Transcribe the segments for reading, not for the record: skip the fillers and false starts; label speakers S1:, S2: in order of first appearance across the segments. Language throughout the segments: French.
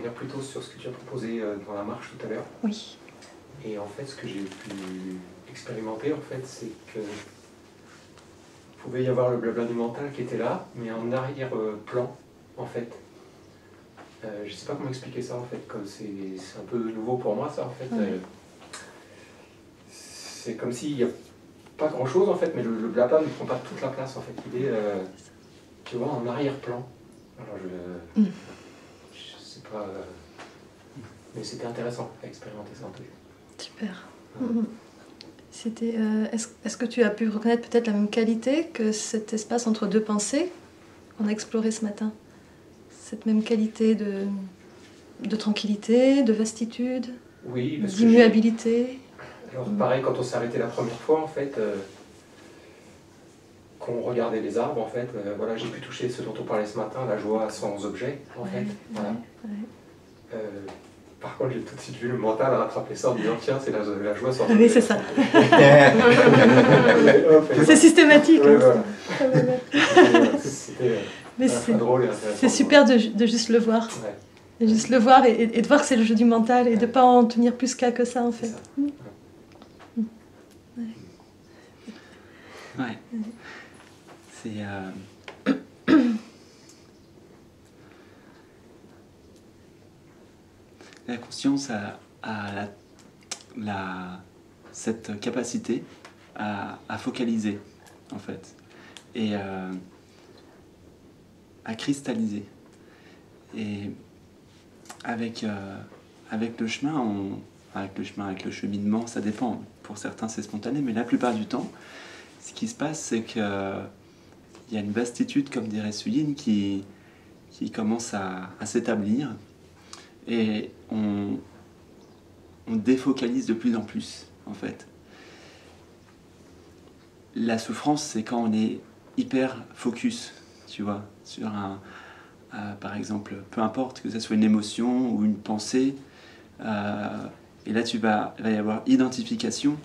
S1: revenir plutôt sur ce que tu as proposé dans la marche tout à l'heure.
S2: Oui.
S1: Et en fait, ce que j'ai pu expérimenter, en fait, c'est que il pouvait y avoir le blabla du mental qui était là, mais en arrière-plan, en fait. Je ne sais pas comment expliquer ça, en fait, comme c'est un peu nouveau pour moi, ça, en fait. C'est comme s'il n'y a pas grand-chose, en fait, mais le blabla ne prend pas toute la place, en fait. Il est, tu vois, en arrière-plan. Alors, je sais pas... mais c'était intéressant à expérimenter ça, en tout cas.
S2: Super. C'était, est-ce que tu as pu reconnaître peut-être la même qualité que cet espace entre deux pensées qu'on a exploré ce matin? Cette même qualité de tranquillité, de vastitude,
S1: oui,
S2: d'immuabilité?
S1: Alors pareil, quand on s'est arrêté la première fois, en fait, qu'on regardait les arbres, en fait, voilà, j'ai pu toucher ce dont on parlait ce matin, la joie sans objet, en fait. Voilà. Par contre, j'ai tout de suite vu le mental rattraper ça en disant tiens, c'est la joie sans objet.
S2: Oui, c'est ça. C'est systématique.
S1: Ouais, voilà. C'était drôle et intéressant.
S2: C'est super de juste le voir.
S1: Ouais.
S2: De juste le voir et de voir que c'est le jeu du mental et de ne pas en tenir plus qu'à que ça, en fait.
S3: Ouais. C'est... La conscience a cette capacité à focaliser, en fait, et à cristalliser. Et avec le chemin, avec le cheminement, ça dépend. Pour certains, c'est spontané, mais la plupart du temps, ce qui se passe, c'est qu'il y a une vastitude, comme dirait Suyine, qui commence à s'établir. Et on défocalise de plus en plus, en fait. La souffrance, c'est quand on est hyper focus, tu vois, sur par exemple, peu importe que ce soit une émotion ou une pensée, et là il va y avoir identification,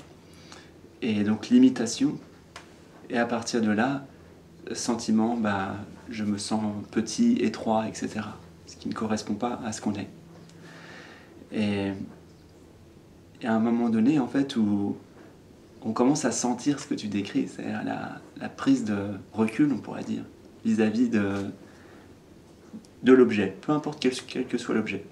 S3: et donc limitation, et à partir de là, sentiment, je me sens petit, étroit, etc. Ce qui ne correspond pas à ce qu'on est. Et à un moment donné, en fait, où on commence à sentir ce que tu décris, c'est-à-dire la prise de recul, on pourrait dire, vis-à-vis de l'objet, peu importe quel que soit l'objet.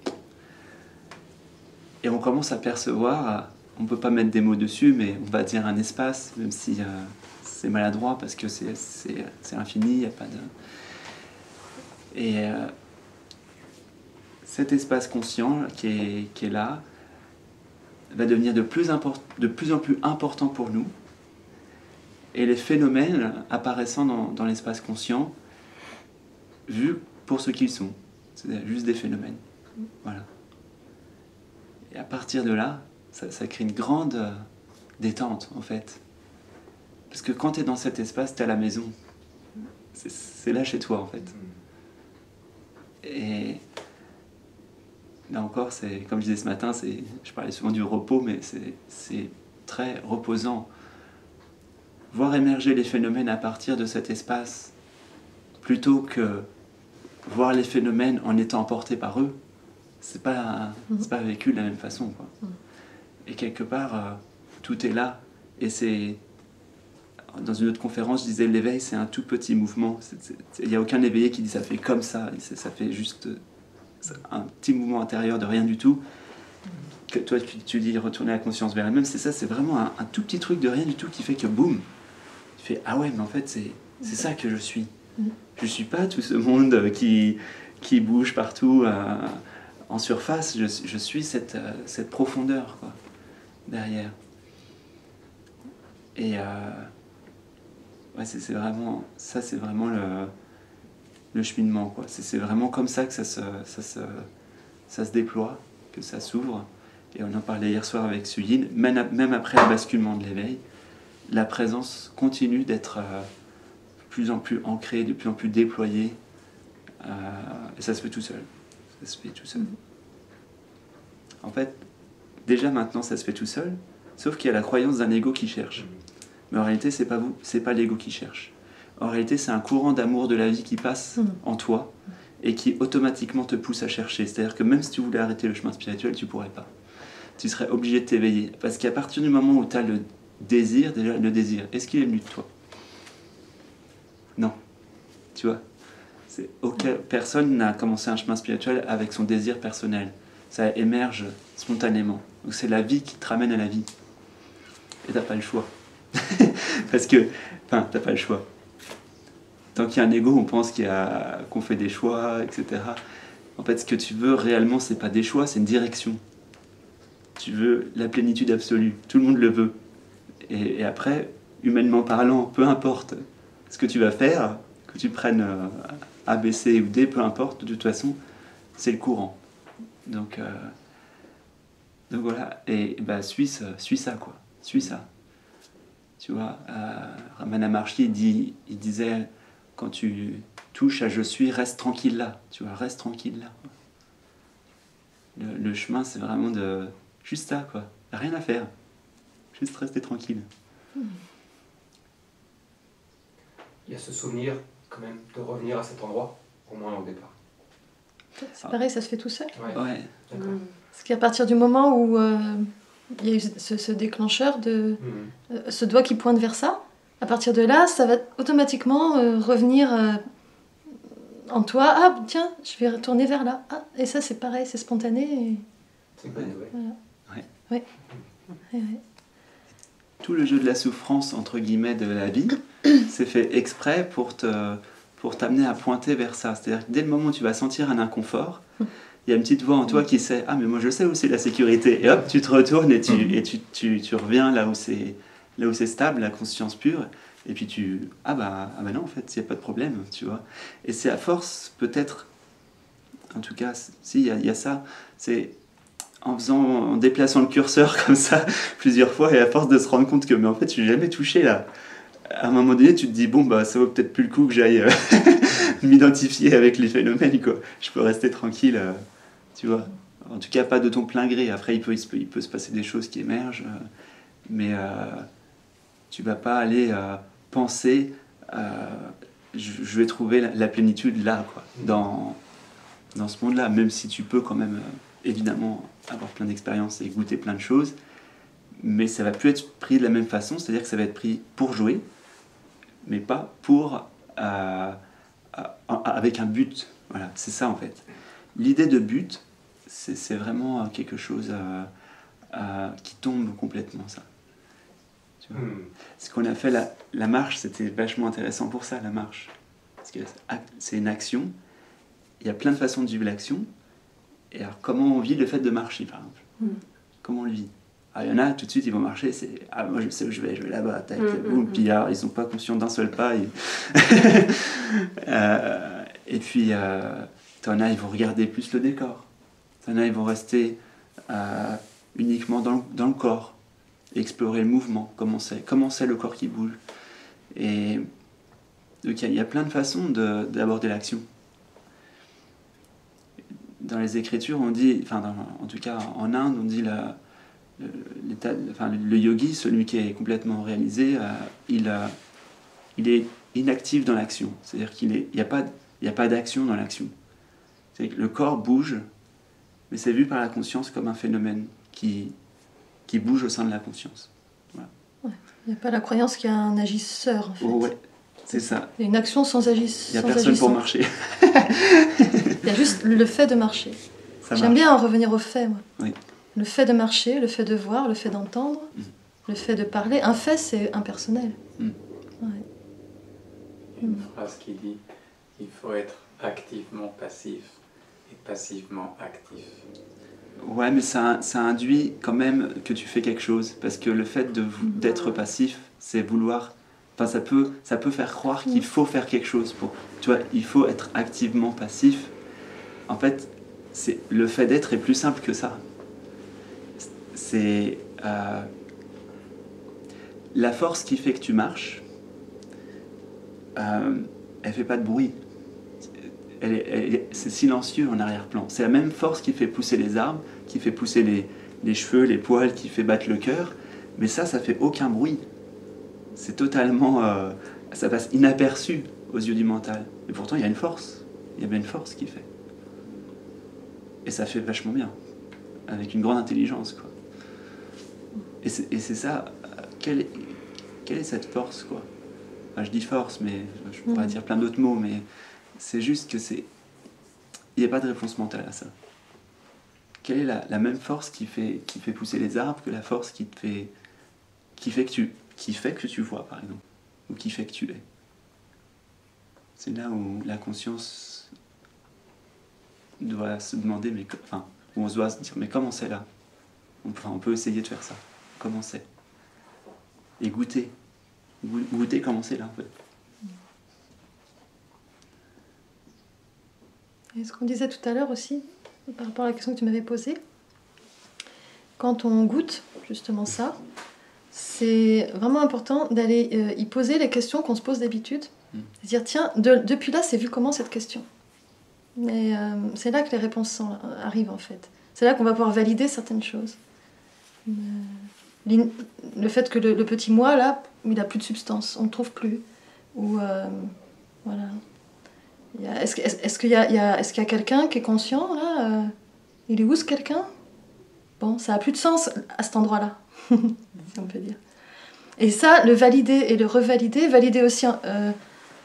S3: Et on commence à percevoir, on ne peut pas mettre des mots dessus, mais on va dire un espace, même si c'est maladroit, parce que c'est infini, il n'y a pas de... Et cet espace conscient qui est là va devenir de plus en plus important pour nous, et les phénomènes apparaissant dans l'espace conscient, vus pour ce qu'ils sont, c'est-à-dire juste des phénomènes. Voilà. Et à partir de là, ça crée une grande détente, en fait. Parce que quand tu es dans cet espace, tu es à la maison. C'est là chez toi, en fait. Et là encore, c'est comme je disais ce matin, je parlais souvent du repos, mais c'est très reposant. Voir émerger les phénomènes à partir de cet espace, plutôt que voir les phénomènes en étant emportés par eux, c'est pas vécu de la même façon, quoi. Et quelque part, tout est là. Et c'est... Dans une autre conférence, je disais l'éveil, c'est un tout petit mouvement. Il n'y a aucun éveillé qui dit ça fait comme ça. Ça fait juste un petit mouvement intérieur de rien du tout. Que toi, tu dis retourner la conscience vers elle-même. C'est ça, c'est vraiment un tout petit truc de rien du tout qui fait que boum, tu fais ah ouais, mais en fait, c'est ça que je suis. Je suis pas tout ce monde qui bouge partout en surface. Je suis cette profondeur, quoi, derrière. Et ouais, c'est vraiment le cheminement, quoi. C'est vraiment comme ça que ça se déploie, que ça s'ouvre. Et on en parlait hier soir avec Suyine, même après le basculement de l'éveil, la présence continue d'être de plus en plus ancrée, de plus en plus déployée, et ça se fait tout seul. Ça se fait tout seul. En fait, déjà maintenant ça se fait tout seul, sauf qu'il y a la croyance d'un ego qui cherche. Mais en réalité, c'est pas l'ego qui cherche. En réalité, c'est un courant d'amour de la vie qui passe en toi et qui automatiquement te pousse à chercher. C'est-à-dire que même si tu voulais arrêter le chemin spirituel, tu pourrais pas. Tu serais obligé de t'éveiller. Parce qu'à partir du moment où tu as le désir, déjà le désir, est-ce qu'il est venu de toi? Non. Tu vois, personne n'a commencé un chemin spirituel avec son désir personnel. Ça émerge spontanément. Donc c'est la vie qui te ramène à la vie. Et t'as pas le choix. Parce que, enfin, t'as pas le choix. Tant qu'il y a un ego, on pense qu'on fait des choix, etc. En fait, ce que tu veux réellement, c'est pas des choix, c'est une direction. Tu veux la plénitude absolue. Tout le monde le veut. Et après, humainement parlant, peu importe ce que tu vas faire, que tu prennes A, B, C ou D, peu importe, de toute façon, c'est le courant. Donc voilà. Et bah, suis ça, quoi. Suis ça. Tu vois, Ramana Maharshi, il disait, quand tu touches à je suis, reste tranquille là. Tu vois, reste tranquille là. Le chemin, c'est vraiment juste ça, quoi. Rien à faire. Juste rester tranquille.
S1: Il y a ce souvenir, quand même, de revenir à cet endroit, au moins au départ.
S2: C'est pareil, ça se fait tout seul.
S3: Ouais.
S1: D'accord.
S2: Parce qu'à partir du moment où il y a eu ce déclencheur, ce doigt qui pointe vers ça, à partir de là, ça va automatiquement revenir en toi. Ah, tiens, je vais retourner vers là. Ah, et ça, c'est pareil, c'est spontané.
S1: C'est une bonne nouvelle.
S2: Voilà.
S3: Ouais.
S2: Ouais.
S3: Tout le jeu de la souffrance, entre guillemets, de la vie, c'est fait exprès pour t'amener à pointer vers ça. C'est-à-dire que dès le moment où tu vas sentir un inconfort, il y a une petite voix en toi qui sait « Ah, mais moi je sais où c'est la sécurité ». Et hop, tu te retournes et tu reviens là où c'est stable, la conscience pure. Et puis ah bah non, en fait, il n'y a pas de problème, tu vois. Et c'est à force, peut-être, en tout cas, si, il y a ça, c'est en déplaçant le curseur comme ça plusieurs fois, et à force de se rendre compte que, mais en fait, je suis jamais touché là. À un moment donné, tu te dis, bon, bah, ça vaut peut-être plus le coup que j'aille m'identifier avec les phénomènes, quoi. Je peux rester tranquille, tu vois. En tout cas, pas de ton plein gré. Après, il peut se passer des choses qui émergent, mais tu vas pas aller penser, je vais trouver la plénitude là, quoi, dans ce monde-là, même si tu peux quand même, évidemment, avoir plein d'expériences et goûter plein de choses, mais ça va plus être pris de la même façon, c'est-à-dire que ça va être pris pour jouer, mais pas pour avec un but. Voilà, c'est ça en fait. L'idée de but, c'est vraiment quelque chose qui tombe complètement, ça. Tu vois. Ce qu'on a fait la marche, c'était vachement intéressant pour ça, la marche. Parce que c'est une action, il y a plein de façons de vivre l'action, et alors comment on vit le fait de marcher, par exemple. Comment on le vit? Il y en a, tout de suite, ils vont marcher, c'est « Ah, moi je sais où je vais là-bas, tac, boum », puis alors, ils sont pas conscients d'un seul pas. Et puis, t'en as, ils vont regarder plus le décor. T'en as, ils vont rester uniquement dans le corps, explorer le mouvement, comment c'est le corps qui bouge. Et donc, il y a plein de façons d'aborder l'action. Dans les Écritures, on dit, en tout cas en Inde, on dit le yogi, celui qui est complètement réalisé, il est inactif dans l'action. C'est-à-dire qu'il n'y a pas d'action dans l'action. C'est-à-dire que le corps bouge, mais c'est vu par la conscience comme un phénomène qui bouge au sein de la conscience. Voilà.
S2: Ouais. Il n'y a pas la croyance qu'il y a un agisseur, en fait.
S3: Oh, ouais, c'est ça.
S2: Il y a une action sans agisseur.
S3: Il n'y a personne pour marcher.
S2: Il y a juste le fait de marcher. J'aime bien en revenir au fait, moi.
S3: Oui.
S2: Le fait de marcher, le fait de voir, le fait d'entendre, le fait de parler. Un fait, c'est impersonnel. Ouais.
S4: Une phrase qui dit « Il faut être activement passif et passivement actif ».
S3: Ouais, mais ça induit quand même que tu fais quelque chose. Parce que le fait d'être passif, c'est vouloir... Enfin, ça peut faire croire qu'il faut faire quelque chose. Tu vois, il faut être activement passif. En fait, le fait d'être est plus simple que ça. C'est la force qui fait que tu marches, elle fait pas de bruit. C'est silencieux en arrière-plan. C'est la même force qui fait pousser les arbres, qui fait pousser les cheveux, les poils, qui fait battre le cœur. Mais ça fait aucun bruit. C'est totalement... ça passe inaperçu aux yeux du mental. Et pourtant, il y a une force. il y a bien une force qui fait. Et ça fait vachement bien, avec une grande intelligence, quoi. Et c'est ça, quelle est cette force, quoi? Enfin, je dis force, mais je pourrais dire plein d'autres mots, mais c'est juste que il n'y a pas de réponse mentale à ça. Quelle est la même force qui fait pousser les arbres que la force qui fait que tu vois, par exemple, ou qui fait que tu es? C'est là où la conscience doit se demander, où on se doit se dire, mais comment c'est là? On peut essayer de faire ça. Comment c'est? Et goûter comment c'est là, en fait.
S2: Et ce qu'on disait tout à l'heure aussi, par rapport à la question que tu m'avais posée, quand on goûte justement ça, c'est vraiment important d'aller y poser les questions qu'on se pose d'habitude. Dire, tiens, depuis là, c'est vu comment cette question? Mais c'est là que les réponses arrivent en fait. C'est là qu'on va pouvoir valider certaines choses. Le fait que le petit moi, là, il n'a plus de substance, on ne le trouve plus. Ou, voilà. Est-ce qu'il y a quelqu'un qui est conscient, là il est où ce quelqu'un? Bon, ça n'a plus de sens à cet endroit-là, si on peut dire. Et ça, le valider et le revalider, valider aussi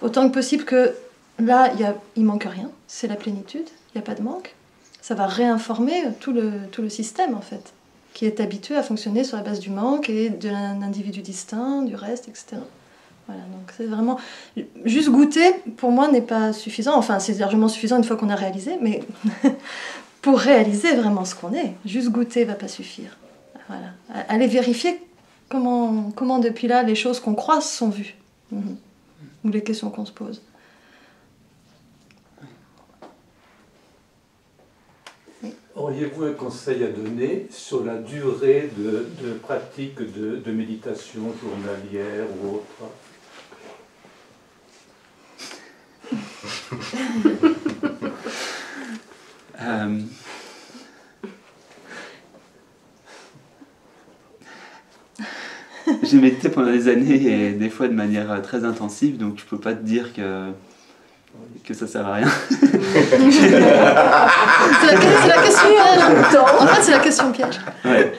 S2: autant que possible que là, il manque rien, c'est la plénitude, il n'y a pas de manque. Ça va réinformer tout le système, en fait, qui est habitué à fonctionner sur la base du manque et d'un individu distinct, du reste, etc. Voilà, donc c'est vraiment... Juste goûter, pour moi, n'est pas suffisant. Enfin, c'est largement suffisant une fois qu'on a réalisé, mais pour réaliser vraiment ce qu'on est, juste goûter ne va pas suffire. Voilà. Aller vérifier comment depuis là, les choses qu'on croise sont vues. Ou les questions qu'on se pose.
S5: Auriez-vous un conseil à donner sur la durée de pratique de méditation journalière ou autre?
S3: J'ai médité pendant des années et des fois de manière très intensive, donc je peux pas te dire que ça sert à rien.
S2: C'est la question piège. En fait, c'est la question piège.
S3: Ouais.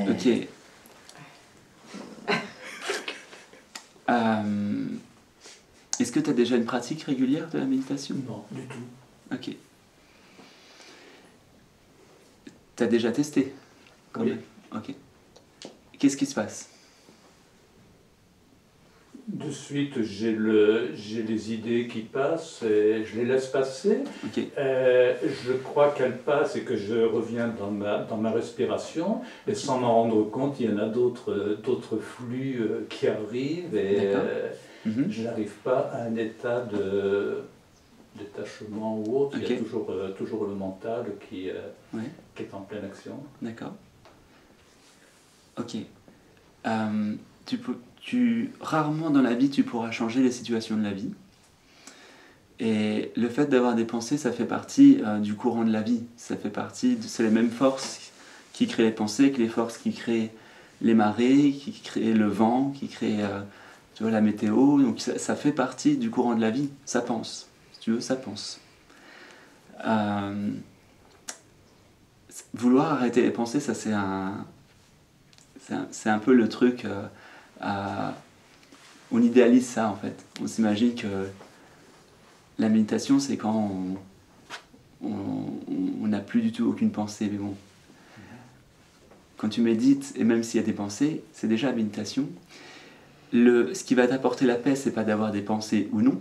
S3: Ok. Est-ce que tu as déjà une pratique régulière de la méditation?
S5: Non, du tout.
S3: Ok. Tu as déjà testé? Quand même. Ok. Qu'est-ce qui se passe?
S5: De suite, j'ai les idées qui passent et je les laisse passer.
S3: Okay.
S5: Je crois qu'elles passent et que je reviens dans ma respiration. Et sans m'en rendre compte, il y en a d'autres flux qui arrivent et je n'arrive pas à un état de détachement ou autre. Okay. Il y a toujours le mental qui est en pleine action.
S3: D'accord. Ok. Rarement dans la vie tu pourras changer les situations de la vie. Et le fait d'avoir des pensées, ça fait partie du courant de la vie. Ça fait partie, c'est les mêmes forces qui créent les pensées, que les forces qui créent les marées, qui créent le vent, qui créent tu vois, la météo. Donc ça fait partie du courant de la vie. Ça pense. Si tu veux, ça pense. Vouloir arrêter les pensées, ça c'est un peu le truc... on idéalise ça en fait. On s'imagine que la méditation c'est quand on n'a plus du tout aucune pensée, mais bon. Quand tu médites, et même s'il y a des pensées, c'est déjà la méditation. Ce qui va t'apporter la paix, c'est pas d'avoir des pensées ou non.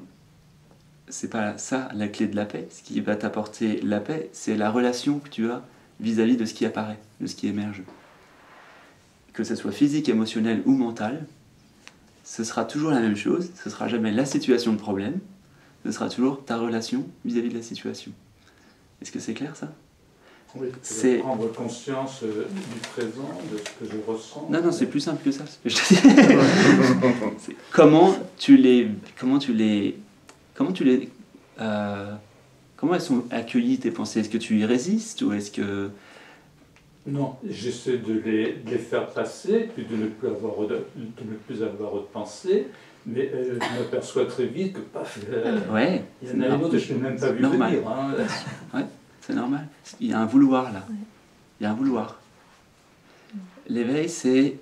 S3: C'est pas ça la clé de la paix. Ce qui va t'apporter la paix, c'est la relation que tu as vis-à-vis de ce qui apparaît, de ce qui émerge. Que ce soit physique, émotionnel ou mental, ce sera toujours la même chose, ce sera jamais la situation de problème, ce sera toujours ta relation vis-à-vis de la situation. Est-ce que c'est clair ça?
S5: Oui, c'est prendre conscience du présent, de ce que je ressens.
S3: Non, c'est plus simple que ça. Comment elles sont accueillies tes pensées? Est-ce que tu y résistes ou est-ce que
S5: Non, j'essaie de les faire passer, puis de ne plus avoir de pensée, mais je m'aperçois très vite que paf,
S3: Ouais,
S5: il y en a une autre que je n'ai même pas vu
S3: normal.
S5: venir. Hein.
S3: Ouais, c'est normal. Il y a un vouloir là. Il y a un vouloir. L'éveil, c'est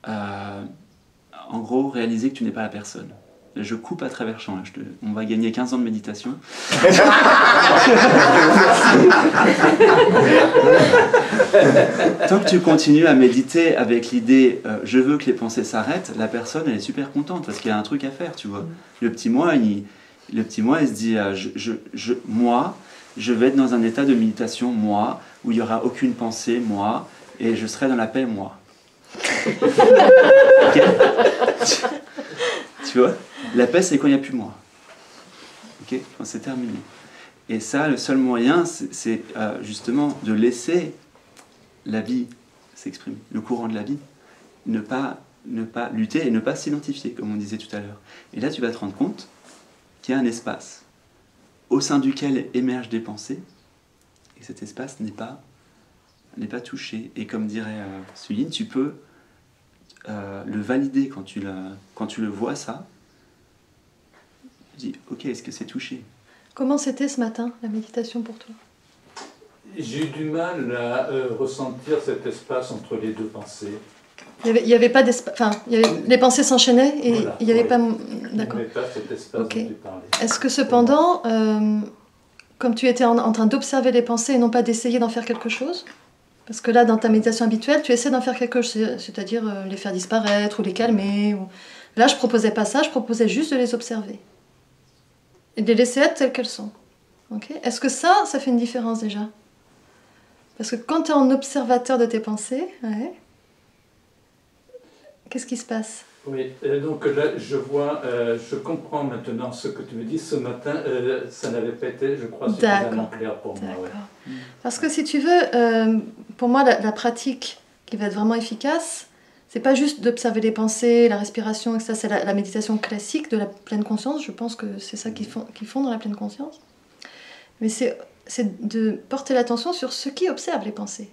S3: en gros réaliser que tu n'es pas la personne. Je coupe à travers champ. On va gagner 15 ans de méditation. Tant que tu continues à méditer avec l'idée je veux que les pensées s'arrêtent, la personne elle est super contente parce qu'il y a un truc à faire, tu vois. Le petit moi il se dit moi, je vais être dans un état de méditation, moi, où il n'y aura aucune pensée, moi, et je serai dans la paix, moi. Ok. Tu vois, la paix c'est quand il n'y a plus moi. Ok, quand c'est terminé. Et ça, le seul moyen, c'est justement de laisser la vie s'exprimer, le courant de la vie, ne pas lutter et ne pas s'identifier, comme on disait tout à l'heure. Et là, tu vas te rendre compte qu'il y a un espace au sein duquel émergent des pensées, et cet espace n'est pas touché. Et comme dirait Suline, tu peux le valider quand tu le vois, ça. Tu dis, ok, est-ce que c'est touché?
S2: Comment c'était ce matin, la méditation pour toi?
S5: J'ai eu du mal à ressentir cet espace entre les deux pensées.
S2: Il y avait pas d'espace. Enfin, les pensées s'enchaînaient et
S5: Voilà,
S2: il n'y avait
S5: oui.
S2: pas.
S5: Il n'y
S2: D'accord.
S5: avait pas cet espace
S2: Ok.
S5: dont tu parlais.
S2: Est-ce que cependant, comme tu étais en train d'observer les pensées et non pas d'essayer d'en faire quelque chose, parce que là, dans ta méditation habituelle, tu essaies d'en faire quelque chose, c'est-à-dire les faire disparaître ou les calmer. Ou... Là, je proposais pas ça, je proposais juste de les observer et de les laisser être telles qu'elles sont. Okay. Est-ce que ça fait une différence déjà? Parce que quand tu es en observateur de tes pensées, ouais, qu'est-ce qui se passe?
S5: Oui, donc là, je comprends maintenant ce que tu me dis. Ce matin, ça n'avait pas été, je crois, suffisamment clair pour moi. Ouais.
S2: Parce que si tu veux, pour moi, la pratique qui va être vraiment efficace, c'est pas juste d'observer les pensées, la respiration, etc. C'est la méditation classique de la pleine conscience. Je pense que c'est ça qu'ils font dans la pleine conscience. Mais c'est de porter l'attention sur ce qui observe les pensées.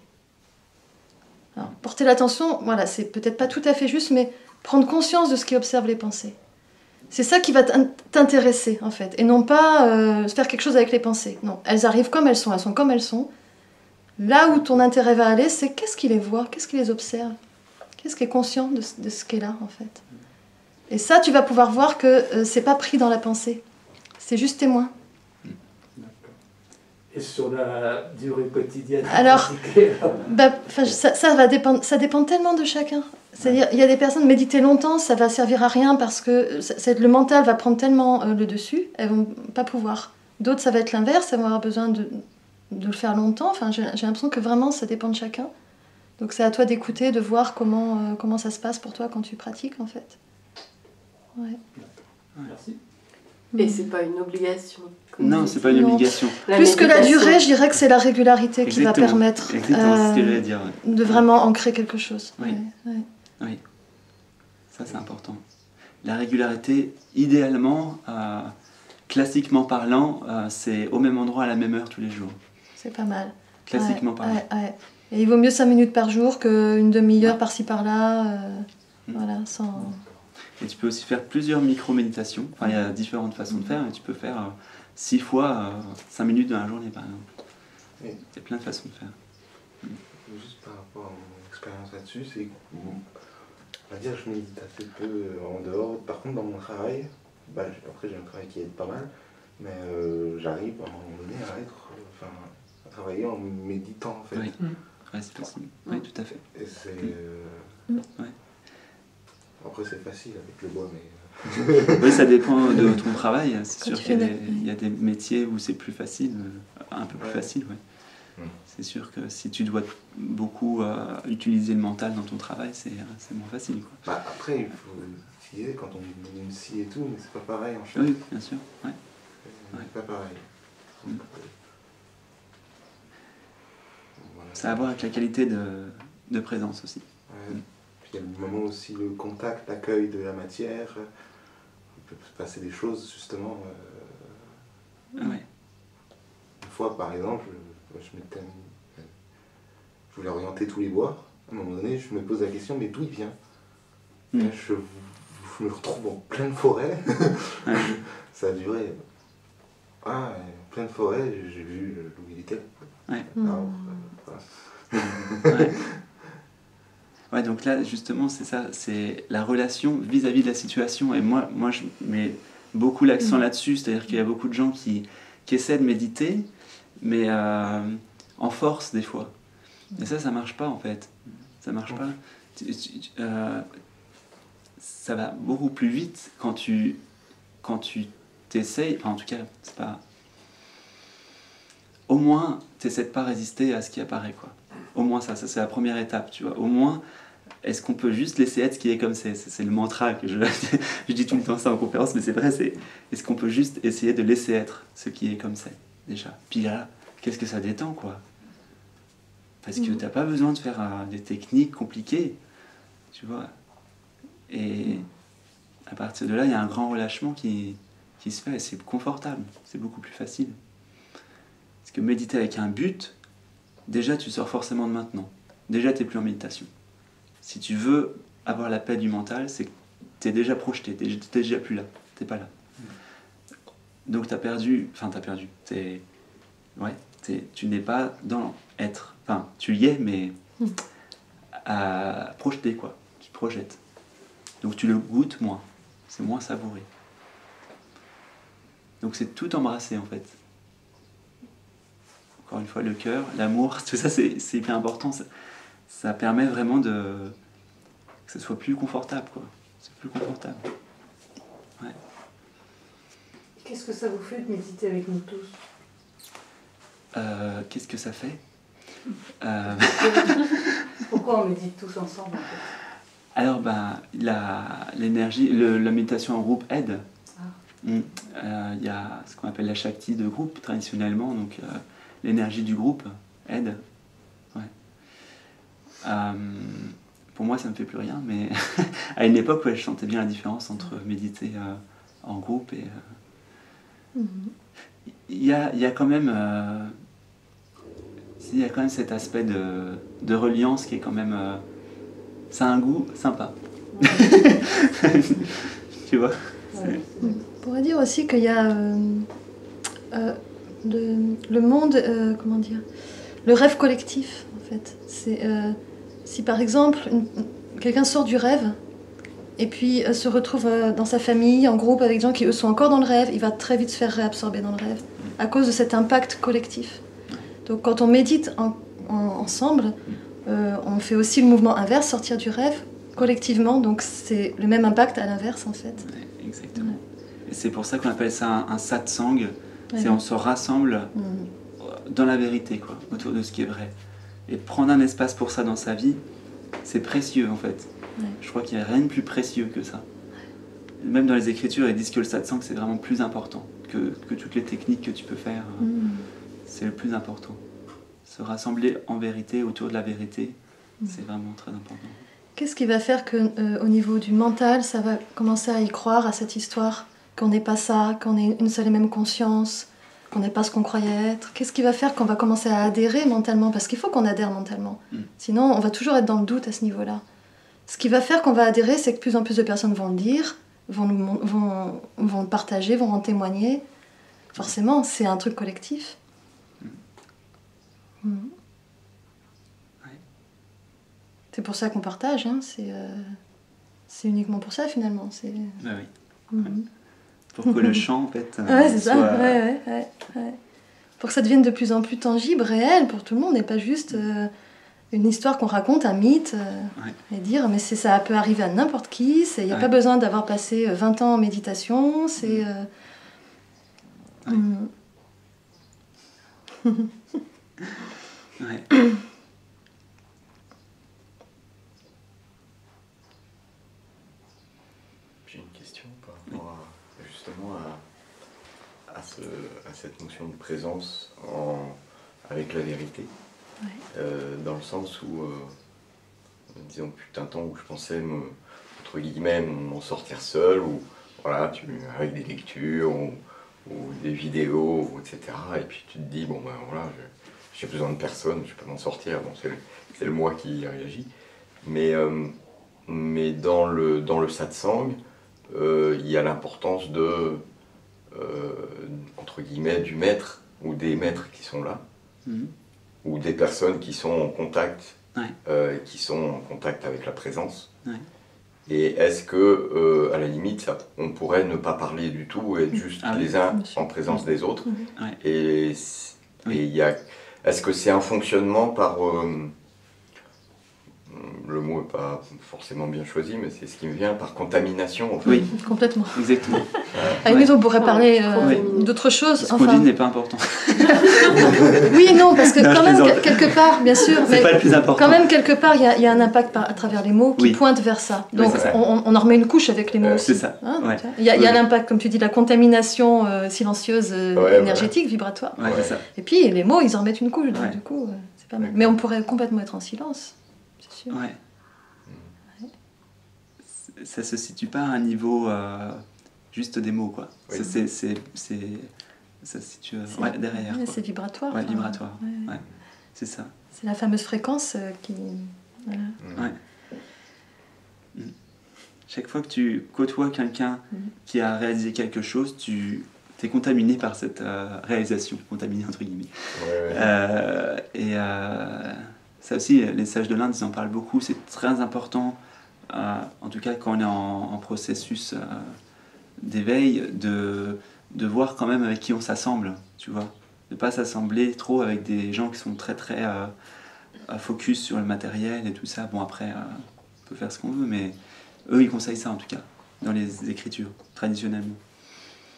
S2: Alors, porter l'attention, voilà, c'est peut-être pas tout à fait juste, mais prendre conscience de ce qui observe les pensées. C'est ça qui va t'intéresser, en fait. Et non pas faire quelque chose avec les pensées. Non, elles arrivent comme elles sont comme elles sont. Là où ton intérêt va aller, c'est qu'est-ce qui les voit, qu'est-ce qui les observe, qu'est-ce qui est conscient de ce qui est là, en fait. Et ça, tu vas pouvoir voir que c'est pas pris dans la pensée. C'est juste témoin.
S5: Et sur la durée quotidienne.
S2: Alors, ça dépend tellement de chacun. C'est-à-dire, il y a des personnes, méditer longtemps, ça va servir à rien parce que le mental va prendre tellement le dessus, elles vont pas pouvoir. D'autres, ça va être l'inverse, elles vont avoir besoin de le faire longtemps. Enfin, j'ai l'impression que vraiment, ça dépend de chacun. Donc c'est à toi d'écouter, de voir comment ça se passe pour toi quand tu pratiques, en fait. Ouais.
S5: Merci.
S6: Et c'est pas une obligation.
S3: Non, c'est pas une obligation.
S2: Plus que la durée, je dirais que c'est la régularité qui va permettre
S3: ce que j'allais dire,
S2: de vraiment ancrer quelque chose.
S3: Oui.
S2: Ouais.
S3: Oui, ça c'est important. La régularité, idéalement, classiquement parlant, c'est au même endroit à la même heure tous les jours.
S2: C'est pas mal.
S3: Classiquement parlant.
S2: Ouais. Et il vaut mieux 5 minutes par jour qu'une demi-heure par-ci par-là. Voilà, sans... Et
S3: tu peux aussi faire plusieurs micro-méditations. Enfin, il y a différentes façons de faire. Et tu peux faire 6 fois 5 minutes dans la journée, par exemple. Il y a plein de façons de faire.
S7: Juste par rapport à mon expérience là-dessus, c'est que, on va dire, je médite assez peu en dehors. Par contre, dans mon travail, après j'ai un travail qui aide pas mal, mais j'arrive à un moment donné à travailler en méditant, en fait.
S3: Oui, c'est possible. Oui, tout à fait.
S7: Et c'est...
S3: Ouais.
S7: Après, c'est facile avec le bois, mais...
S3: Oui, ça dépend de ton travail. C'est sûr qu'il y a des métiers où c'est plus facile, un peu plus facile, ouais. C'est sûr que si tu dois beaucoup utiliser le mental dans ton travail, c'est moins facile, quoi.
S7: Après, il faut l'utiliser quand on est une scie et tout, mais c'est pas pareil, en fait.
S3: Oui, bien sûr, ouais.
S7: C'est pas pareil.
S3: Voilà. Ça a à voir avec la qualité de présence aussi.
S7: Ouais. Il y a le moment aussi, le contact, l'accueil de la matière. Il peut se passer des choses, justement.
S3: Ouais.
S7: Une fois, par exemple, je m'étais je voulais orienter tous les bois. À un moment donné, je me pose la question, mais d'où il vient? Là, je me retrouve en pleine forêt.
S3: Ouais.
S7: Ça a duré. Ah, pleine forêt, j'ai vu d'où il était.
S3: Ouais.
S7: Voilà.
S3: Ouais. Ouais, donc là, justement, c'est ça, c'est la relation vis-à-vis de la situation. Et moi je mets beaucoup l'accent là-dessus, c'est-à-dire qu'il y a beaucoup de gens qui essaient de méditer, mais en force, des fois. Et ça marche pas, en fait. Ça marche pas. Ça va beaucoup plus vite quand tu t'essayes, enfin, en tout cas, c'est pas... Au moins, t'essaies de pas résister à ce qui apparaît, quoi. Au moins ça c'est la première étape, tu vois. Au moins, est-ce qu'on peut juste laisser être ce qui est comme c'est le mantra que je dis tout le temps ça en conférence, mais c'est vrai, est-ce qu'on peut juste essayer de laisser être ce qui est comme c'est, déjà. Puis là, qu'est-ce que ça détend, quoi. Parce que t'as pas besoin de faire des techniques compliquées, tu vois. Et à partir de là, il y a un grand relâchement qui se fait, et c'est confortable, c'est beaucoup plus facile. Parce que méditer avec un but, déjà tu sors forcément de maintenant. Déjà t'es plus en méditation. Si tu veux avoir la paix du mental, c'est que t'es déjà projeté, t'es déjà plus là, t'es pas là. Donc tu n'es pas dans être. Enfin, tu y es, mais à projeter, quoi. Tu te projettes. Donc tu le goûtes moins. C'est moins savouré. Donc c'est tout embrasser, en fait. Encore une fois, le cœur, l'amour, tout ça, c'est hyper important. Ça permet vraiment que ce soit plus confortable, quoi. C'est plus confortable. Ouais.
S8: Qu'est-ce que ça vous fait de méditer avec nous tous?
S3: Qu'est-ce que ça fait
S8: Pourquoi on médite tous ensemble, en fait?
S3: Alors, l'énergie, la méditation en groupe aide. Il y a ce qu'on appelle la Shakti de groupe, traditionnellement, donc l'énergie du groupe aide. Ouais. Pour moi, ça ne me fait plus rien, mais à une époque, ouais, je sentais bien la différence entre méditer en groupe et... Il y a quand même cet aspect de reliance qui est quand même... ça a un goût sympa. Tu vois?
S2: On pourrait dire aussi qu'il y a le monde, comment dire, le rêve collectif, en fait. C'est si par exemple quelqu'un sort du rêve et puis se retrouve dans sa famille, en groupe avec des gens qui eux sont encore dans le rêve, il va très vite se faire réabsorber dans le rêve à cause de cet impact collectif. Donc quand on médite ensemble, on fait aussi le mouvement inverse, sortir du rêve collectivement, donc c'est le même impact à l'inverse en fait.
S3: Ouais, exactement. Ouais. Et c'est pour ça qu'on appelle ça un satsang, c'est on se rassemble dans la vérité, quoi, autour de ce qui est vrai. Et prendre un espace pour ça dans sa vie, c'est précieux en fait. Ouais. Je crois qu'il n'y a rien de plus précieux que ça. Même dans les Écritures, ils disent que le satsang c'est vraiment plus important que toutes les techniques que tu peux faire. C'est le plus important. Se rassembler en vérité, autour de la vérité, c'est vraiment très important.
S2: Qu'est-ce qui va faire qu'au niveau du mental, ça va commencer à y croire à cette histoire, qu'on n'est pas ça, qu'on est une seule et même conscience, qu'on n'est pas ce qu'on croyait être? Qu'est-ce qui va faire qu'on va commencer à adhérer mentalement? Parce qu'il faut qu'on adhère mentalement. Sinon, on va toujours être dans le doute à ce niveau-là. Ce qui va faire qu'on va adhérer, c'est que de plus en plus de personnes vont le dire, vont le partager, vont en témoigner. Forcément, c'est un truc collectif. C'est pour ça qu'on partage, hein. C'est uniquement pour ça finalement.
S3: Bah oui. Pour que le chant, en fait,
S2: c'est ça. Ouais. Pour que ça devienne de plus en plus tangible, réel pour tout le monde, et pas juste une histoire qu'on raconte, un mythe, et dire mais ça peut arriver à n'importe qui, il n'y a pas besoin d'avoir passé 20 ans en méditation, c'est...
S9: J'ai une question par rapport justement à cette notion de présence avec la vérité, dans le sens où, disons, depuis un temps où je pensais entre guillemets m'en sortir seul, ou voilà, avec des lectures ou des vidéos, etc. Et puis tu te dis bon ben voilà, je j'ai besoin de personne, je peux m'en sortir, bon, c'est le moi qui réagit. Mais dans le satsang, il y a l'importance de, entre guillemets, du maître ou des maîtres qui sont là, ou des personnes qui sont en contact, avec la présence.
S3: Ouais.
S9: Et est-ce que, à la limite, on pourrait ne pas parler du tout et être juste les uns en présence des autres?
S3: Ouais.
S9: Et est-ce que c'est un fonctionnement par... le mot n'est pas forcément bien choisi, mais c'est ce qui me vient, par contamination en fait.
S2: Oui, complètement.
S3: Exactement.
S2: À la limite, on pourrait parler d'autre chose.
S3: Ce qu'on dit n'est pas important.
S2: Oui, non, parce que quand même, quelque part, bien sûr,
S3: c'est pas le plus important.
S2: Quand même, quelque part, il y a un impact à travers les mots qui pointe vers ça. Donc, on en remet une couche avec les mots aussi.
S3: C'est ça.
S2: Hein, il y a l'impact, comme tu dis, la contamination silencieuse, énergétique, vibratoire.
S3: Ouais, c'est ça.
S2: Et puis, les mots, ils en remettent une couche. Donc, du coup, c'est pas mal. Mais on pourrait complètement être en silence.
S3: Ouais. Ça se situe pas à un niveau juste des mots, quoi. Oui. Ça se situe derrière.
S2: Ouais, c'est vibratoire.
S3: Ouais, vibratoire. Ouais. C'est ça.
S2: C'est la fameuse fréquence qui... Voilà.
S3: Ouais. Chaque fois que tu côtoies quelqu'un qui a réalisé quelque chose, tu es contaminé par cette réalisation, contaminé entre guillemets. Ça aussi, les sages de l'Inde, ils en parlent beaucoup, c'est très important, en tout cas quand on est en processus d'éveil, de voir quand même avec qui on s'assemble, tu vois. De ne pas s'assembler trop avec des gens qui sont très très focus sur le matériel et tout ça. Bon, après, on peut faire ce qu'on veut, mais eux, ils conseillent ça en tout cas, dans les écritures, traditionnellement.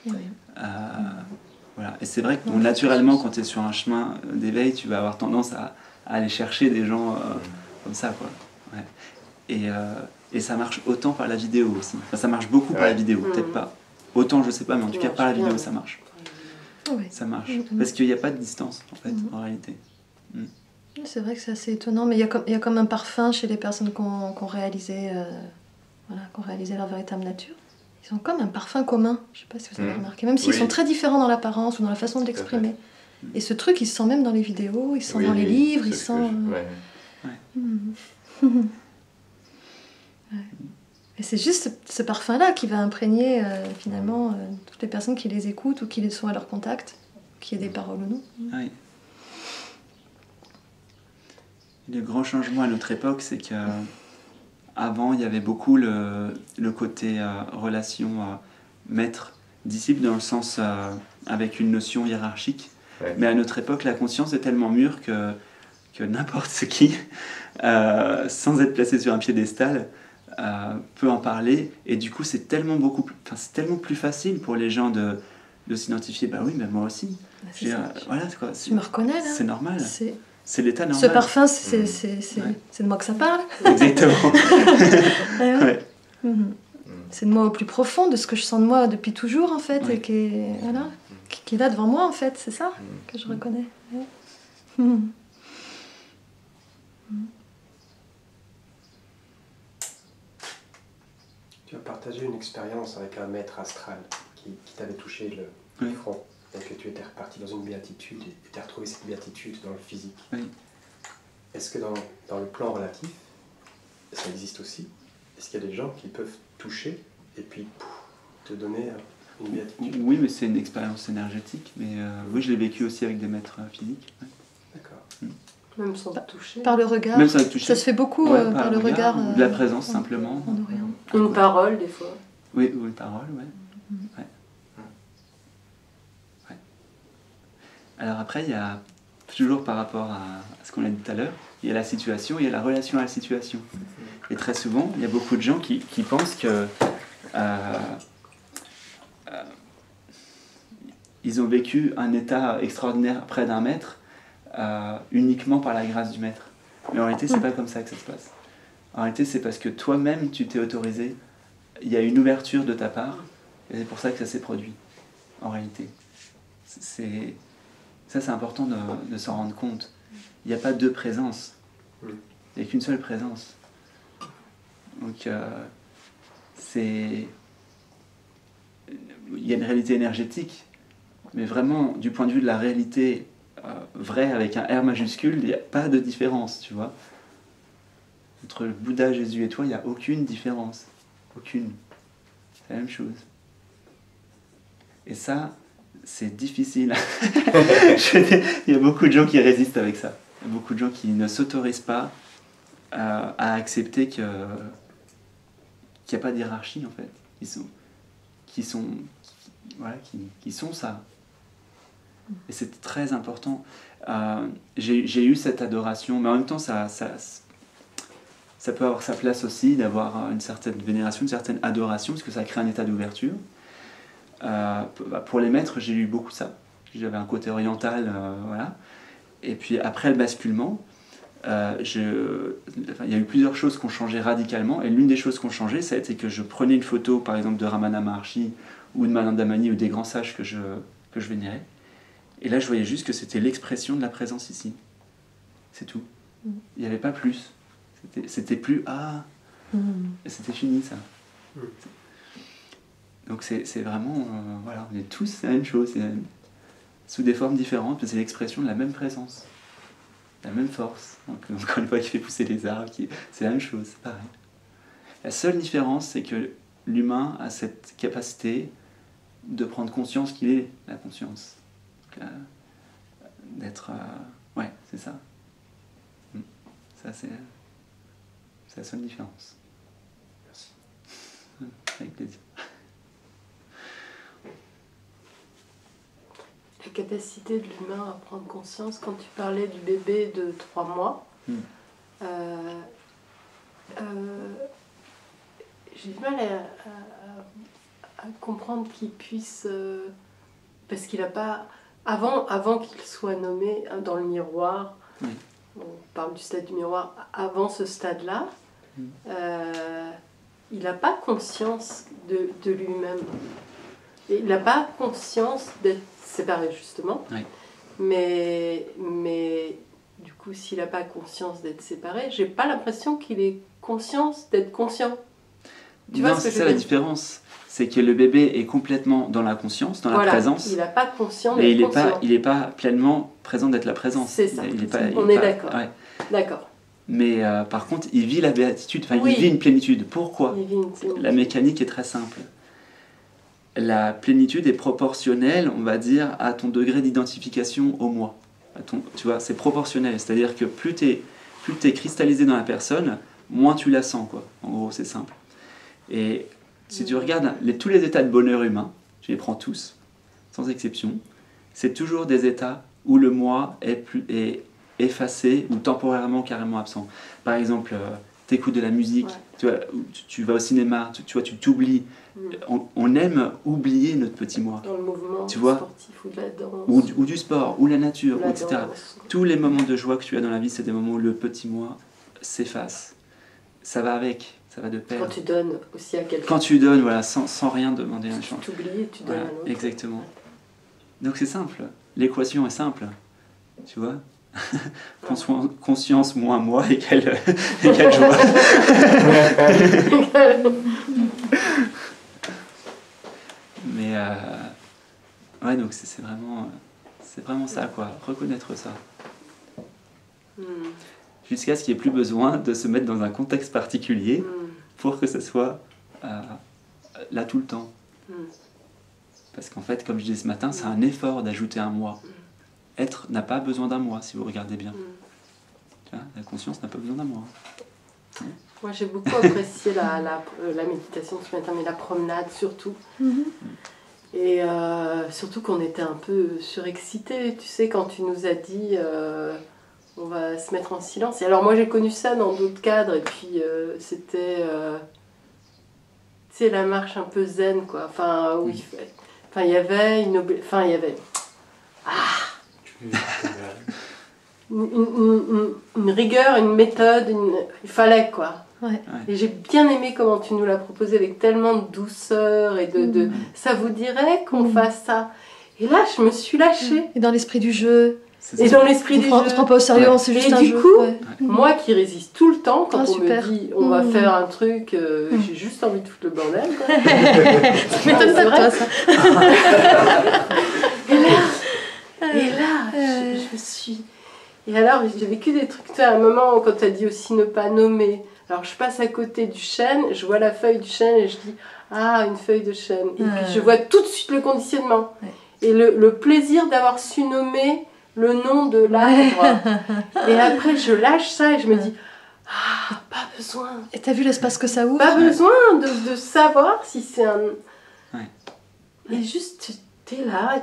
S3: Voilà. Et c'est vrai que naturellement, quand tu es sur un chemin d'éveil, tu vas avoir tendance à aller chercher des gens comme ça, quoi. Ouais. Et ça marche autant par la vidéo aussi. Enfin, ça marche beaucoup par la vidéo, peut-être pas. Autant, je sais pas, mais en tout cas, par la vidéo, ça marche. Ça marche. Parce qu'il n'y a pas de distance, en fait, en réalité.
S2: C'est vrai que c'est assez étonnant, mais il y a comme un parfum chez les personnes qui ont réalisé leur véritable nature. Ils ont comme un parfum commun, je sais pas si vous avez remarqué, même s'ils sont très différents dans l'apparence ou dans la façon de l'exprimer. Et ce truc, il se sent même dans les vidéos, il se sent dans les livres, il se sent... Et c'est juste ce parfum-là qui va imprégner finalement toutes les personnes qui les écoutent ou qui sont à leur contact, qu'il y ait des paroles ou non.
S3: Oui. Le grand changement à notre époque, c'est qu'avant, il y avait beaucoup le côté relation maître-disciple, dans le sens avec une notion hiérarchique. Mais à notre époque, la conscience est tellement mûre que n'importe qui, sans être placé sur un piédestal, peut en parler. Et du coup, c'est tellement plus facile pour les gens de s'identifier. Bah oui, mais moi aussi. Voilà, quoi.
S2: Tu me reconnais là.
S3: C'est normal. C'est l'état normal.
S2: Ce parfum, c'est de moi que ça parle.
S3: Exactement.
S2: C'est de moi au plus profond, de ce que je sens de moi depuis toujours, en fait, et qui est là devant moi, en fait. C'est ça que je reconnais.
S1: Tu as partagé une expérience avec un maître astral qui t'avait touché le front. Donc tu étais reparti dans une béatitude et tu as retrouvé cette béatitude dans le physique.
S3: Oui.
S1: Est-ce que dans le plan relatif, ça existe aussi? Est-ce qu'il y a des gens qui peuvent toucher et puis te donner une béatitude?
S3: Oui, mais c'est une expérience énergétique. Mais oui, je l'ai vécu aussi avec des maîtres physiques. Ouais.
S1: D'accord.
S6: Même sans toucher.
S2: Par le regard.
S3: Même sans être touché.
S2: Ça se fait beaucoup par le regard.
S3: De la présence, simplement.
S2: En Orient.
S6: Une parole, des fois.
S3: Oui, ou une parole, ouais. Alors après, il y a, toujours par rapport à ce qu'on a dit tout à l'heure, il y a la situation, il y a la relation à la situation. Et très souvent, il y a beaucoup de gens qui pensent que ils ont vécu un état extraordinaire près d'un maître uniquement par la grâce du maître. Mais en réalité, c'est pas comme ça que ça se passe. En réalité, c'est parce que toi-même, tu t'es autorisé, il y a une ouverture de ta part, et c'est pour ça que ça s'est produit, en réalité. Ça, c'est important de s'en rendre compte. Il n'y a pas deux présences. Il n'y a qu'une seule présence. Donc, il y a une réalité énergétique, mais vraiment, du point de vue de la réalité vrai avec un R majuscule, il n'y a pas de différence, tu vois. Entre le Bouddha, Jésus et toi, il n'y a aucune différence. Aucune. C'est la même chose. Et ça, c'est difficile. Il y a beaucoup de gens qui résistent avec ça. Il y a beaucoup de gens qui ne s'autorisent pas à accepter qu'il n'y a pas de hiérarchie, en fait. Qui sont ça. Et c'est très important. J'ai eu cette adoration, mais en même temps, ça peut avoir sa place aussi d'avoir une certaine vénération, une certaine adoration, parce que ça crée un état d'ouverture. Pour les maîtres, j'ai eu beaucoup ça. J'avais un côté oriental, voilà. Et puis après le basculement, il y a eu plusieurs choses qui ont changé radicalement. Et l'une des choses qui ont changé, ça a été que je prenais une photo, par exemple, de Ramana Maharshi ou de Manandamani ou des grands sages que je vénérais. Et là, je voyais juste que c'était l'expression de la présence ici. C'est tout. Il n'y avait pas plus. C'était plus et c'était fini, ça. Donc c'est vraiment, voilà, on est tous la même chose, sous des formes différentes, mais c'est l'expression de la même présence, la même force. Donc, encore une fois, qui fait pousser les arbres, c'est la même chose, c'est pareil. La seule différence, c'est que l'humain a cette capacité de prendre conscience qu'il est la conscience. D'être... ouais, c'est ça. Ça, c'est la seule différence.
S1: Merci.
S3: Avec plaisir.
S6: La capacité de l'humain à prendre conscience, quand tu parlais du bébé de 3 mois, j'ai du mal à comprendre qu'il puisse... parce qu'il n'a pas... Avant qu'il soit nommé dans le miroir, on parle du stade du miroir, avant ce stade-là, il n'a pas conscience de lui-même. Il n'a pas conscience d'être séparé, justement. Mais du coup, s'il n'a pas conscience d'être séparé, j'ai pas l'impression qu'il ait conscience d'être conscient. Tu vois ce que
S3: c'est ça la différence. C'est que le bébé est complètement dans la conscience, dans la présence.
S6: Il n'a pas conscience
S3: mais
S6: d'être conscient.
S3: Il n'est pas pleinement présent d'être la présence.
S6: C'est ça. On est d'accord.
S3: Ouais.
S6: D'accord.
S3: Mais par contre, il vit la béatitude, il vit une plénitude. Pourquoi ?
S6: Il vit une plénitude.
S3: La mécanique est très simple. La plénitude est proportionnelle, on va dire, à ton degré d'identification au moi. Tu vois, c'est proportionnel. C'est-à-dire que plus tu es cristallisé dans la personne, moins tu la sens, quoi. En gros, c'est simple. Et si tu regardes tous les états de bonheur humain, je les prends tous, sans exception, c'est toujours des états où le moi est effacé ou temporairement carrément absent. Par exemple, tu écoutes de la musique, tu vas au cinéma, tu t'oublies. On aime oublier notre petit moi.
S6: Dans le mouvement
S3: sportif
S6: ou de la danse.
S3: Ou du sport, ou la nature, etc. Tous les moments de joie que tu as dans la vie, c'est des moments où le petit moi s'efface. Ça va avec. Ça va de pair.
S6: Quand tu donnes aussi à quelqu'un.
S3: Quand tu donnes, voilà, sans rien demander à un champ.
S6: Tu t'oublies et tu donnes à l'autre.
S3: Exactement. Donc c'est simple. L'équation est simple. Tu vois, conscience moins moi égale joie. Mais ouais, donc c'est vraiment ça, quoi. Reconnaître ça. Jusqu'à ce qu'il n'y ait plus besoin de se mettre dans un contexte particulier pour que ça soit là tout le temps. Parce qu'en fait, comme je disais ce matin, c'est un effort d'ajouter un moi. Être n'a pas besoin d'un moi, si vous regardez bien. Tu vois, la conscience n'a pas besoin d'un moi.
S6: Moi, j'ai beaucoup apprécié la méditation ce matin, mais la promenade surtout. Et surtout qu'on était un peu surexcités. Tu sais, quand tu nous as dit... on va se mettre en silence. Et alors moi j'ai connu ça dans d'autres cadres et puis c'était tu sais la marche un peu zen quoi. Enfin oui, il y avait une rigueur, une méthode, il fallait quoi. Et j'ai bien aimé comment tu nous l'as proposé avec tellement de douceur et de ça vous dirait qu'on fasse ça. Et là je me suis lâchée.
S2: Et dans l'esprit du jeu.
S6: Et dans l'esprit du jeu.
S2: On se prend pas au sérieux, c'est juste un jeu.
S6: Et du coup, moi qui résiste tout le temps, quand on me dit on va faire un truc, j'ai juste envie de foutre le bordel. Ça
S2: m'étonne pas de toi, ça.
S6: Et là, je me suis... Et alors, j'ai vécu des trucs, tu sais, à un moment, quand tu as dit aussi ne pas nommer. Alors, je passe à côté du chêne, je vois la feuille du chêne et je dis, ah, une feuille de chêne. Et puis, je vois tout de suite le conditionnement. Et le plaisir d'avoir su nommer le nom de l'arbre. Et après, je lâche ça et je me dis, ah, pas besoin.
S2: Et t'as vu l'espace que ça ouvre?
S6: Pas besoin de savoir si c'est un... Et juste, t'es là,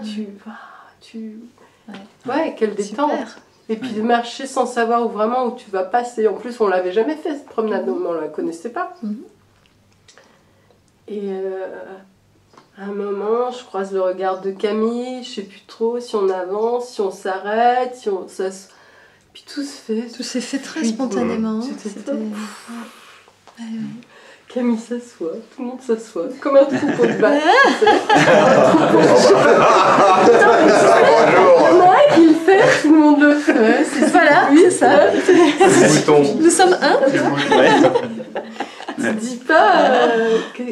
S6: Ouais, quelle détente. Super. Et puis de marcher sans savoir vraiment où tu vas passer. En plus, on l'avait jamais fait, cette promenade, on la connaissait pas. Et à un moment, je croise le regard de Camille, je sais plus trop si on avance, si on s'arrête, si on... Puis tout se fait.
S2: Tout s'est fait très spontanément.
S6: C'était... Camille s'assoit, tout le monde s'assoit, comme un troupeau de vaches. Il y en a un qui le fait, tout le monde le fait.
S2: Voilà, c'est ça. Nous sommes un.
S6: Tu dis pas que...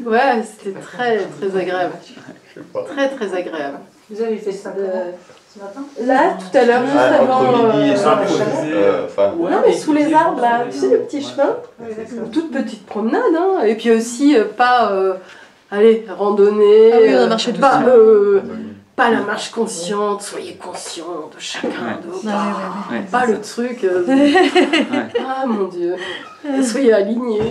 S6: Ouais, c'était très très agréable. Très très agréable.
S8: Vous avez fait ça ce matin?
S6: Là, tout à l'heure, juste avant... non, mais sous les arbres, là, tu sais, le petit chemin. Une toute petite promenade, hein. Et puis aussi, pas... allez, randonnée.
S2: Ah oui, on a marché doucement.
S6: Pas la marche consciente, soyez conscients de chacun d'autre. Pas le truc... Ah, mon Dieu. Soyez alignés.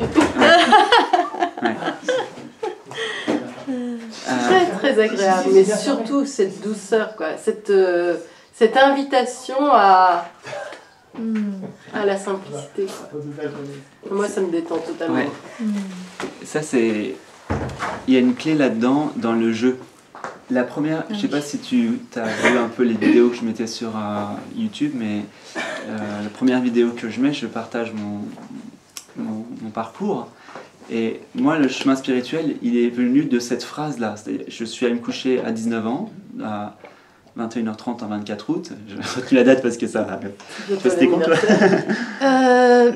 S6: Très très agréable, mais surtout cette douceur, quoi, cette invitation à la simplicité, quoi. Moi, ça me détend totalement.
S3: Ouais. Ça, c'est... Il y a une clé là-dedans, dans le jeu. La première, je sais pas si tu as vu un peu les vidéos que je mettais sur YouTube, mais la première vidéo que je mets, je partage mon parcours. Et moi, le chemin spirituel, il est venu de cette phrase-là. Je suis allé me coucher à 19 ans, à 21h30 en 24 août. J'ai retenu la date parce que ça... C'était con, toi?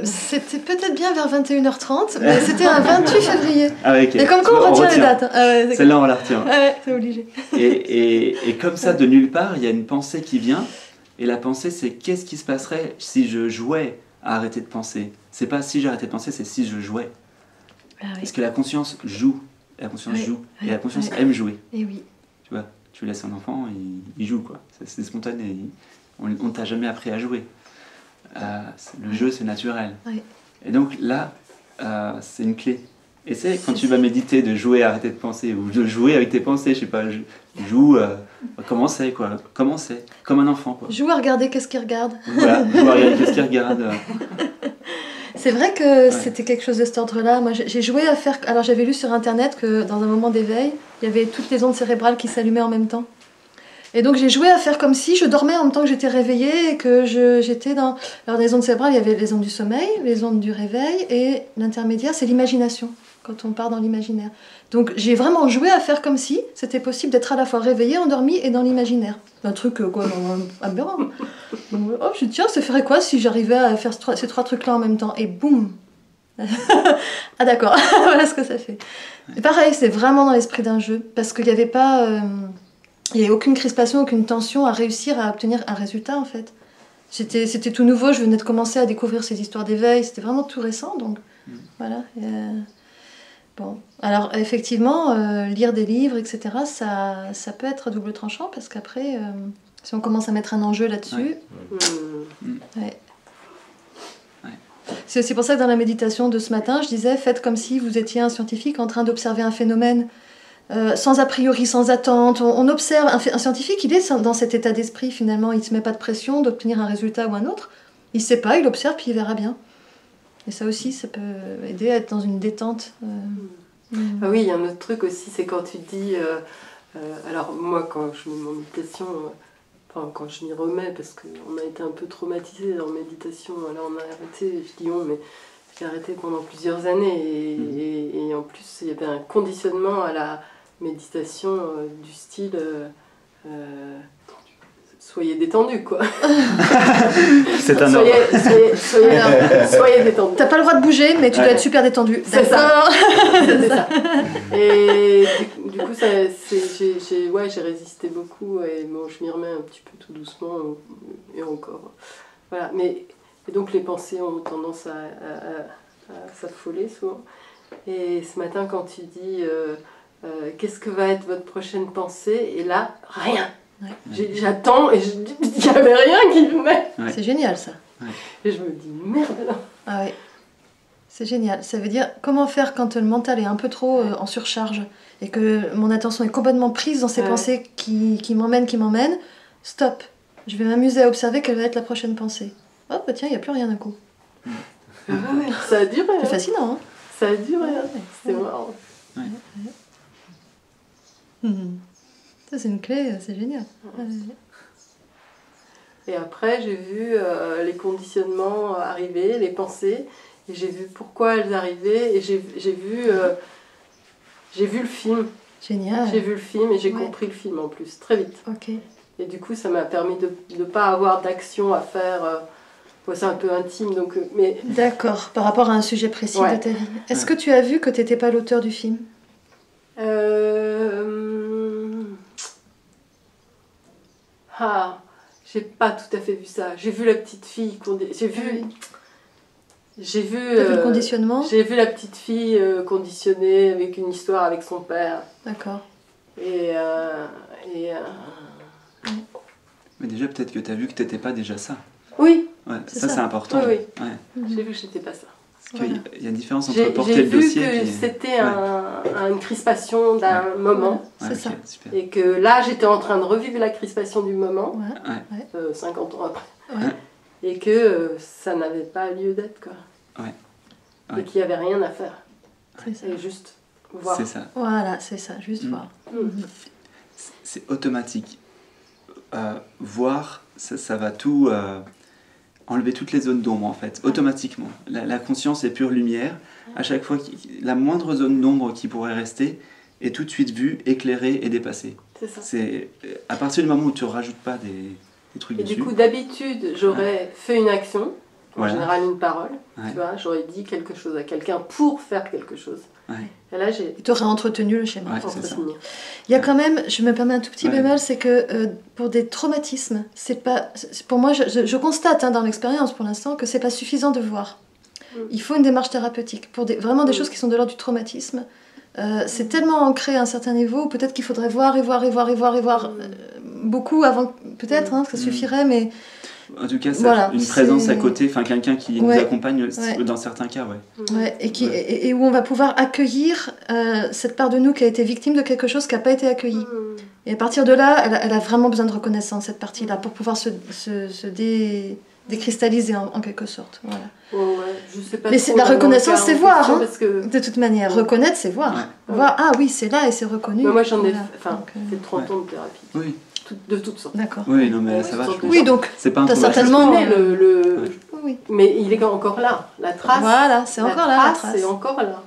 S2: C'était peut-être bien vers 21h30, mais c'était un 28 février.
S3: Ah ouais, okay.
S2: Et comme quoi on retient les dates.
S3: Celle-là, on la retient.
S2: Ouais, c'est obligé.
S3: Et comme ça, de nulle part, il y a une pensée qui vient. Et la pensée, c'est qu'est-ce qui se passerait si je jouais à arrêter de penser? C'est pas si j'arrêtais de penser, c'est si je jouais. Parce que la conscience joue, la conscience joue, et la conscience aime jouer.
S2: Et oui.
S3: Tu vois, tu laisses un enfant, il joue, quoi. C'est spontané, on ne t'a jamais appris à jouer. Le jeu, c'est naturel. Et donc là, c'est une clé. Essaye, quand tu vas méditer, de jouer à arrêter de penser, ou de jouer avec tes pensées, je sais pas, joue, commencer, quoi. Commencer, comme un enfant, quoi.
S2: Joue à regarder qu'est-ce qu'il regarde.
S3: Voilà, joue à regarder qu'est-ce qu'il regarde.
S2: C'est vrai que c'était quelque chose de cet ordre-là. Moi, j'ai joué à faire... Alors, j'avais lu sur Internet que dans un moment d'éveil, il y avait toutes les ondes cérébrales qui s'allumaient en même temps. Et donc, j'ai joué à faire comme si je dormais en même temps que j'étais réveillée et que j'étais dans... Alors, dans les ondes cérébrales, il y avait les ondes du sommeil, les ondes du réveil, et l'intermédiaire, c'est l'imagination, quand on part dans l'imaginaire. Donc, j'ai vraiment joué à faire comme si c'était possible d'être à la fois réveillée, endormie et dans l'imaginaire. Un truc, quoi, aberrant. Donc, oh, je me dis, tiens, ça ferait quoi si j'arrivais à faire ces trois trucs-là en même temps? Et boum. Ah d'accord, voilà ce que ça fait. Et pareil, c'est vraiment dans l'esprit d'un jeu, parce qu'il n'y avait pas... il n'y avait aucune crispation, aucune tension à réussir à obtenir un résultat, en fait. C'était tout nouveau, je venais de commencer à découvrir ces histoires d'éveil, c'était vraiment tout récent, donc voilà. Bon, alors effectivement, lire des livres, etc., ça peut être à double tranchant, parce qu'après, si on commence à mettre un enjeu là-dessus... C'est aussi pour ça que dans la méditation de ce matin, je disais, faites comme si vous étiez un scientifique en train d'observer un phénomène, sans a priori, sans attente. On observe, un scientifique, il est dans cet état d'esprit, finalement, il ne se met pas de pression d'obtenir un résultat ou un autre. Il ne sait pas, il observe, puis il verra bien. Et ça aussi, ça peut aider à être dans une détente.
S6: Ah oui, il y a un autre truc aussi, c'est quand tu dis... alors moi, quand je mets mon méditation, enfin quand je m'y remets, parce qu'on a été un peu traumatisés en méditation, alors on a arrêté, je dis on, mais j'ai arrêté pendant plusieurs années, et en plus, il y avait un conditionnement à la méditation du style... soyez détendu, quoi.
S3: C'est un ordre.
S6: Soyez détendu.
S2: T'as pas le droit de bouger, mais tu dois être super détendu.
S6: C'est ça. C'est ça. Et Du coup, j'ai résisté beaucoup et bon, je m'y remets un petit peu tout doucement et encore. Voilà. Et donc les pensées ont tendance à s'affoler souvent. Et ce matin, quand tu dis qu'est-ce que va être votre prochaine pensée, et là, rien. Ouais. J'attends et il n'y avait rien qui venait.
S2: Ouais. C'est génial ça.
S6: Ouais. Et je me dis merde là.
S2: Ah oui. C'est génial. Ça veut dire comment faire quand le mental est un peu trop en surcharge et que mon attention est complètement prise dans ces pensées qui m'emmènent. Stop. Je vais m'amuser à observer quelle va être la prochaine pensée. Oh bah tiens, il n'y a plus rien d'un coup.
S6: Ça a duré.
S2: C'est fascinant. Hein,
S6: ça a duré. C'est marrant.
S2: Ouais. Ça c'est une clé, c'est génial.
S6: Et après j'ai vu les conditionnements arriver, les pensées, et j'ai vu pourquoi elles arrivaient, et j'ai vu le film.
S2: Génial.
S6: J'ai vu le film et j'ai compris le film en plus, très vite.
S2: Ok.
S6: Et du coup ça m'a permis de ne pas avoir d'action à faire. C'est un peu intime, donc... Mais...
S2: D'accord, par rapport à un sujet précis de ta vie. Est-ce que tu as vu que tu n'étais pas l'auteur du film ?
S6: J'ai pas tout à fait vu ça. J'ai vu la petite fille... J'ai vu
S2: le conditionnement ?
S6: J'ai vu la petite fille conditionnée avec une histoire avec son père.
S2: D'accord.
S3: Mais déjà, peut-être que tu as vu que tu n'étais pas déjà ça.
S6: Oui.
S3: Ouais, ça c'est important.
S6: Oui.
S3: Ouais.
S6: J'ai vu que j'étais pas ça.
S3: Parce qu'il y a une différence entre porter le dossier et...
S6: J'ai vu que c'était une crispation d'un moment.
S2: C'est ça.
S3: Super.
S6: Et que là, j'étais en train de revivre la crispation du moment, 50 ans après. Et que ça n'avait pas lieu d'être, quoi. Et qu'il n'y avait rien à faire.
S2: C'est ça.
S6: Et juste voir.
S3: C'est ça.
S2: Voilà, c'est ça, juste voir.
S3: C'est automatique. Voir, ça va tout... enlever toutes les zones d'ombre en fait, automatiquement. La conscience est pure lumière. À chaque fois, la moindre zone d'ombre qui pourrait rester est tout de suite vue, éclairée et dépassée.
S6: C'est ça.
S3: C'est à partir du moment où tu ne rajoutes pas des trucs dessus.
S6: Et du coup, d'habitude, j'aurais fait une action, en général une parole, tu vois, j'aurais dit quelque chose à quelqu'un pour faire quelque chose. Et là,
S2: tu aurais entretenu le schéma. Il y a quand même, je me permets un tout petit bémol, c'est que pour des traumatismes, c'est pas, pour moi, je constate dans l'expérience pour l'instant que c'est pas suffisant de voir. Il faut une démarche thérapeutique pour vraiment des choses qui sont de l'ordre du traumatisme. C'est tellement ancré à un certain niveau, peut-être qu'il faudrait voir beaucoup avant, peut-être, ça suffirait, mais...
S3: En tout cas, une présence à côté, quelqu'un qui nous accompagne dans certains cas,
S2: et où on va pouvoir accueillir cette part de nous qui a été victime de quelque chose qui n'a pas été accueilli. Et à partir de là, elle a vraiment besoin de reconnaissance, cette partie-là, pour pouvoir se décristalliser en quelque sorte. Voilà.
S6: Je sais pas.
S2: Mais la reconnaissance, c'est voir, de toute manière. Reconnaître, c'est voir. Voir, ah oui, c'est là et c'est reconnu.
S6: Mais moi, j'en ai fait 30 ans de thérapie.
S3: Oui.
S6: De toutes sortes.
S2: D'accord.
S3: Oui, non, mais ça va.
S2: Oui, donc,
S3: c'est pas un
S2: t'as certainement...
S6: Oui. Mais il est encore là. La trace,
S2: voilà, c'est encore là. La trace,
S6: c'est encore là.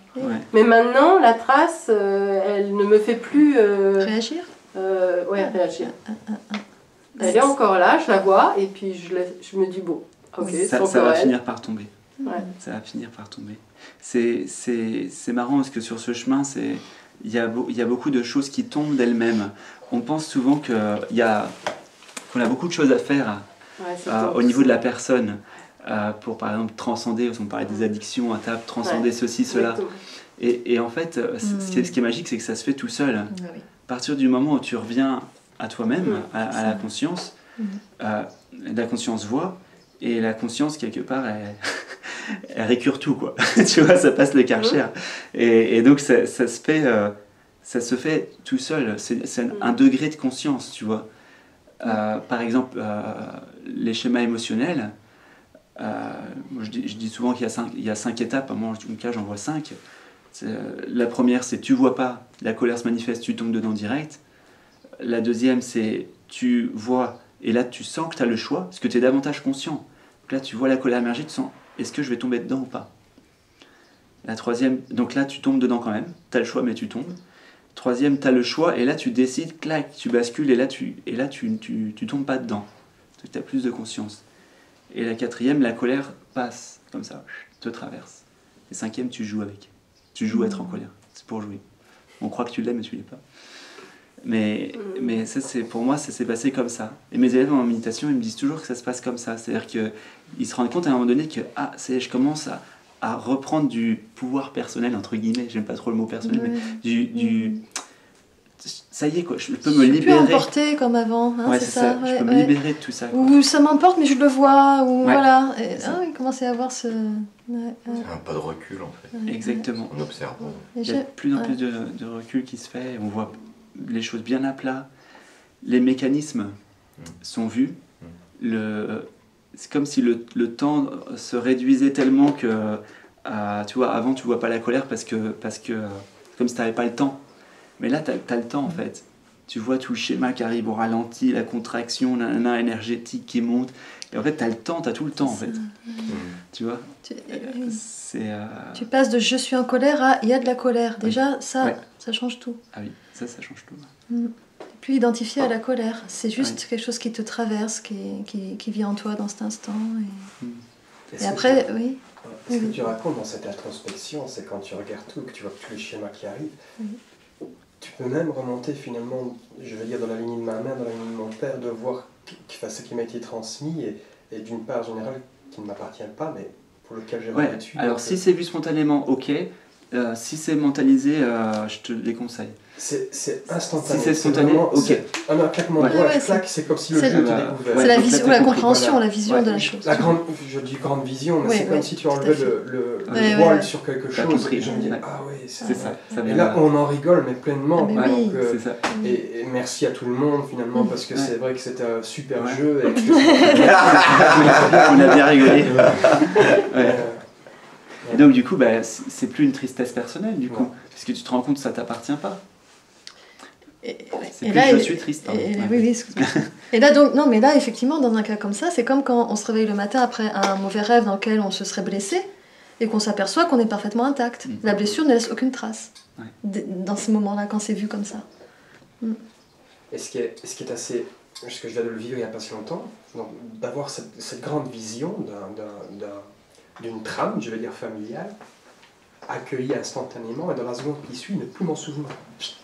S6: Mais maintenant, la trace, elle ne me fait plus...
S2: Réagir.
S6: Réagir. Elle est encore là, je la vois, et puis je me dis, bon, ok,
S3: ça va finir par tomber. Ça va finir par tomber. C'est marrant parce que sur ce chemin, il y a beaucoup de choses qui tombent d'elles-mêmes. On pense souvent qu'on a beaucoup de choses à faire au niveau de la personne pour, par exemple, transcender, on parlait des addictions à table, transcender ceci, cela. Et en fait, ce qui est magique, c'est que ça se fait tout seul. À partir du moment où tu reviens à toi-même, à la conscience, la conscience voit, et la conscience, quelque part, elle récure tout, quoi. Tu vois, ça passe le Karcher. Et donc, ça se fait tout seul. C'est un degré de conscience, tu vois. Par exemple, les schémas émotionnels, je dis souvent qu'il y a 5 étapes. Moi, en tout cas, j'en vois 5. La première, c'est tu vois pas, la colère se manifeste, tu tombes dedans direct. La deuxième, c'est tu vois, et là, tu sens que tu as le choix, parce que tu es davantage conscient. Donc là, tu vois la colère émerger, tu sens, est-ce que je vais tomber dedans ou pas? La troisième, donc là, tu tombes dedans quand même. Tu as le choix, mais tu tombes. Troisième, tu as le choix, et là, tu décides, clac, tu bascules, et là, tu tombes pas dedans. Donc, tu as plus de conscience. Et la quatrième, la colère passe, comme ça, te traverse. Et cinquième, tu joues avec. Tu joues à être en colère. C'est pour jouer. On croit que tu l'aimes mais tu l'es pas. Mais ça, pour moi, ça s'est passé comme ça. Et mes élèves en méditation, ils me disent toujours que ça se passe comme ça. C'est-à-dire qu'ils se rendent compte à un moment donné que je commence à reprendre du pouvoir personnel, entre guillemets, j'aime pas trop le mot personnel, mais ça y est, quoi, je peux me libérer.
S2: Je peux emporter comme avant, hein,
S3: ouais,
S2: c'est ça.
S3: Je peux me libérer de tout ça. Quoi.
S2: Ou ça m'emporte, mais je le vois, ou voilà. Et, il commence à y avoir ce...
S9: C'est un pas de recul, en fait.
S3: Exactement.
S9: En observant.
S3: Il y a de plus en plus de recul qui se fait, on voit les choses bien à plat, les mécanismes sont vus, c'est comme si le temps se réduisait tellement que, tu vois, avant tu vois pas la colère parce que comme si tu n'avais pas le temps. Mais là, tu as le temps en fait. Tu vois tout le schéma qui arrive au ralenti, la contraction, énergétique qui monte. Et en fait, tu as le temps, tu as tout le temps en fait. Tu vois
S2: Tu passes de je suis en colère à il y a de la colère. Déjà, ça change tout.
S3: Ah oui, ça change tout.
S2: Plus identifié à la colère. C'est juste quelque chose qui te traverse, qui vit en toi dans cet instant. Et après, oui.
S10: Ce que tu racontes dans cette introspection, c'est quand tu regardes tout, que tu vois tous les schémas qui arrivent. Tu peux même remonter finalement, je veux dire, dans la lignée de ma mère, dans la lignée de mon père, de voir ce qui m'a été transmis, et d'une part générale qui ne m'appartient pas, mais pour lequel j'ai remis dessus.
S3: Alors si c'est vu spontanément, ok. Si c'est mentalisé, je te le déconseille.
S10: C'est instantané.
S3: Si c'est spontané, ok.
S10: Un claquement de doigts, c'est comme si le jeu était découvert.
S2: C'est la vision, la compréhension, la vision de la chose.
S10: Je dis grande vision, mais c'est comme si tu enlevais le voile sur quelque chose. Et je me dis, ah oui, c'est ça. Et là, on en rigole, mais pleinement.
S3: C'est ça.
S10: Et merci à tout le monde, finalement, parce que c'est vrai que c'était un super jeu.
S3: On a bien rigolé. Et donc du coup, c'est plus une tristesse personnelle du coup, parce que tu te rends compte que ça t'appartient pas. C'est plus là, je suis triste.
S2: Oui, excuse-moi. Et là donc, non mais là effectivement dans un cas comme ça, c'est comme quand on se réveille le matin après un mauvais rêve dans lequel on se serait blessé et qu'on s'aperçoit qu'on est parfaitement intact. La blessure ne laisse aucune trace dans ce moment-là quand c'est vu comme ça.
S10: Et ce qui est assez, ce que je viens de le vivre il n'y a pas si longtemps, d'avoir cette grande vision d'une trame, je vais dire familiale, accueillie instantanément, et dans la seconde qui suit, ne plus m'en souvenir.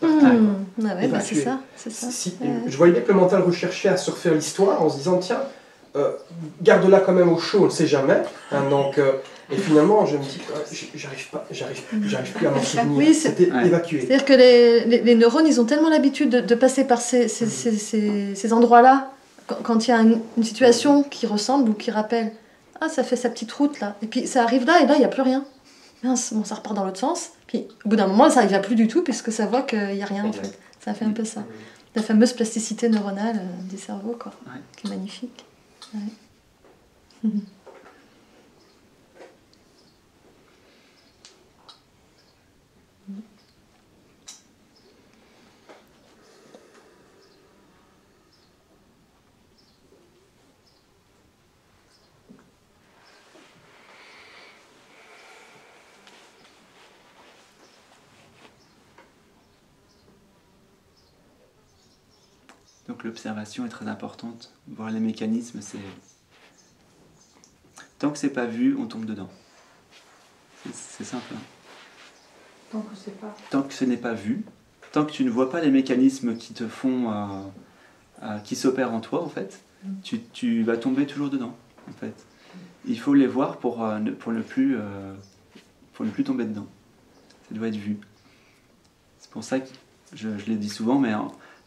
S2: C'est ça.
S10: Je voyais bien que le mental recherchait à se refaire l'histoire en se disant, tiens, garde-la quand même au chaud, on ne sait jamais. Et finalement, je me dis, j'arrive plus à m'en souvenir.
S2: Oui,
S10: c'était évacué.
S2: C'est-à-dire que les neurones, ils ont tellement l'habitude de passer par ces endroits-là, quand il y a une situation qui ressemble ou qui rappelle. Ah, ça fait sa petite route là. Et puis ça arrive là, et là, il n'y a plus rien. Mince, bon, ça repart dans l'autre sens. Puis au bout d'un moment, ça n'y va plus du tout, puisque ça voit qu'il n'y a rien en fait. Ça fait un peu ça. La fameuse plasticité neuronale du cerveau, quoi. Qui est magnifique.
S3: Donc l'observation est très importante. Voir les mécanismes, c'est... Tant que c'est pas vu, on tombe dedans. C'est simple.
S8: Tant que c'est pas...
S3: Tant que ce n'est pas vu, tant que tu ne vois pas les mécanismes qui te font... qui s'opèrent en toi, en fait, tu vas tomber toujours dedans, en fait. Il faut les voir pour ne plus tomber dedans. Ça doit être vu. C'est pour ça que, je l'ai dit souvent, mais...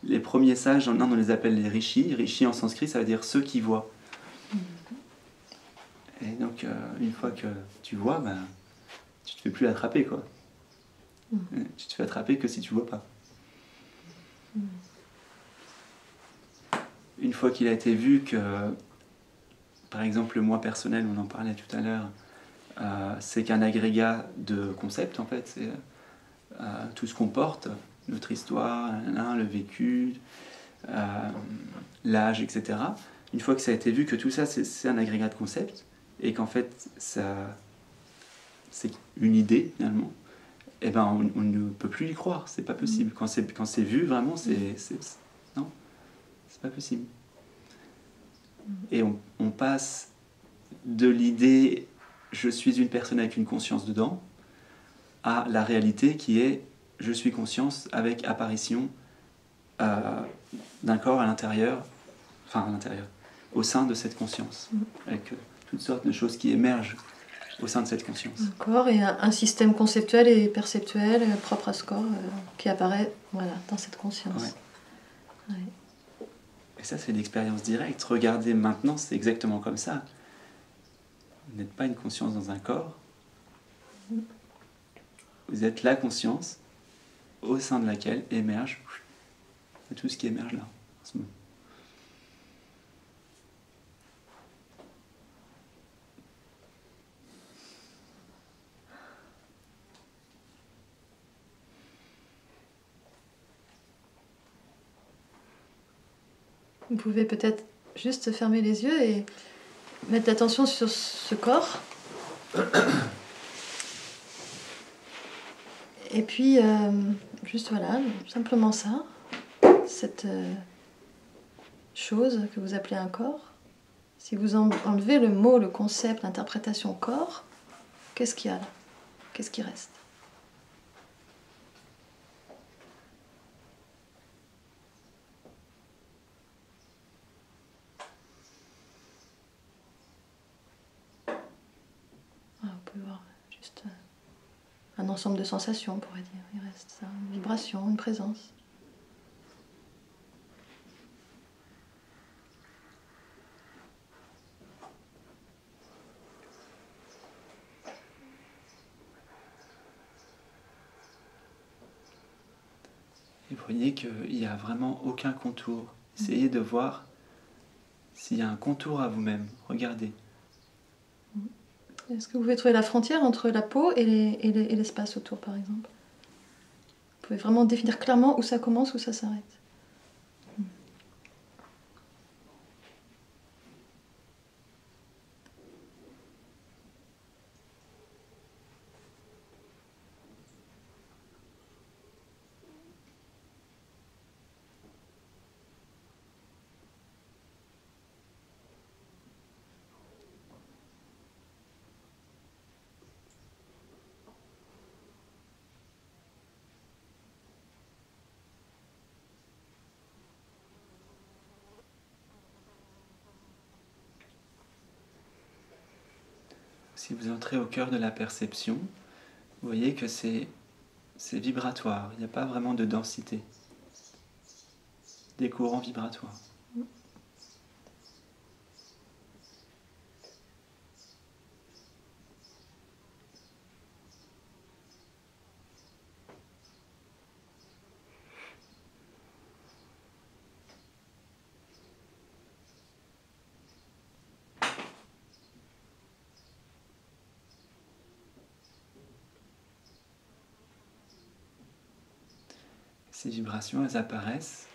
S3: Les premiers sages, en Inde, on les appelle les rishis. Rishi en sanskrit, ça veut dire ceux qui voient. Et donc, une fois que tu vois, tu te fais plus attraper, quoi. Tu te fais attraper que si tu vois pas. Une fois qu'il a été vu que, par exemple, le moi personnel, on en parlait tout à l'heure, c'est qu'un agrégat de concepts, en fait. C'est tout ce qu'on porte. Notre histoire, le vécu, l'âge, etc. Une fois que ça a été vu que tout ça, c'est un agrégat de concepts, et qu'en fait, c'est une idée, finalement, eh ben, on ne peut plus y croire, c'est pas possible. Quand c'est vu, vraiment, non, c'est pas possible. Et on passe de l'idée « je suis une personne avec une conscience dedans » à la réalité qui est je suis conscience avec apparition d'un corps à l'intérieur, au sein de cette conscience, avec toutes sortes de choses qui émergent au sein de cette conscience.
S2: Un corps et un système conceptuel et perceptuel propre à ce corps qui apparaît dans cette conscience. Ouais. Ouais.
S3: Et ça, c'est l'expérience directe. Regardez maintenant, c'est exactement comme ça. Vous n'êtes pas une conscience dans un corps. Vous êtes la conscience au sein de laquelle émerge tout ce qui émerge là, en ce moment.
S2: Vous pouvez peut-être juste fermer les yeux et mettre l'attention sur ce corps. Et puis, juste simplement ça, cette chose que vous appelez un corps. Si vous enlevez le mot, le concept, l'interprétation corps, qu'est-ce qu'il y a là? Qu'est-ce qui reste? Vous pouvez voir juste un ensemble de sensations, on pourrait dire. Il reste ça, une vibration, une présence.
S3: Et vous voyez qu'il n'y a vraiment aucun contour. Essayez de voir s'il y a un contour à vous-même. Regardez.
S2: Est-ce que vous pouvez trouver la frontière entre la peau et l'espace autour, par exemple? Vous pouvez vraiment définir clairement où ça commence, où ça s'arrête.
S3: Si vous entrez au cœur de la perception, vous voyez que c'est vibratoire, il n'y a pas vraiment de densité. Des courants vibratoires. Ces vibrations, elles apparaissent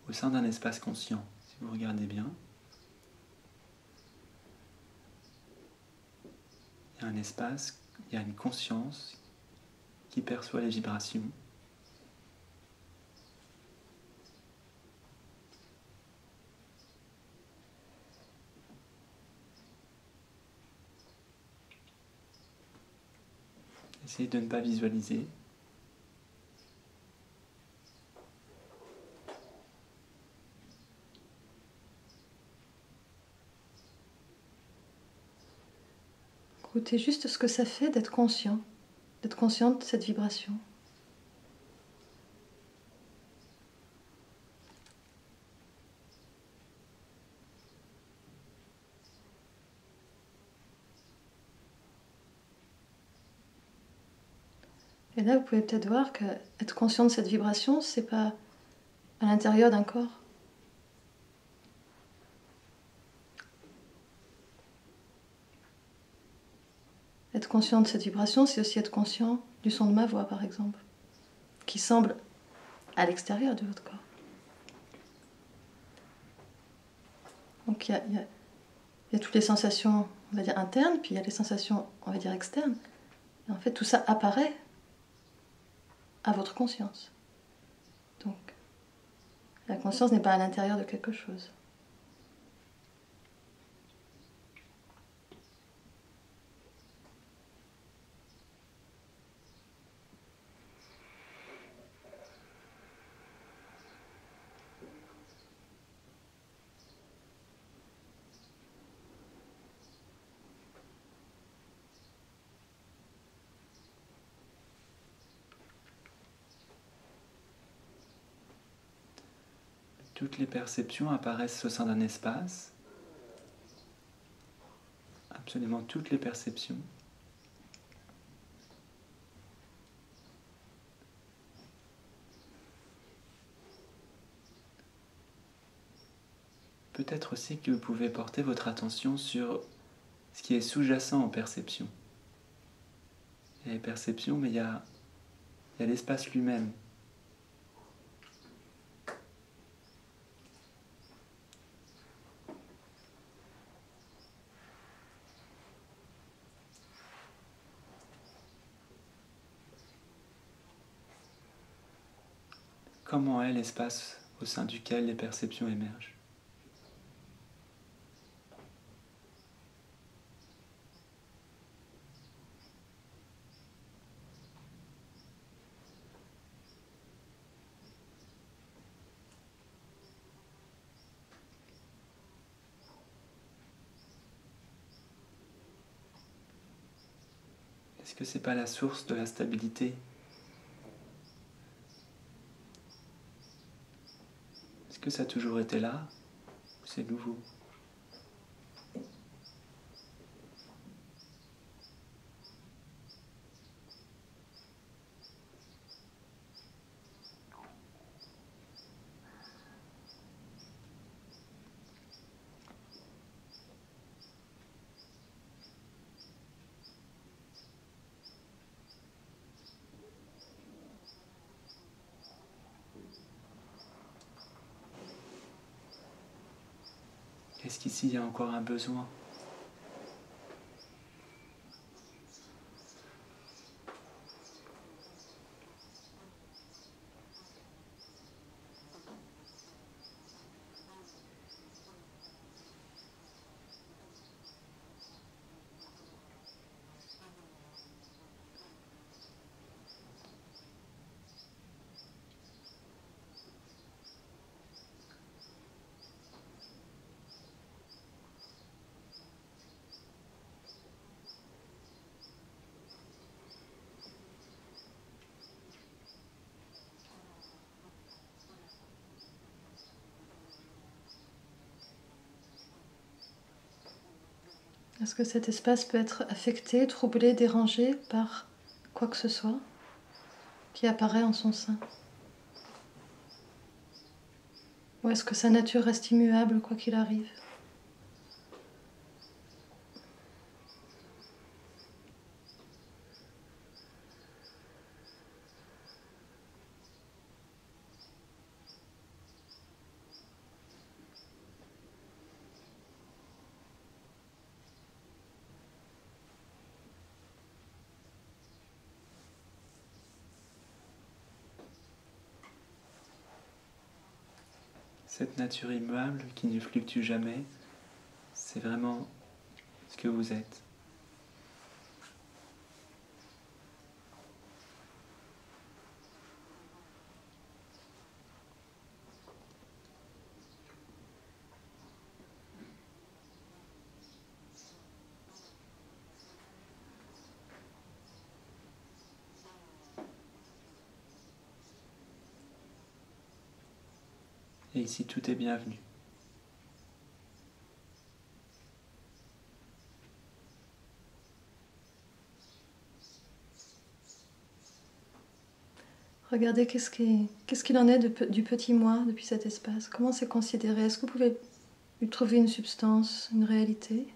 S3: au sein d'un espace conscient, si vous regardez bien. Il y a un espace, il y a une conscience qui perçoit les vibrations. Essayez de ne pas visualiser.
S2: Écoutez juste ce que ça fait d'être conscient de cette vibration. Et là, vous pouvez peut-être voir que être conscient de cette vibration, c'est pas à l'intérieur d'un corps. Être conscient de cette vibration, c'est aussi être conscient du son de ma voix, par exemple, qui semble à l'extérieur de votre corps. Donc il y a toutes les sensations, on va dire, internes, puis il y a les sensations, on va dire, externes. Et en fait, tout ça apparaît à votre conscience. Donc, la conscience n'est pas à l'intérieur de quelque chose.
S3: Toutes les perceptions apparaissent au sein d'un espace. Absolument toutes les perceptions. Peut-être aussi que vous pouvez porter votre attention sur ce qui est sous-jacent aux perceptions. Il y a les perceptions, mais il y a l'espace lui-même. Comment est l'espace au sein duquel les perceptions émergent? Est-ce que c'est pas la source de la stabilité? Est-ce que ça a toujours été là ou c'est nouveau? Est-ce qu'ici il y a encore un besoin?
S2: Est-ce que cet espace peut être affecté, troublé, dérangé par quoi que ce soit qui apparaît en son sein? Ou est-ce que sa nature reste immuable quoi qu'il arrive?
S3: Cette nature immuable qui ne fluctue jamais, c'est vraiment ce que vous êtes. Et ici, tout est bienvenu.
S2: Regardez qu'est-ce qu'il en est du petit moi depuis cet espace. Comment c'est considéré? Est-ce que vous pouvez lui trouver une substance, une réalité?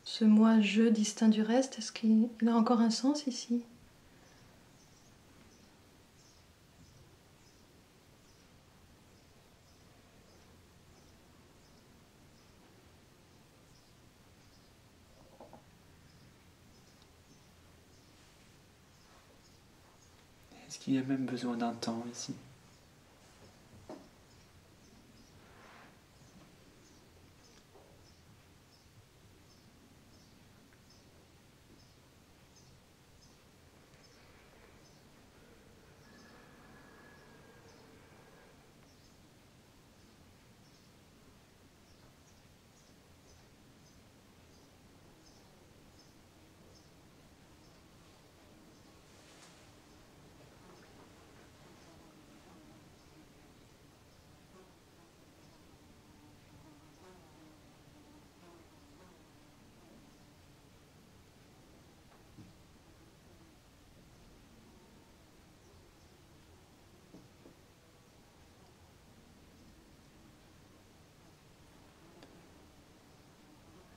S2: Ce moi-je distinct du reste, est-ce qu'il a encore un sens ici?
S3: Est-ce qu'il y a même besoin d'un temps ici?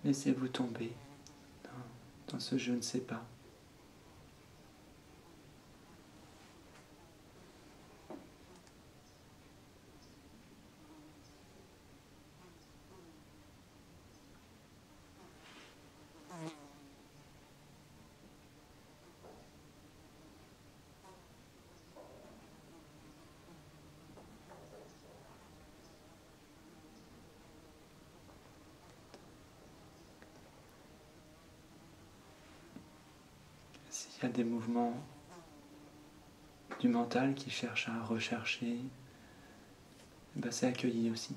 S3: Laissez-vous tomber dans ce je ne sais pas. S'il y a des mouvements du mental qui cherchent à rechercher, c'est accueilli aussi.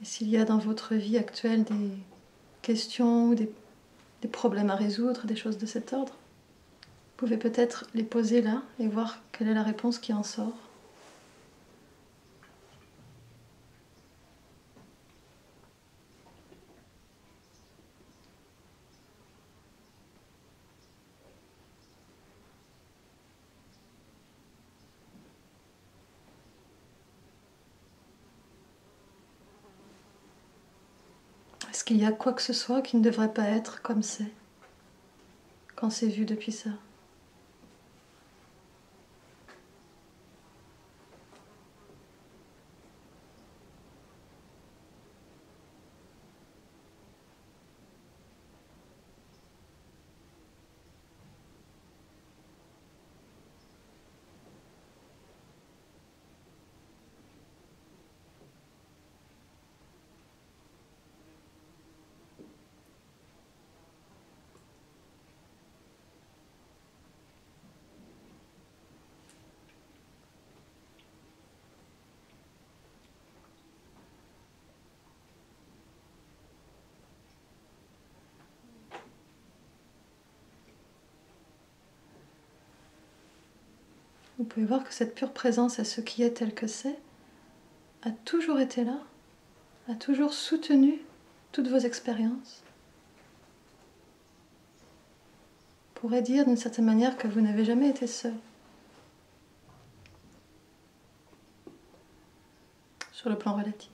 S2: Et s'il y a dans votre vie actuelle des questions ou des problèmes à résoudre, des choses de cet ordre, vous pouvez peut-être les poser là et voir quelle est la réponse qui en sort. Est-ce qu'il y a quoi que ce soit qui ne devrait pas être comme c'est, quand c'est vu depuis ça? Vous pouvez voir que cette pure présence à ce qui est tel que c'est a toujours été là, a toujours soutenu toutes vos expériences. On pourrait dire d'une certaine manière que vous n'avez jamais été seul. Sur le plan relatif.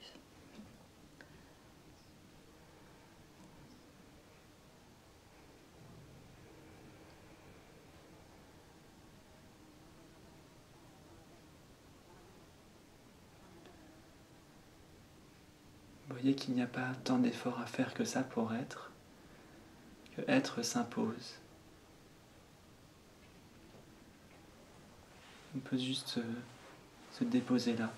S3: Vous voyez qu'il n'y a pas tant d'efforts à faire que ça pour être, que être s'impose. On peut juste se déposer là.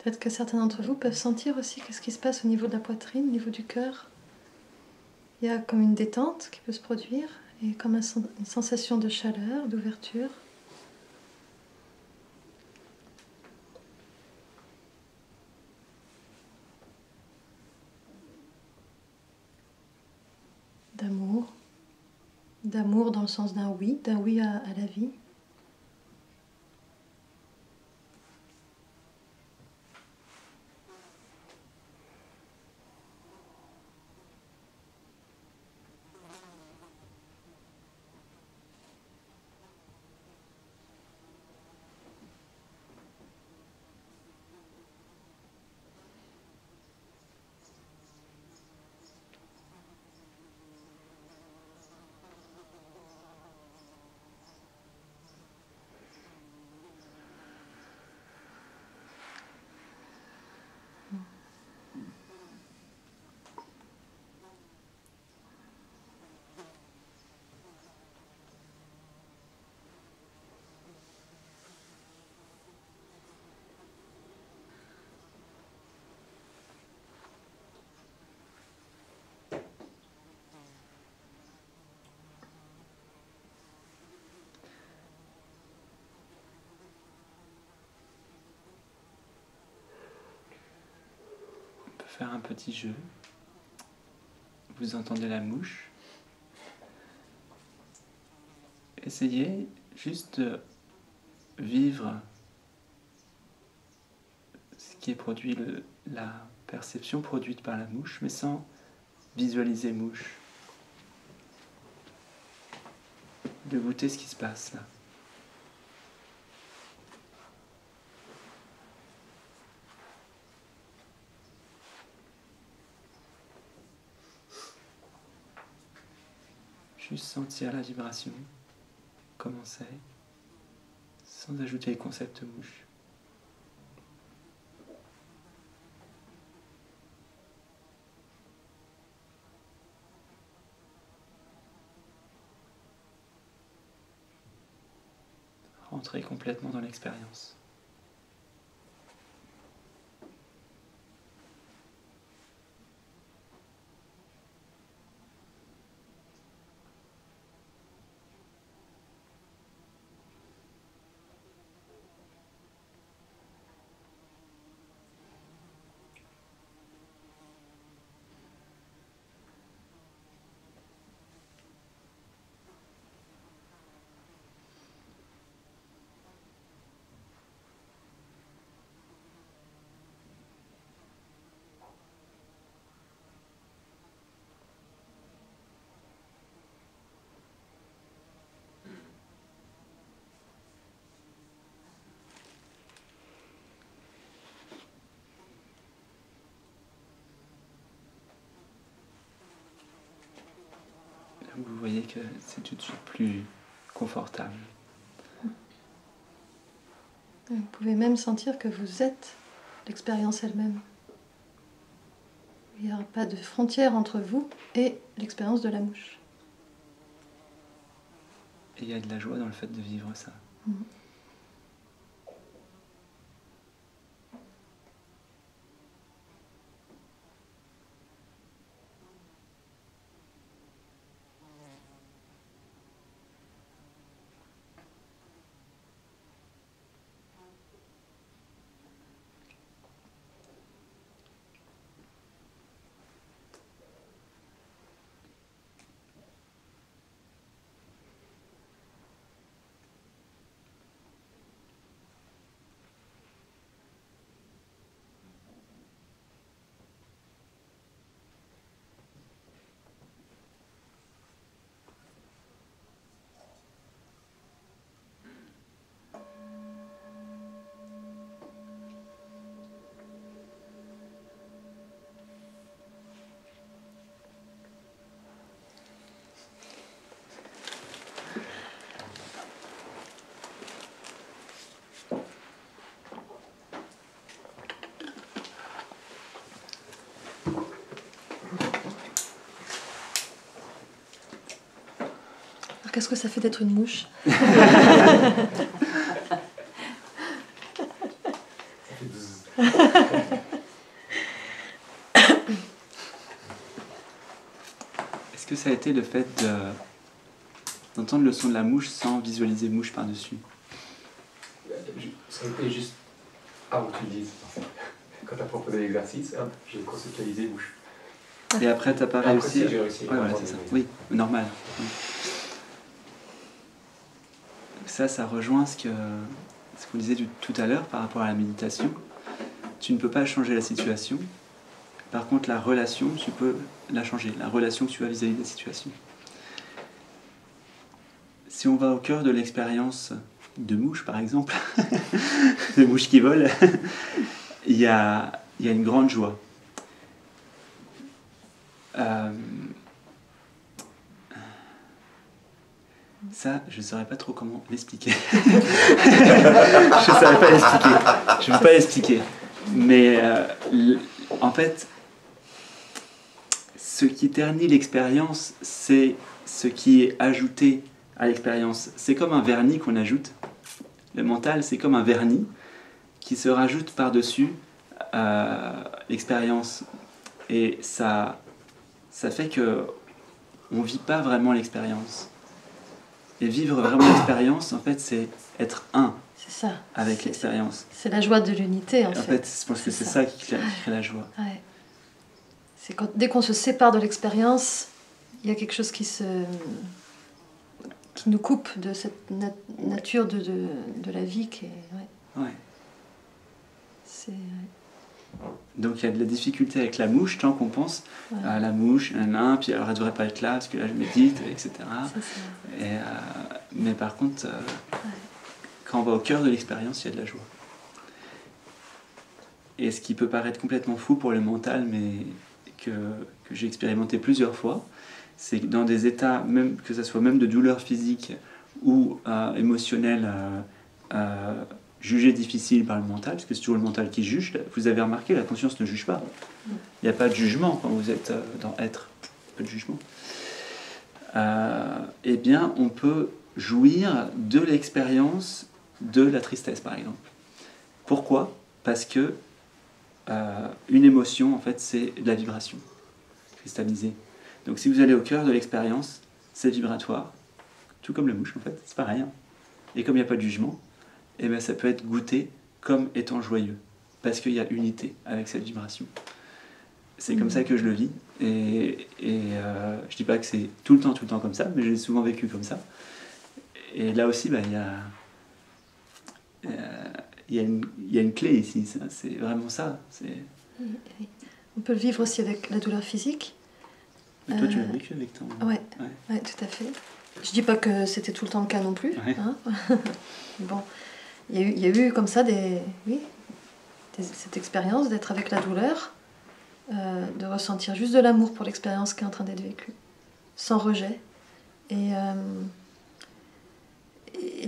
S2: Peut-être que certains d'entre vous peuvent sentir aussi qu'est-ce qui se passe au niveau de la poitrine, au niveau du cœur. Il y a comme une détente qui peut se produire et comme une sensation de chaleur, d'ouverture. D'amour. D'amour dans le sens d'un oui à la vie.
S3: faire un petit jeu. Vous entendez la mouche. Essayez juste de vivre ce qui est produit, la perception produite par la mouche, mais sans visualiser mouche. De goûter ce qui se passe là. Juste sentir la vibration, comment c'est, sans ajouter le concept mouche. Rentrez complètement dans l'expérience. Vous voyez que c'est tout de suite plus confortable.
S2: Vous pouvez même sentir que vous êtes l'expérience elle-même. Il n'y aura pas de frontière entre vous et l'expérience de la mouche.
S3: Et il y a de la joie dans le fait de vivre ça.
S2: Qu'est-ce que ça fait d'être une mouche?
S3: Est-ce que ça a été le fait d'entendre le son de la mouche sans visualiser mouche par-dessus?
S1: Ça a été juste avant que tu le dises. Quand tu as proposé l'exercice, j'ai conceptualisé mouche.
S3: Et après, tu n'as pas réussi.
S1: J'ai réussi.
S3: Ouais, voilà, c'est ça. Oui, normal. Oui. Ça rejoint ce qu'on disait tout à l'heure par rapport à la méditation. Tu ne peux pas changer la situation. Par contre, la relation, tu peux la changer. La relation que tu as vis-à-vis de la situation. Si on va au cœur de l'expérience de mouche, par exemple, de mouches qui volent, il y a une grande joie. Ça, je ne saurais pas trop comment l'expliquer. Je ne saurais pas l'expliquer. Je ne peux pas l'expliquer. Mais en fait, ce qui ternit l'expérience, c'est ce qui est ajouté à l'expérience. C'est comme un vernis qu'on ajoute. Le mental, c'est comme un vernis qui se rajoute par-dessus l'expérience. Et ça fait que on ne vit pas vraiment l'expérience. Et vivre vraiment l'expérience, en fait, c'est être un avec l'expérience.
S2: C'est la joie de l'unité, en fait.
S3: En fait, je pense que c'est ça qui crée la joie.
S2: Ouais. Dès qu'on se sépare de l'expérience, il y a quelque chose qui nous coupe de cette nature de la vie qui est...
S3: Ouais. Donc il y a de la difficulté avec la mouche tant qu'on pense à la mouche, puis alors elle ne devrait pas être là parce que là je médite, etc. Mais par contre, quand on va au cœur de l'expérience, il y a de la joie. Et ce qui peut paraître complètement fou pour le mental, mais que j'ai expérimenté plusieurs fois, c'est que dans des états, même, que ce soit même de douleur physique ou émotionnelle, jugé difficile par le mental, parce que c'est toujours le mental qui juge. Vous avez remarqué, la conscience ne juge pas. Il n'y a pas de jugement quand vous êtes dans être. Pas de jugement. Eh bien, on peut jouir de l'expérience de la tristesse, par exemple. Pourquoi ? Parce que une émotion, en fait, c'est de la vibration cristallisée. Donc, si vous allez au cœur de l'expérience, c'est vibratoire, tout comme la mouche, en fait, c'est pareil. Et comme il n'y a pas de jugement, eh bien, ça peut être goûté comme étant joyeux, parce qu'il y a unité avec cette vibration. C'est comme ça que je le vis, et je dis pas que c'est tout le temps comme ça, mais j'ai souvent vécu comme ça. Et là aussi, il y a une clé ici, c'est vraiment ça.
S2: On peut le vivre aussi avec la douleur physique.
S3: Mais toi, tu l'as vécu avec ton...
S2: Ouais, tout à fait. Je dis pas que c'était tout le temps le cas non plus.
S3: Ouais.
S2: Hein. Bon, il y a eu comme ça cette expérience d'être avec la douleur, de ressentir juste de l'amour pour l'expérience qui est en train d'être vécue, sans rejet. Et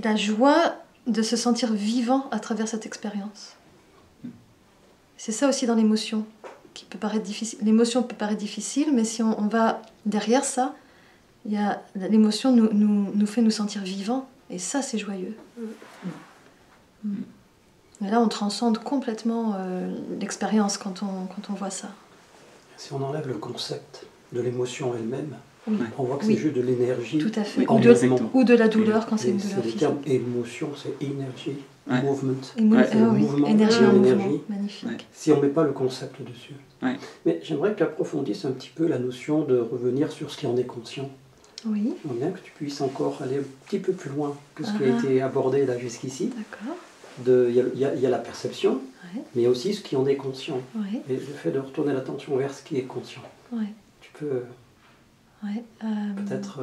S2: la joie de se sentir vivant à travers cette expérience. C'est ça aussi dans l'émotion, qui peut paraître difficile. L'émotion peut paraître difficile, mais si on va derrière ça, l'émotion nous fait nous sentir vivants, et ça c'est joyeux. Et là on transcende complètement l'expérience quand on voit ça.
S11: Si on enlève le concept de l'émotion elle-même,
S2: oui.
S11: On voit que c'est juste de l'énergie.
S2: Tout à fait. Ou de la douleur quand c'est une douleur physique.
S11: Le terme émotion, c'est énergie, mouvement.
S2: Mouvement, énergie en mouvement. Magnifique.
S11: Ouais. Si on ne met pas le concept dessus.
S3: Ouais.
S11: Mais j'aimerais que tu approfondisses un petit peu la notion de revenir sur ce qui en est conscient.
S2: Oui.
S11: J'aimerais bien que tu puisses encore aller un petit peu plus loin que ce qui a été abordé là jusqu'ici.
S2: D'accord.
S11: Il y a la perception, mais aussi ce qui en est conscient.
S2: Ouais.
S11: Et le fait de retourner l'attention vers ce qui est conscient.
S2: Ouais.
S11: Tu peux peut-être...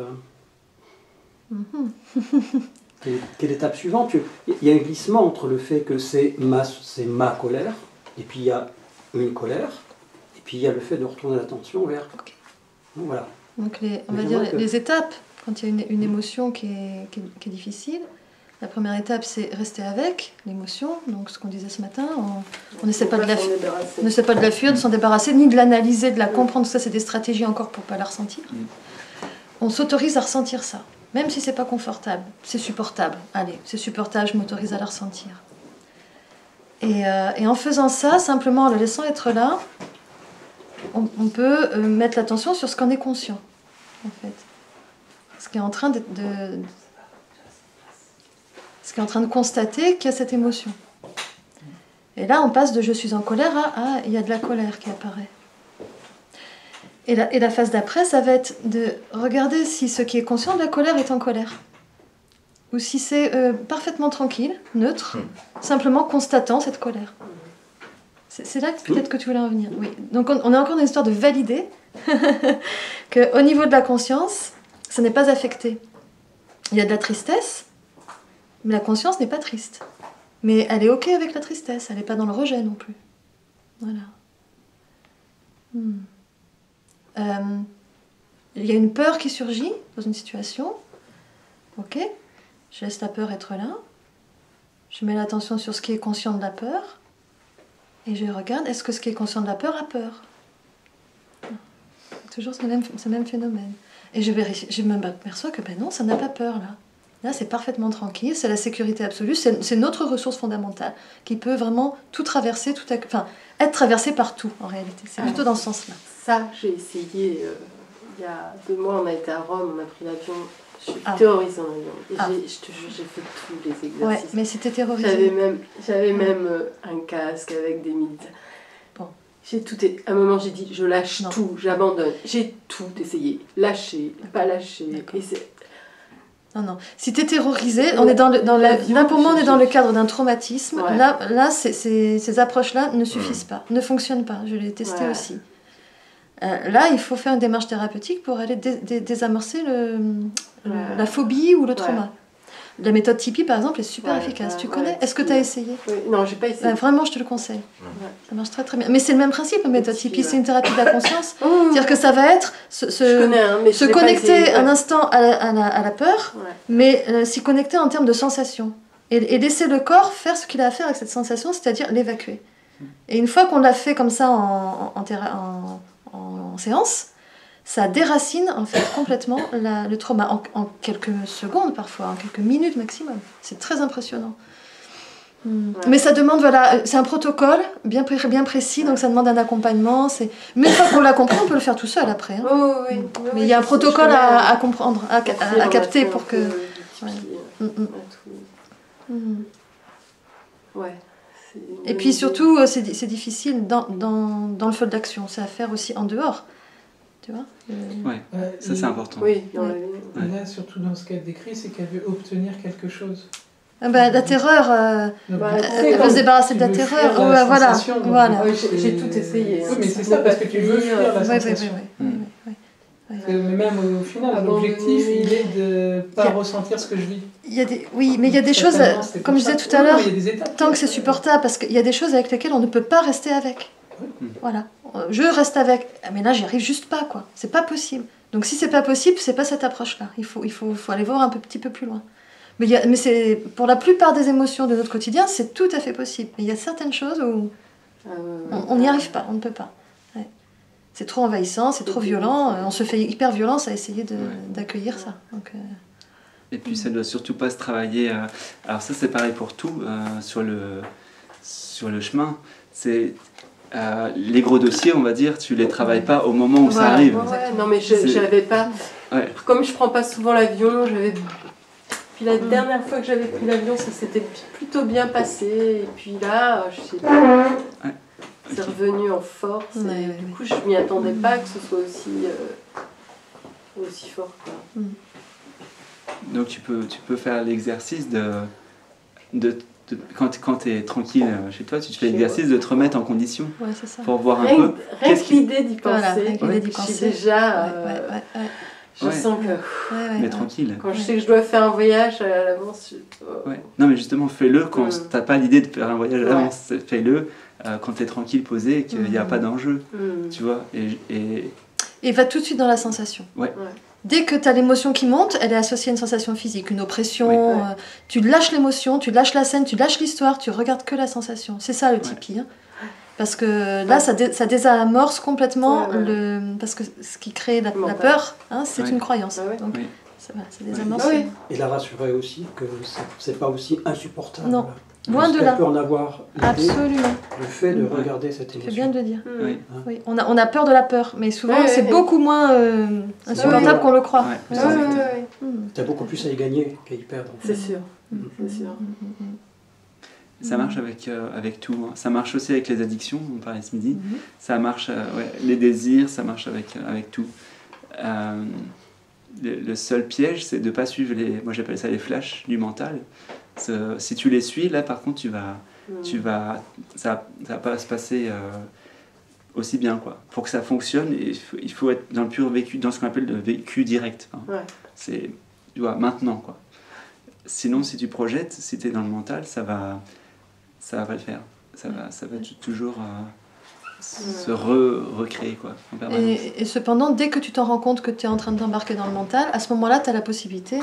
S11: Quelle étape suivante? Il y a un glissement entre le fait que c'est ma colère, et puis il y a une colère, et puis il y a le fait de retourner l'attention vers...
S2: Okay.
S11: Voilà.
S2: Donc on va dire les étapes, quand il y a une émotion qui est difficile. La première étape, c'est rester avec l'émotion, donc ce qu'on disait ce matin, on n'essaie pas de la fuir, de s'en débarrasser, ni de l'analyser, de la comprendre, tout ça c'est des stratégies encore pour ne pas la ressentir. On s'autorise à ressentir ça, même si c'est pas confortable, c'est supportable. Allez, c'est supportable, je m'autorise à la ressentir. Et en faisant ça, simplement en le laissant être là, on peut mettre l'attention sur ce qu'on est conscient, en fait. Ce qui est en train de constater qu'il y a cette émotion. Et là, on passe de « je suis en colère » à « il y a de la colère qui apparaît ». Et la phase d'après, ça va être de regarder si ce qui est conscient de la colère est en colère. Ou si c'est parfaitement tranquille, neutre, simplement constatant cette colère. C'est là peut-être que tu voulais en venir. Oui. Donc on est encore dans une histoire de valider qu'au niveau de la conscience, ça n'est pas affecté. Il y a de la tristesse, mais la conscience n'est pas triste. Mais elle est OK avec la tristesse, elle n'est pas dans le rejet non plus. Voilà. Il y a une peur qui surgit dans une situation. OK, je laisse la peur être là. Je mets l'attention sur ce qui est conscient de la peur. Et je regarde, est-ce que ce qui est conscient de la peur a peur? Toujours ce même phénomène. Et je m'aperçois que non, ça n'a pas peur là. Là, c'est parfaitement tranquille, c'est la sécurité absolue, c'est notre ressource fondamentale qui peut vraiment tout traverser, être traversée par tout en réalité. C'est plutôt dans ce sens-là.
S6: Ça, j'ai essayé, il y a 2 mois, on a été à Rome, on a pris l'avion, je suis terrorisée en avion. Et je te jure, j'ai fait tous les exercices.
S2: Ouais, mais c'était terrorisant.
S6: J'avais même un casque avec des méditations.
S2: Bon.
S6: À un moment, j'ai dit, je lâche tout, j'abandonne. J'ai tout essayé. Lâcher, pas lâcher. Et
S2: non. Si tu es terrorisé, on est là pour moi, on est dans le cadre d'un traumatisme. Ouais. Là ces approches-là ne suffisent pas, ne fonctionnent pas. Je l'ai testé aussi. Là, il faut faire une démarche thérapeutique pour aller désamorcer la phobie ou le trauma. La méthode Tipeee, par exemple, est super efficace. Tu connais ? Est-ce que tu as essayé ?
S6: Non, j'ai pas essayé.
S2: Vraiment, je te le conseille. Ça marche très très bien. Mais c'est le même principe, la méthode Tipeee. C'est une thérapie de la conscience. C'est-à-dire que ça va être se connecter un instant à la peur, mais s'y connecter en termes de sensation. Et laisser le corps faire ce qu'il a à faire avec cette sensation, c'est-à-dire l'évacuer. Et une fois qu'on l'a fait comme ça en séance, ça déracine en fait complètement le trauma en quelques secondes parfois, en quelques minutes maximum. C'est très impressionnant. Mais ça demande, c'est un protocole bien précis, donc ça demande un accompagnement. Mais une fois qu'on l'a compris, on peut le faire tout seul après. Hein. Mais il y a un protocole à comprendre, à capter pour que... Et puis surtout, c'est difficile dans le feu d'action. C'est à faire aussi en dehors. Tu vois
S3: ça c'est important.
S6: Oui,
S12: là, surtout dans ce qu'elle décrit, c'est qu'elle veut obtenir quelque chose.
S2: La terreur, elle veut se débarrasser de la terreur. Voilà.
S6: J'ai tout essayé.
S12: Oui, mais c'est ça, parce que tu veux fuir la sensation. Même au final, l'objectif, il est de ne pas ressentir ce que je vis.
S2: Oui, mais il y a des choses, comme je disais tout à l'heure, tant que c'est supportable, parce qu'il y a des choses avec lesquelles on ne peut pas rester avec. Voilà. Je reste avec, mais là, j'y arrive juste pas, quoi. C'est pas possible. Donc, si c'est pas possible, c'est pas cette approche-là. Il faut aller voir un petit peu plus loin. Mais c'est, pour la plupart des émotions de notre quotidien, c'est tout à fait possible. Mais il y a certaines choses où on n'y arrive pas, on ne peut pas. Ouais. C'est trop envahissant, c'est trop violent. On se fait hyper violence à essayer d'accueillir ça. Donc,
S3: Et puis ça ne doit surtout pas se travailler... Alors ça c'est pareil pour tout, sur le chemin. C'est... les gros dossiers, on va dire, tu les travailles pas au moment où ça arrive.
S6: Non mais j'avais pas... Comme je prends pas souvent l'avion, j'avais... Puis la dernière fois que j'avais pris l'avion, ça s'était plutôt bien passé. Et puis là, je sais pas, c'est revenu en force. Et du coup, je m'y attendais pas que ce soit aussi fort. Quoi.
S3: Donc tu peux faire l'exercice quand tu es tranquille chez toi, tu te fais l'exercice de te remettre en condition pour voir un peu.
S6: Rien que l'idée d'y penser, je suis déjà... Je sens que...
S3: mais tranquille.
S6: Quand je sais que je dois faire un voyage à l'avance...
S3: Non mais justement, fais-le quand t'as pas l'idée de faire un voyage à l'avance. Fais-le quand t'es tranquille, posé, et qu'il n'y a pas d'enjeu. Tu vois,
S2: et va tout de suite dans la sensation. Dès que tu as l'émotion qui monte, elle est associée à une sensation physique, une oppression. Tu lâches l'émotion, tu lâches la scène, tu lâches l'histoire, tu regardes que la sensation. C'est ça le Tipeee. Hein. Parce que là, ça désamorce complètement parce que ce qui crée la peur, hein, c'est une croyance. Donc, ça désamorce.
S11: Et la rassurer aussi que c'est pas aussi insupportable.
S2: Non, loin de là.
S11: On peut en avoir
S2: absolument.
S11: Le fait de regarder cette émotion.
S2: C'est bien de le dire. Oui. On a peur de la peur, mais souvent c'est beaucoup moins insupportable qu'on le croit.
S11: Tu as beaucoup plus à y gagner qu'à y perdre.
S6: C'est sûr. C'est sûr.
S3: Ça marche avec tout. Hein. Ça marche aussi avec les addictions, on parlait ce midi. Ça marche, les désirs, ça marche avec tout. Le seul piège, c'est de ne pas suivre moi j'appelle ça les flashs du mental. Si tu les suis, là par contre, ça va pas se passer aussi bien, quoi. Pour que ça fonctionne, il faut être dans le pur vécu, dans ce qu'on appelle le vécu direct. Hein. C'est, tu vois, maintenant, quoi. Sinon, si tu projettes, si tu es dans le mental, ça va pas le faire. Ça va toujours se recréer, quoi, en permanence.
S2: Et cependant, dès que tu t'en rends compte que tu es en train de t'embarquer dans le mental, à ce moment-là, tu as la possibilité,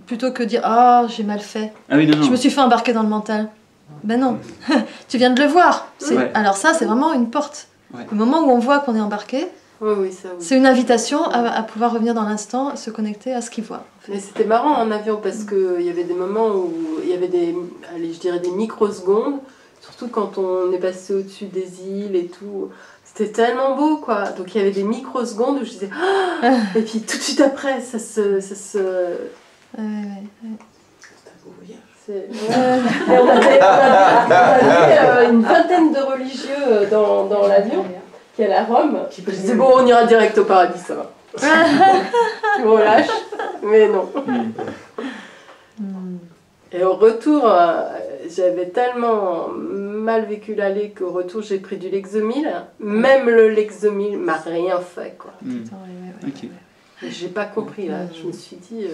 S2: plutôt que de dire « Ah, j'ai mal fait, je me suis fait embarquer dans le mental ». Ben non, tu viens de le voir. Alors ça, c'est vraiment une porte. Le moment où on voit qu'on est embarqué, c'est une invitation à pouvoir revenir dans l'instant, se connecter à ce qu'il voit.
S6: Mais c'était marrant en avion parce qu'il y avait des moments où il y avait des microsecondes, surtout quand on est passé au-dessus des îles et tout. C'était tellement beau, quoi. Donc il y avait des microsecondes où je disais ah et puis tout de suite après, ça se... C'est un beau voyage. On avait une vingtaine religieux dans l'avion, qui est à Rome. Je disais, bon, on ira direct au paradis, ça va. Tu me relâches, mais non. Et au retour, j'avais tellement mal vécu l'aller qu'au retour, j'ai pris du Lexomil. Même le Lexomil m'a rien fait, quoi.
S3: Ok.
S6: J'ai pas compris, là. Je me suis dit...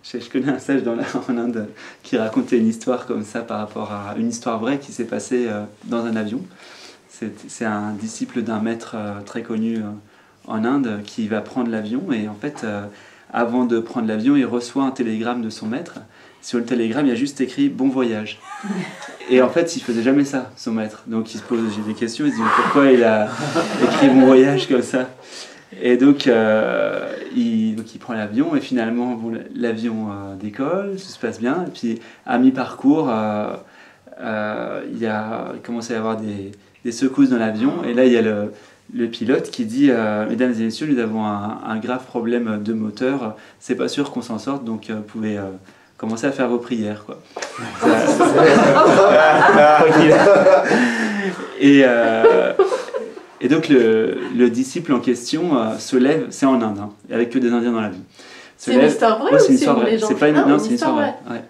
S3: Je connais un sage en Inde qui racontait une histoire comme ça par rapport à une histoire vraie qui s'est passée dans un avion. C'est un disciple d'un maître très connu en Inde qui va prendre l'avion et en fait, avant de prendre l'avion, il reçoit un télégramme de son maître. Sur le télégramme, il y a juste écrit « Bon voyage ». Et en fait, il faisait jamais ça, son maître. Donc il se pose des questions, il se dit « Pourquoi il a écrit « Bon voyage » comme ça ?» Et donc, il prend l'avion et finalement, bon, l'avion décolle, tout se passe bien. Et puis, à mi-parcours, il commence à y avoir des secousses dans l'avion. Et là, il y a le pilote qui dit « Mesdames et messieurs, nous avons un grave problème de moteur. C'est pas sûr qu'on s'en sorte, donc vous pouvez commencer à faire vos prières. » quoi. Et donc le disciple en question se lève, c'est en Inde, hein, avec que des Indiens dans l'avion.
S6: C'est une histoire vraie ou c'est une histoire vraie?
S3: C'est pas une, non, c'est une histoire vraie. Ouais.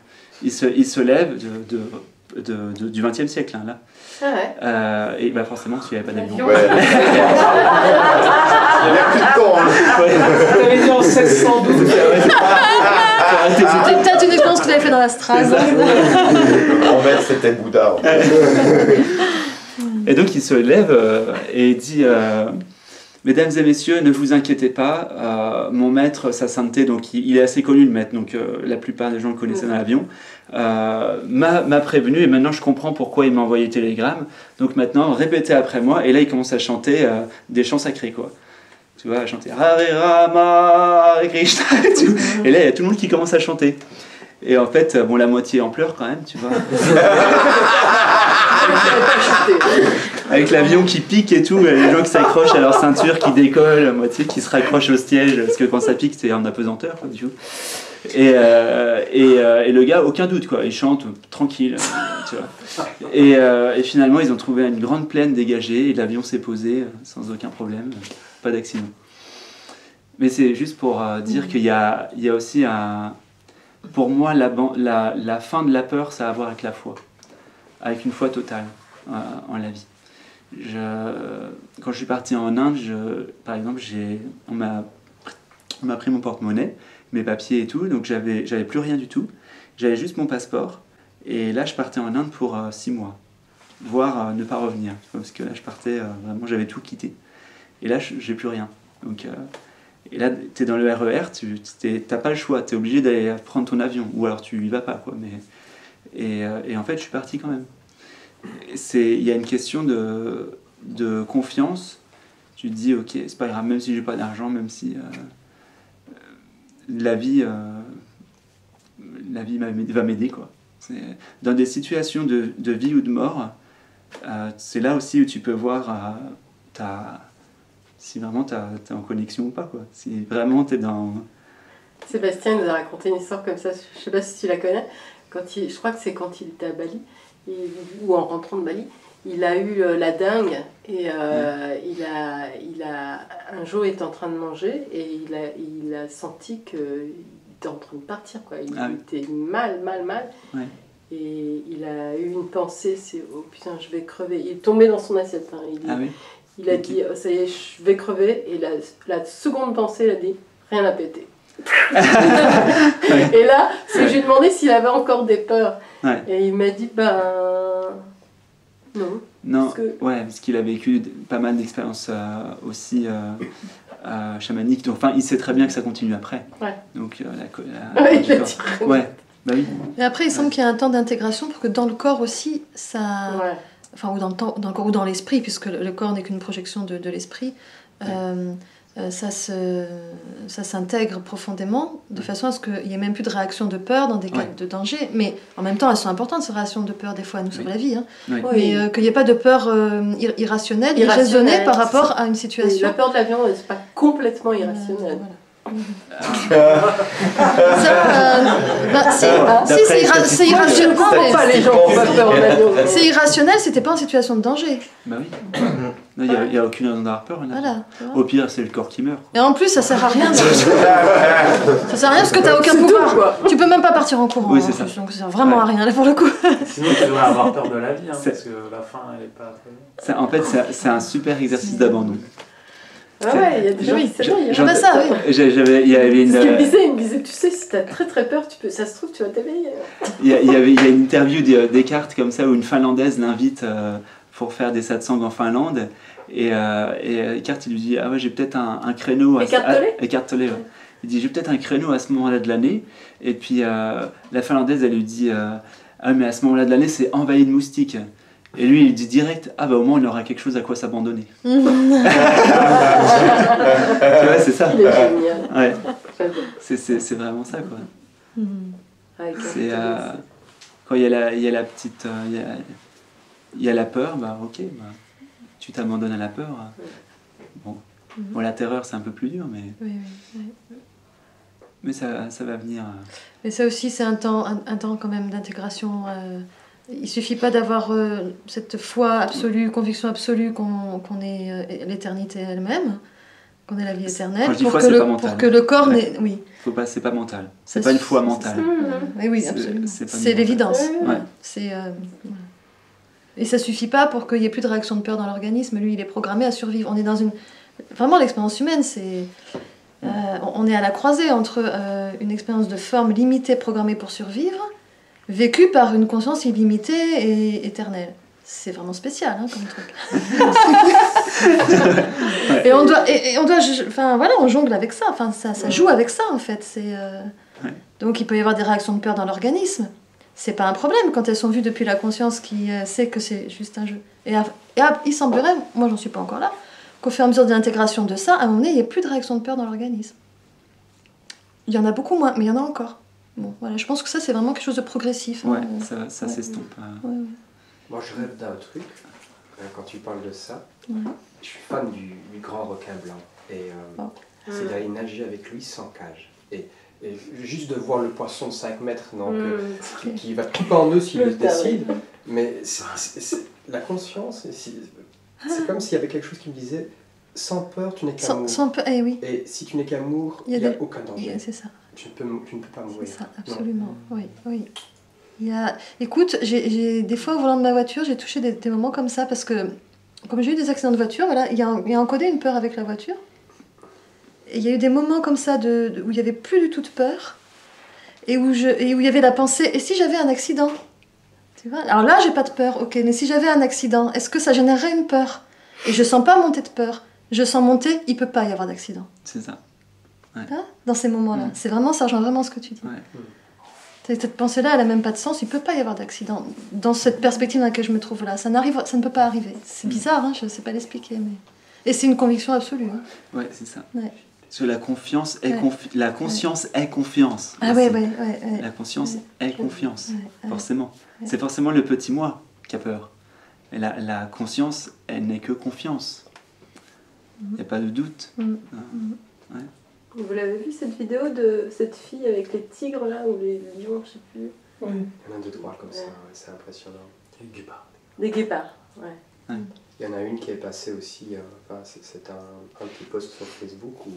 S3: Il se lève du XXe siècle, hein, là.
S6: Ah ouais.
S3: Et bah forcément, tu n'avais pas d'avion.
S7: Ouais. Il y a plus de temps.
S12: Tu avais dit en 1612.
S2: C'était peut-être une expérience que tu avais fait dans la Stras.
S7: En fait, c'était Bouddha.
S3: Et donc il se lève et dit Mesdames et messieurs, ne vous inquiétez pas, mon maître, sa sainteté, donc il est assez connu le maître, donc la plupart des gens le connaissaient dans l'avion, m'a prévenu et maintenant je comprends pourquoi il m'a envoyé le télégramme. Donc maintenant, répétez après moi, et là il commence à chanter des chants sacrés, quoi. Tu vois, à chanter Hare Rama, Hare Krishna et tout. Et là il y a tout le monde qui commence à chanter. Et en fait, bon, la moitié en pleurs quand même, tu vois. Avec l'avion qui pique et tout, les gens qui s'accrochent à leur ceinture, qui décollent, la moitié qui se raccrochent au siège, parce que quand ça pique, c'est en apesanteur, quoi, du coup. Et le gars, aucun doute, quoi, il chante tranquille, tu vois. Et finalement, ils ont trouvé une grande plaine dégagée, et l'avion s'est posé sans aucun problème, pas d'accident. Mais c'est juste pour dire qu'il y a aussi un... Pour moi, la fin de la peur, ça a à voir avec la foi, avec une foi totale en la vie. Quand je suis parti en Inde, par exemple, on m'a pris mon porte-monnaie, mes papiers et tout, donc j'avais plus rien du tout. J'avais juste mon passeport, et là je partais en Inde pour 6 mois, voire ne pas revenir, parce que là je partais, vraiment j'avais tout quitté. Et là j'ai plus rien. Donc, et là tu es dans le RER, t'as pas le choix, tu es obligé d'aller prendre ton avion, ou alors tu y vas pas, quoi. Et en fait je suis parti quand même. Il y a une question de confiance. Tu te dis ok, c'est pas grave, même si j'ai pas d'argent, même si la vie va m'aider, quoi. Dans des situations de vie ou de mort, c'est là aussi où tu peux voir si vraiment t'es en connexion ou pas, quoi. Si vraiment t'es dans...
S6: Sébastien nous a raconté une histoire comme ça, je sais pas si tu la connais, je crois que c'est quand il était à Bali, ou en rentrant de Bali, il a eu la dingue et il a un jour il était en train de manger et il a senti qu'il était en train de partir, quoi. Il était mal. Ouais. Et il a eu une pensée, c'est oh putain je vais crever. Il est tombé dans son assiette. Hein. Il a dit oh, ça y est je vais crever, et la seconde pensée il a dit rien à péter. Et là, je lui ai demandé s'il avait encore des peurs. Ouais. Et il m'a dit non.
S3: Parce qu'il a vécu pas mal d'expériences aussi chamaniques. Donc, enfin, il sait très bien que ça continue après. Ouais. Donc bah oui.
S2: Mais après, il semble qu'il y a un temps d'intégration pour que dans le corps aussi, ça... Ouais. Enfin, ou dans le corps ou dans l'esprit, puisque le corps n'est qu'une projection de l'esprit, ça s'intègre profondément, de façon à ce qu'il n'y ait même plus de réaction de peur dans des cas de danger. Mais en même temps, elles sont importantes, ces réactions de peur, des fois, elles nous sauvent la vie. Hein. Oui. Mais qu'il n'y ait pas de peur irrationnelle, irraisonnée par rapport à une situation.
S6: La peur de l'avion, c'est pas complètement irrationnel.
S2: C'est irrationnel. C'est irrationnel, c'était pas en situation de danger.
S3: Bah oui. Il n'y a aucune raison d'avoir peur.
S2: Voilà,
S3: au pire, c'est le corps qui meurt.
S2: Et en plus, ça sert à rien. Ça sert à rien parce que t'as aucun pouvoir. Tu peux même pas partir en courant.
S3: Oui, c'est ça.
S2: Donc ça sert vraiment à rien là pour le coup.
S13: Sinon, tu devrais avoir peur de la vie, parce que la fin, elle est pas.
S3: En fait, c'est un super exercice d'abandon.
S6: Ah ouais, il y a des gens qui
S2: ça, oui. Il
S3: y avait une...
S6: Parce qu'il me disait, tu sais, si t'as très peur, ça se trouve, tu vas t'éveiller.
S3: Il y a une interview d'Eckhart comme ça, où une Finlandaise l'invite pour faire des satsangs en Finlande. Et Eckhart, il lui dit, ah ouais, j'ai peut-être un créneau... Eckhart Tolle, ouais. Il dit, j'ai peut-être un créneau à ce moment-là de l'année. Et puis la Finlandaise, elle lui dit, ah mais à ce moment-là de l'année, c'est envahi de moustiques. Et lui, il dit direct, ah bah au moins il aura quelque chose à quoi s'abandonner. Tu vois, c'est ça.
S6: Il est génial.
S3: Ouais. C'est vraiment ça, quoi. C'est quand il y a la petite, il y a la peur, bah ok, bah, tu t'abandonnes à la peur. Bon, la terreur c'est un peu plus dur, mais mais ça va venir.
S2: Mais ça aussi, c'est un temps quand même d'intégration. Il suffit pas d'avoir cette foi absolue, conviction absolue qu'on est l'éternité elle-même, qu'on est la vie éternelle, pour que le corps n'ait... Oui.
S3: C'est pas mental. C'est pas une foi mentale.
S2: Oui, absolument. C'est l'évidence. Et ça suffit pas pour qu'il y ait plus de réaction de peur dans l'organisme. Lui, il est programmé à survivre. On est dans une... Vraiment, l'expérience humaine, c'est... on est à la croisée entre une expérience de forme limitée, programmée pour survivre, vécu par une conscience illimitée et éternelle. C'est vraiment spécial comme truc. Et on doit, enfin voilà, on jongle avec ça. Enfin ça joue avec ça en fait. Donc il peut y avoir des réactions de peur dans l'organisme. C'est pas un problème quand elles sont vues depuis la conscience qui sait que c'est juste un jeu. Et il semblerait, moi j'en suis pas encore là, qu'au fur et à mesure de l'intégration de ça, à un moment donné, il n'y a plus de réaction de peur dans l'organisme. Il y en a beaucoup moins, mais il y en a encore. Bon, voilà, je pense que ça, c'est vraiment quelque chose de progressif.
S3: Ouais, ça s'estompe.
S10: Moi, je rêve d'un truc, quand tu parles de ça. Je suis fan du grand requin blanc. Et c'est d'aller nager avec lui sans cage. Et juste de voir le poisson de 5 mètres, donc, qui va tout en eux s'il le décide. Mais la conscience, c'est comme s'il y avait quelque chose qui me disait... Sans peur, tu n'es qu'amour.
S2: Oui.
S10: Et si tu n'es qu'amour, il n'y a aucun danger.
S2: C'est ça.
S10: Tu ne peux pas mourir.
S2: C'est ça, absolument. Oui. Écoute, des fois, au volant de ma voiture, j'ai touché des moments comme ça, parce que, comme j'ai eu des accidents de voiture, voilà, il y a encodé une peur avec la voiture. Et il y a eu des moments comme ça où il n'y avait plus du tout de peur, et où il y avait la pensée, et si j'avais un accident? Tu vois? Alors là, j'ai pas de peur, ok, mais si j'avais un accident, est-ce que ça générerait une peur? Et je sens pas monter de peur. Je sens monter, il peut pas y avoir d'accident.
S3: C'est ça. Ouais.
S2: Dans ces moments-là. C'est vraiment, ça rejoint vraiment ce que tu dis. Cette pensée-là, elle n'a même pas de sens, il peut pas y avoir d'accident. Dans cette perspective dans laquelle je me trouve là, ça ne peut pas arriver. C'est bizarre, je ne sais pas l'expliquer. Mais... Et c'est une conviction absolue.
S3: Ouais, c'est ça. Parce que la confiance est la conscience est confiance.
S2: Ah
S3: La conscience est confiance, forcément. C'est forcément le petit moi qui a peur. Mais la conscience, elle n'est que confiance. Il n'y a pas de doute.
S6: Vous l'avez vu cette vidéo de cette fille avec les tigres là, ou les lions, je sais plus.
S10: Il y en a 2, 3 comme ça, c'est impressionnant.
S6: Des guépards. Des guépards,
S10: Il y en a une qui est passée aussi, c'est un petit post sur Facebook où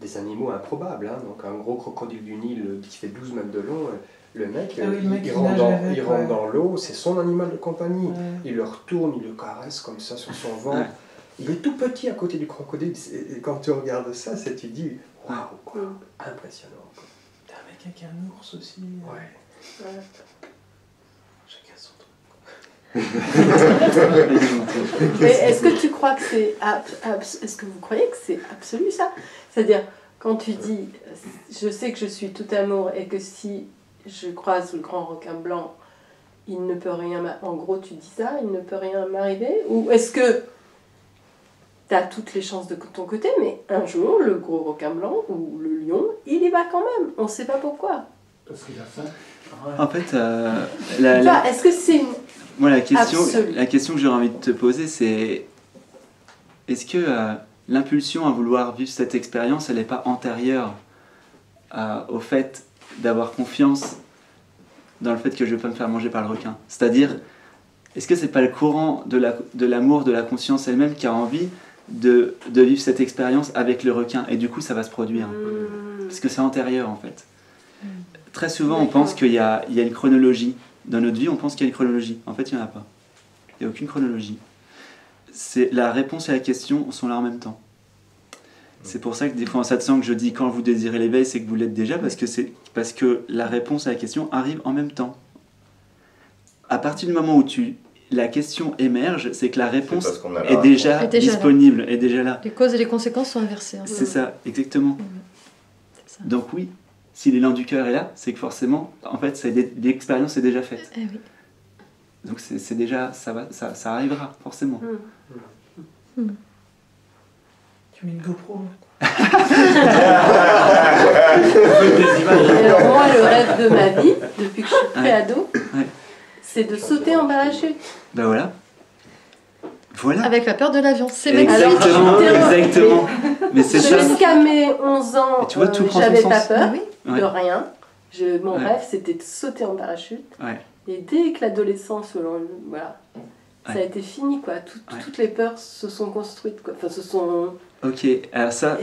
S10: des animaux improbables, donc un gros crocodile du Nil qui fait 12 mètres de long. Le mec, il rentre dans l'eau, c'est son animal de compagnie. Il le retourne, il le caresse comme ça sur son ventre. Il est tout petit à côté du crocodile. Et quand tu regardes ça, tu dis waouh, quoi, impressionnant.
S12: T'as un mec avec un ours aussi.
S6: Chacun son truc. Mais est-ce que tu crois que c'est est-ce que vous croyez que c'est absolu ça? C'est-à-dire quand tu dis je sais que je suis tout amour et que si je croise le grand requin blanc, il ne peut rien en gros tu dis ça, il ne peut rien m'arriver? Ou est-ce que tu as toutes les chances de ton côté, mais un jour le gros requin blanc ou le lion, il y va quand même, on ne sait pas pourquoi.
S5: Parce qu'il a faim.
S3: En fait,
S6: est-ce que c'est une...
S3: Moi, la question que j'aurais envie de te poser, c'est est-ce que l'impulsion à vouloir vivre cette expérience, elle n'est pas antérieure au fait d'avoir confiance dans le fait que je vais pas me faire manger par le requin. C'est-à-dire, est-ce que c'est pas le courant de l'amour, de la conscience elle-même qui a envie de vivre cette expérience avec le requin, et du coup ça va se produire parce que c'est antérieur en fait. Très souvent on pense qu'il y a une chronologie dans notre vie, on pense qu'il y a une chronologie, en fait il n'y en a pas, il n'y a aucune chronologie. La réponse et la question sont là en même temps. C'est pour ça que des fois en satsang je dis quand vous désirez l'éveil, c'est que vous l'êtes déjà, parce que la réponse à la question arrive en même temps. À partir du moment où la question émerge, c'est que la réponse est déjà disponible, est déjà là.
S2: Les causes et les conséquences sont inversées. Hein.
S3: C'est ça, exactement. C'est ça. Donc oui, si l'élan du cœur est là, c'est que forcément, en fait, l'expérience est déjà faite.
S2: Oui.
S3: Donc c'est déjà, ça arrivera, forcément.
S12: Tu mets une GoPro.
S6: Alors moi, le rêve de ma vie, depuis que je suis pré-ado, c'est de sauter en parachute.
S3: Ben voilà. Voilà.
S2: Avec la peur de l'avion. C'est
S3: exactement. Mais c'est ça.
S6: Jusqu'à mes 11 ans, j'avais pas peur de rien. Mon rêve, c'était de sauter en parachute. Et dès que l'adolescence, voilà, ça a été fini, quoi. Toutes les peurs se sont construites, quoi. Enfin, se sont...
S3: Ok, alors ça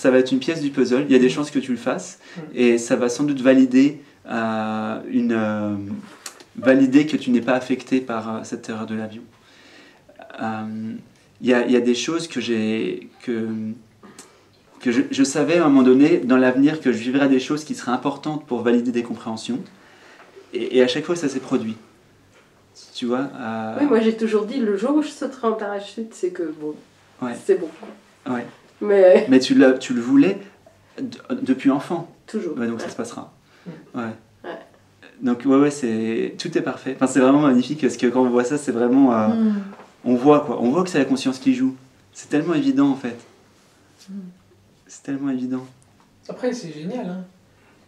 S3: va être une pièce du puzzle. Il y a des chances que tu le fasses. Et ça va sans doute valider valider que tu n'es pas affecté par cette terreur de l'avion. Il y a des choses que je savais à un moment donné dans l'avenir que je vivrais des choses qui seraient importantes pour valider des compréhensions, et à chaque fois ça s'est produit, tu vois.
S6: Oui, moi j'ai toujours dit le jour où je sauterai en parachute, c'est que bon, c'est bon.
S3: Ouais.
S6: Mais
S3: tu le voulais depuis enfant.
S6: Toujours.
S3: Donc ça se passera. Donc tout est parfait. Enfin, c'est vraiment magnifique parce que quand on voit ça, c'est vraiment on voit que c'est la conscience qui joue. C'est tellement évident en fait. C'est tellement évident.
S12: Après c'est génial hein.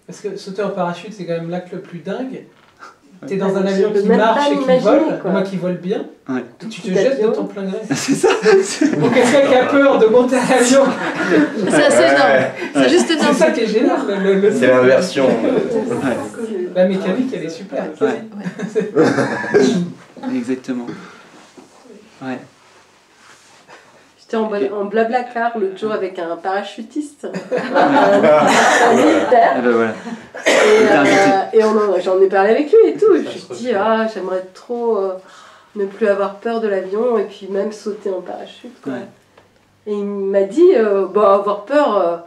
S12: Parce que sauter en parachute c'est quand même l'acte le plus dingue. T'es dans un avion qui marche et qui vole, moi qui vole bien, tu te jettes de ton plein gré.
S3: C'est ça.
S12: Pour quelqu'un qui a peur de monter à l'avion.
S2: C'est assez énorme. C'est juste énorme.
S12: C'est ça qui est génial.
S9: C'est l'inversion.
S12: La mécanique elle est super.
S3: Exactement. Ouais.
S6: J'étais en blablacar l'autre jour avec un parachutiste,
S3: un militaire.
S6: Et j'en ai parlé avec lui et tout. Et je lui ai dit, j'aimerais trop ne plus avoir peur de l'avion et puis même sauter en parachute. Quoi. Et il m'a dit, avoir peur,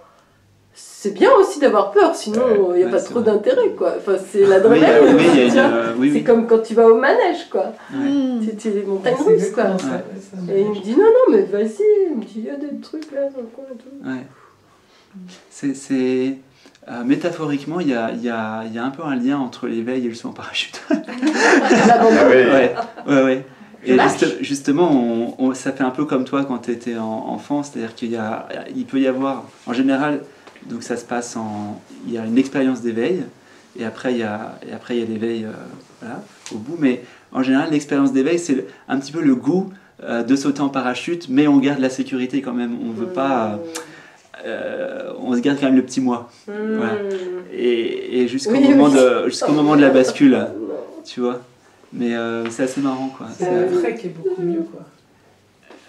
S6: c'est bien aussi d'avoir peur, sinon il n'y a pas trop d'intérêt. Quoi. Enfin, c'est l'adrénaline. C'est comme quand tu vas au manège. Quoi. C'est les montagnes russes. Quoi. Et il me dit, non, mais vas-y. Il me dit, il y a des trucs là dans le coin et tout.
S3: C'est métaphoriquement, il y a un peu un lien entre l'éveil et le saut en parachute. Ouais. Et justement, ça fait un peu comme toi quand tu étais enfant, c'est-à-dire qu'il peut y avoir, en général, donc ça se passe il y a une expérience d'éveil, et après il y a l'éveil au bout, mais en général l'expérience d'éveil c'est un petit peu le goût de sauter en parachute, mais on garde la sécurité quand même, on veut pas... on se garde quand même le petit moi. Voilà. Et jusqu'au moment de la bascule, tu vois. Mais c'est assez marrant, quoi.
S12: C'est l'après qui est beaucoup mieux, quoi.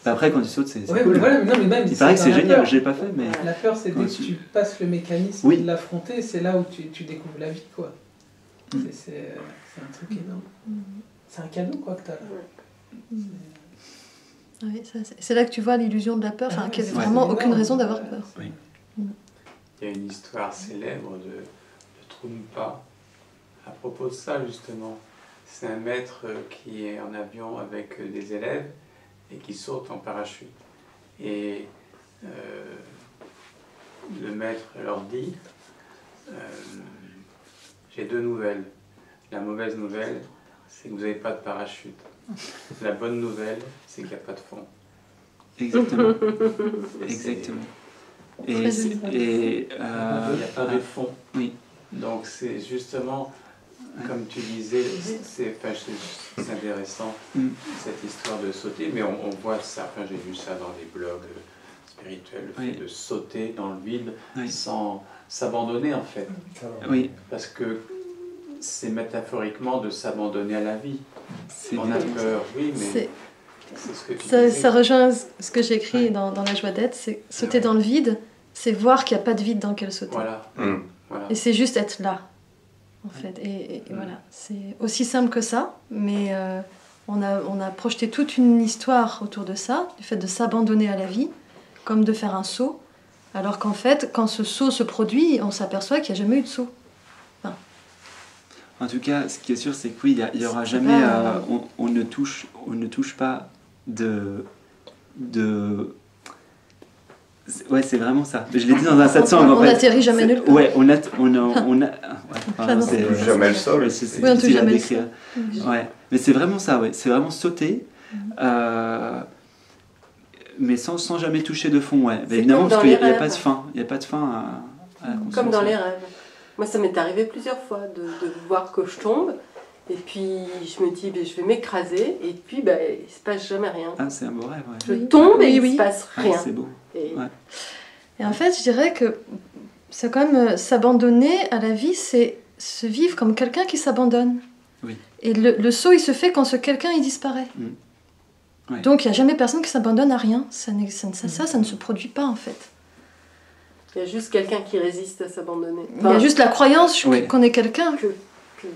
S3: Après, quand tu sautes, c'est
S12: cool. Voilà, non, mais même,
S3: il paraît que c'est génial, je l'ai pas fait, mais...
S12: La peur, c'est dès que tu passes le mécanisme de l'affronter, c'est là où tu découvres la vie, quoi. C'est un truc énorme. C'est un cadeau, quoi, que tu as là.
S2: Oui, c'est là que tu vois l'illusion de la peur, qu'il n'y a vraiment aucune raison d'avoir peur.
S4: Oui. Il y a une histoire célèbre de Trungpa à propos de ça, justement. C'est un maître qui est en avion avec des élèves et qui saute en parachute. Et le maître leur dit j'ai deux nouvelles. La mauvaise nouvelle, c'est que vous n'avez pas de parachute. La bonne nouvelle, c'est qu'il n'y a pas de fond.
S3: Exactement. Exactement. Et
S4: il n'y a pas de fond.
S3: Oui.
S4: Donc c'est justement, comme tu disais, c'est intéressant cette histoire de sauter, mais on voit ça, j'ai vu ça dans des blogs spirituel, le fait de sauter dans le vide sans s'abandonner en fait.
S3: Oui.
S4: Parce que c'est métaphoriquement de s'abandonner à la vie. On a peur, oui, mais c'est ce que tu dis.
S2: Ça rejoint ce que j'écris dans La joie d'être, c'est sauter dans le vide, c'est voir qu'il n'y a pas de vide dans lequel sauter.
S4: Voilà. Voilà.
S2: Et c'est juste être là, en fait. Et voilà, c'est aussi simple que ça, mais on a projeté toute une histoire autour de ça, du fait de s'abandonner à la vie, comme de faire un saut, alors qu'en fait, quand ce saut se produit, on s'aperçoit qu'il n'y a jamais eu de saut. Enfin,
S3: en tout cas, ce qui est sûr, c'est que oui, il n'y aura jamais... on ne touche pas de... Ouais, c'est vraiment ça. Je l'ai dit dans un satsang.
S2: On n'atterrit jamais nulle part.
S3: Ouais, on a
S9: c'est jamais le sol.
S3: C'est difficile à décrire. Ouais. Mais c'est vraiment ça, ouais. C'est vraiment sauter, mais sans jamais toucher de fond, ouais. Évidemment, parce qu'il n'y a pas de fin. Il n'y a pas de fin à la conscience.
S6: Comme dans les rêves. Moi, ça m'est arrivé plusieurs fois de voir que je tombe. Et puis je me dis, je vais m'écraser, et puis il ne se passe jamais rien.
S3: Ah, c'est un beau rêve, ouais.
S6: Je tombe et il ne se passe rien.
S3: C'est beau.
S2: Et en fait, je dirais que c'est quand même s'abandonner à la vie, c'est se vivre comme quelqu'un qui s'abandonne.
S3: Oui.
S2: Et le saut, il se fait quand ce quelqu'un, il disparaît.
S3: Ouais.
S2: Donc il n'y a jamais personne qui s'abandonne à rien. Ça ne se produit pas, en fait.
S6: Il y a juste quelqu'un qui résiste à s'abandonner.
S2: Il y a juste la croyance qu'on est quelqu'un.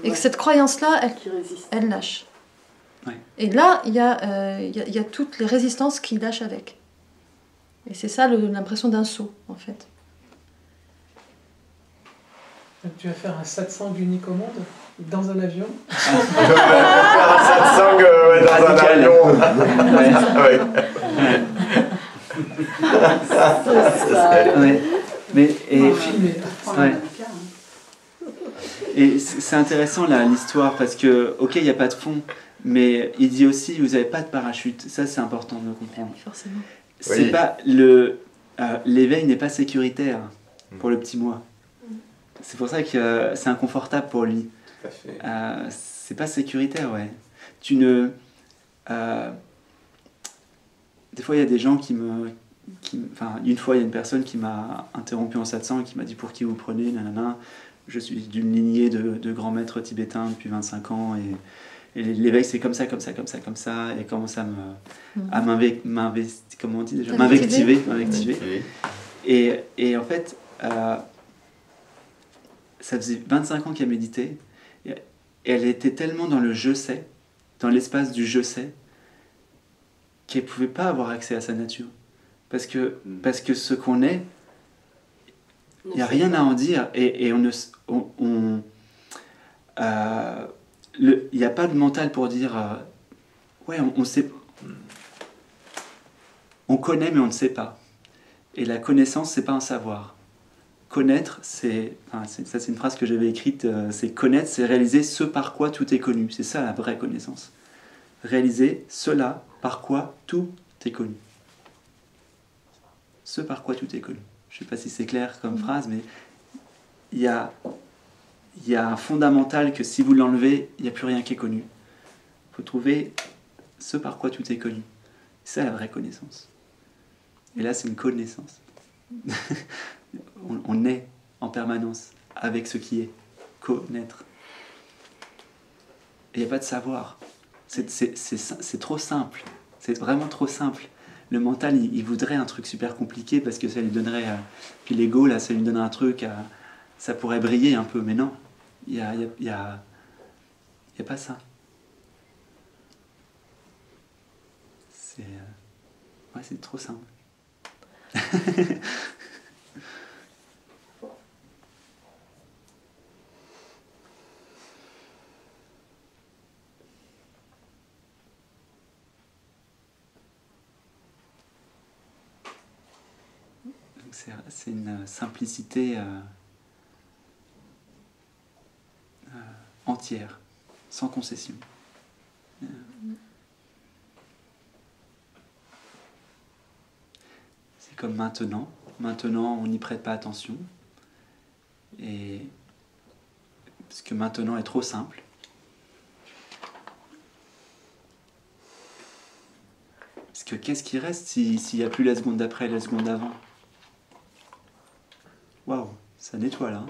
S2: Et que
S6: ouais.
S2: cette croyance-là, elle lâche.
S3: Ouais.
S2: Et là, il y a toutes les résistances qui lâchent avec. Et c'est ça l'impression d'un saut, en fait.
S12: Donc tu vas faire un satsang unique au monde dans un avion.
S9: Faire un satsang dans un avion.
S3: Et c'est intéressant là l'histoire parce que ok il n'y a pas de fond, mais il dit aussi vous n'avez pas de parachute. Ça c'est important de le comprendre.
S2: Oui, forcément.
S3: C'est pas l'éveil n'est pas sécuritaire pour le petit moi. C'est pour ça que c'est inconfortable pour lui.
S4: Tout à fait.
S3: C'est pas sécuritaire, ouais. Tu ne des fois il y a des gens enfin une fois il y a une personne qui m'a interrompu en satsang et qui m'a dit pour qui vous prenez, nanana. Je suis d'une lignée de grands maîtres tibétains depuis 25 ans et l'éveil c'est comme ça, et commence à m'invectiver. Et en fait, ça faisait 25 ans qu'elle méditait et elle était tellement dans le je sais, dans l'espace du je sais, qu'elle ne pouvait pas avoir accès à sa nature. Parce que ce qu'on est, il n'y a rien à en dire et il n'y a pas de mental pour dire ouais on sait, on connaît mais on ne sait pas, et la connaissance c'est pas un savoir. Connaître ça c'est une phrase que j'avais écrite, c'est connaître c'est réaliser ce par quoi tout est connu, c'est ça la vraie connaissance, réaliser cela par quoi tout est connu, ce par quoi tout est connu. Je ne sais pas si c'est clair comme phrase, mais il y a un fondamental que si vous l'enlevez, il n'y a plus rien qui est connu. Il faut trouver ce par quoi tout est connu. C'est ça la vraie connaissance. Et là, c'est une connaissance. On est en permanence avec ce qui est. Connaître. Et il n'y a pas de savoir. C'est trop simple. C'est vraiment trop simple. Le mental, il voudrait un truc super compliqué parce que ça lui donnerait... puis l'ego, là, ça lui donnerait un truc... ça pourrait briller un peu, mais non. Il y a pas ça. C'est trop simple. C'est une simplicité entière, sans concession. C'est comme maintenant. Maintenant, on n'y prête pas attention. Parce que maintenant est trop simple. Parce que qu'est-ce qui reste s'il n'y a plus la seconde d'après et la seconde d'avant? Waouh, ça nettoie là.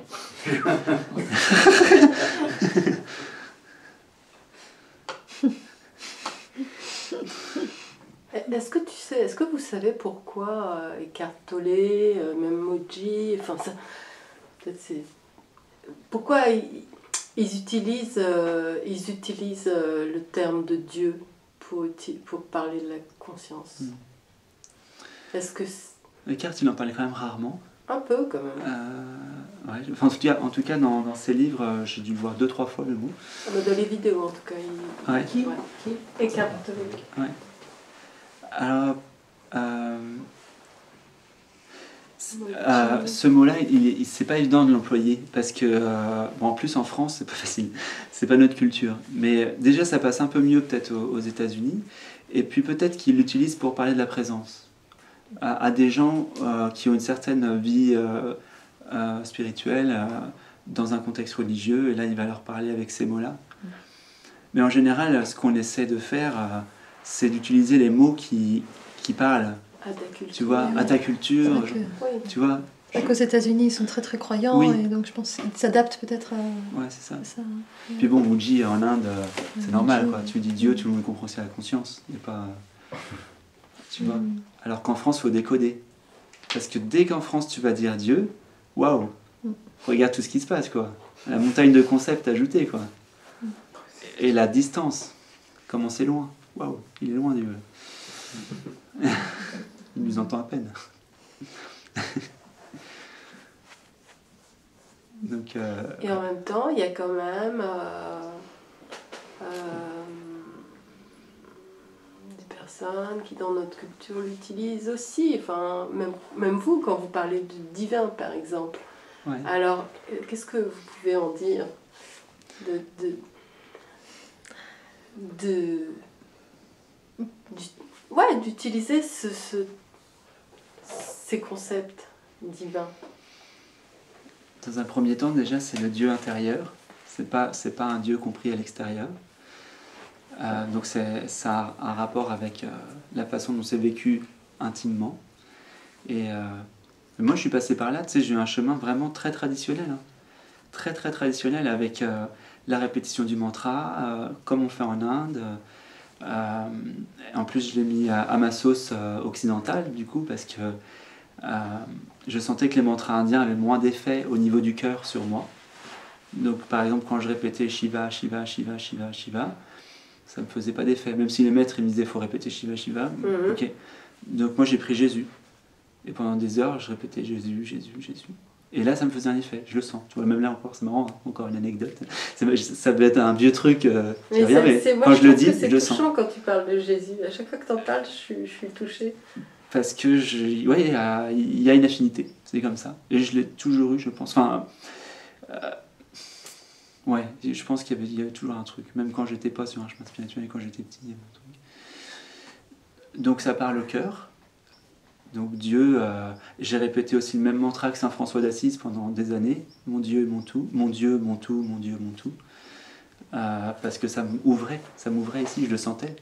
S6: Est-ce que vous savez pourquoi Eckhart Tolle, même Moji, enfin ça, peut-être c'est pourquoi ils utilisent le terme de Dieu pour parler de la conscience. Est-ce que
S3: Eckhart, il en parlait quand même rarement.
S6: Un peu quand même.
S3: Ouais. Enfin, en tout cas dans ses livres, j'ai dû le voir 2-3 fois le mot.
S6: Dans les vidéos en tout cas.
S3: Ouais.
S6: Qui Eckhart Tolle.
S3: Ouais. Alors, ce mot-là, c'est pas évident de l'employer parce que, bon, en plus en France, c'est pas facile, c'est pas notre culture. Mais déjà, ça passe un peu mieux peut-être aux États-Unis. Et puis peut-être qu'ils l'utilisent pour parler de la présence à des gens qui ont une certaine vie spirituelle dans un contexte religieux. Et là, il va leur parler avec ces mots-là. Mais en général, ce qu'on essaie de faire, c'est d'utiliser les mots qui parlent.
S6: À ta culture.
S3: Tu vois, à ta culture. Tu vois.
S2: Qu'aux États-Unis, ils sont très très croyants, et donc je pense qu'ils s'adaptent peut-être à.
S3: Ouais, c'est ça. Puis bon, Moji en Inde, c'est normal, quoi. Tu dis Dieu, tout le monde comprend aussi la conscience. Il n'y a pas. Tu vois. Alors qu'en France, il faut décoder. Parce que dès qu'en France, tu vas dire Dieu, waouh, regarde tout ce qui se passe, quoi. La montagne de concepts ajoutés, quoi. Et la distance, comment c'est loin. Waouh, il est loin, Dieu. Il nous entend à peine. Donc,
S6: et en même temps, il y a quand même des personnes qui, dans notre culture, l'utilisent aussi. Enfin, même vous, quand vous parlez du divin, par exemple.
S3: Ouais.
S6: Alors, qu'est-ce que vous pouvez en dire d'utiliser ces concepts divins?
S3: Dans un premier temps, déjà, c'est le Dieu intérieur. C'est pas un Dieu compris à l'extérieur. Donc ça a un rapport avec la façon dont c'est vécu intimement. Et moi, je suis passé par là. Tu sais, j'ai eu un chemin vraiment très traditionnel, hein. Très très traditionnel avec la répétition du mantra, comme on fait en Inde. En plus, je l'ai mis à ma sauce occidentale, du coup, parce que je sentais que les mantras indiens avaient moins d'effet au niveau du cœur sur moi. Donc, par exemple, quand je répétais Shiva, Shiva, Shiva, Shiva, Shiva, ça ne me faisait pas d'effet. Même si les maîtres ils me disaient il faut répéter Shiva, Shiva. Ok. Donc, moi, j'ai pris Jésus. Et pendant des heures, je répétais Jésus, Jésus, Jésus. Et là, ça me faisait un effet, je le sens. Tu vois, même là encore, c'est marrant, hein, encore une anecdote. Ça peut être un vieux truc,
S6: mais
S3: quand je le dis, je le sens.
S6: C'est touchant quand tu parles de Jésus. À chaque fois que tu en parles, je suis touchée.
S3: Parce que, il y a une affinité, c'est comme ça. Et je l'ai toujours eu, je pense. Enfin, ouais, je pense qu'il y avait toujours un truc. Même quand j'étais pas sur un chemin spirituel, quand j'étais petit, il y avait un truc. Donc ça parle au cœur. Donc Dieu, j'ai répété aussi le même mantra que Saint François d'Assise pendant des années. Mon Dieu, mon tout, mon Dieu, mon tout, mon Dieu, mon tout. Parce que ça m'ouvrait ici, je le sentais.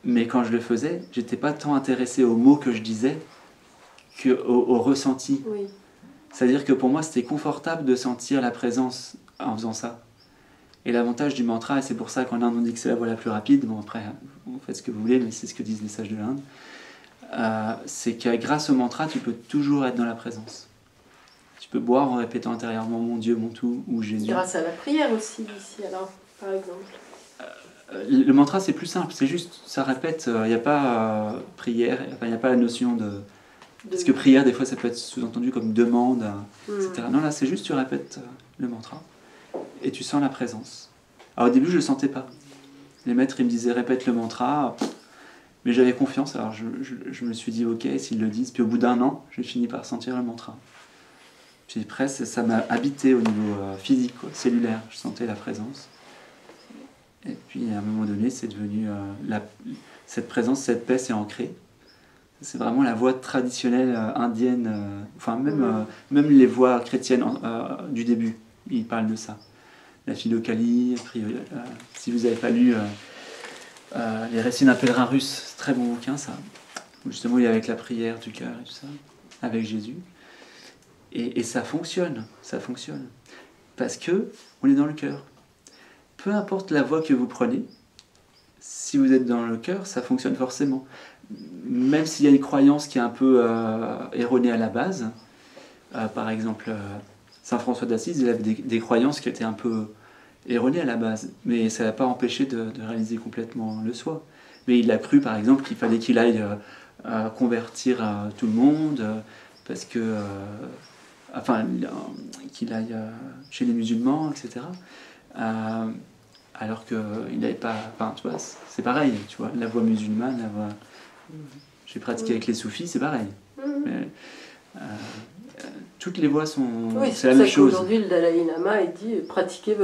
S3: Mais quand je le faisais, j'étais pas tant intéressé aux mots que je disais qu'au ressenti.
S6: Oui.
S3: C'est-à-dire que pour moi, c'était confortable de sentir la présence en faisant ça. Et l'avantage du mantra, et c'est pour ça qu'en Inde on dit que c'est la voie la plus rapide, bon après, vous faites ce que vous voulez, mais c'est ce que disent les sages de l'Inde, c'est que grâce au mantra, tu peux toujours être dans la présence. Tu peux boire en répétant intérieurement mon Dieu, mon tout, ou Jésus.
S6: Grâce à la prière aussi, ici, alors, par exemple.
S3: Le mantra, c'est plus simple, c'est juste, ça répète, il n'y a pas prière, il n'y a pas la notion de... Parce que prière, des fois, ça peut être sous-entendu comme demande, etc. Non, là, c'est juste, tu répètes le mantra, et tu sens la présence. Alors au début, je ne le sentais pas. Les maîtres, ils me disaient, répète le mantra, mais j'avais confiance, alors je me suis dit, ok, s'ils le disent, puis au bout d'un an, j'ai fini par sentir le mantra. Puis presque, ça m'a habité au niveau physique, quoi, cellulaire, je sentais la présence. Et puis à un moment donné, c'est devenu cette présence, cette paix s'est ancrée. C'est vraiment la voie traditionnelle indienne, enfin même les voies chrétiennes du début, ils parlent de ça. La Philokalie, si vous n'avez pas lu Les récits d'un pèlerin russe, c'est très bon bouquin ça. Justement, il est avec la prière du cœur et tout ça, avec Jésus. Et ça fonctionne. Parce que on est dans le cœur. Peu importe la voie que vous prenez, si vous êtes dans le cœur, ça fonctionne forcément. Même s'il y a une croyance qui est un peu erronée à la base, par exemple, Saint François d'Assise, il avait des croyances qui étaient un peu erronées à la base, mais ça n'a pas empêché de réaliser complètement le soi. Mais il a cru, par exemple, qu'il fallait qu'il aille convertir tout le monde, parce que... qu'il aille chez les musulmans, etc. Alors qu'il n'avait pas... Enfin, tu vois, c'est pareil, tu vois, la voie musulmane, la voie... J'ai pratiqué avec les soufis, c'est pareil. Mais, toutes les voies sont... c'est la même chose.
S6: Aujourd'hui, le Dalai Lama, il dit pratiquez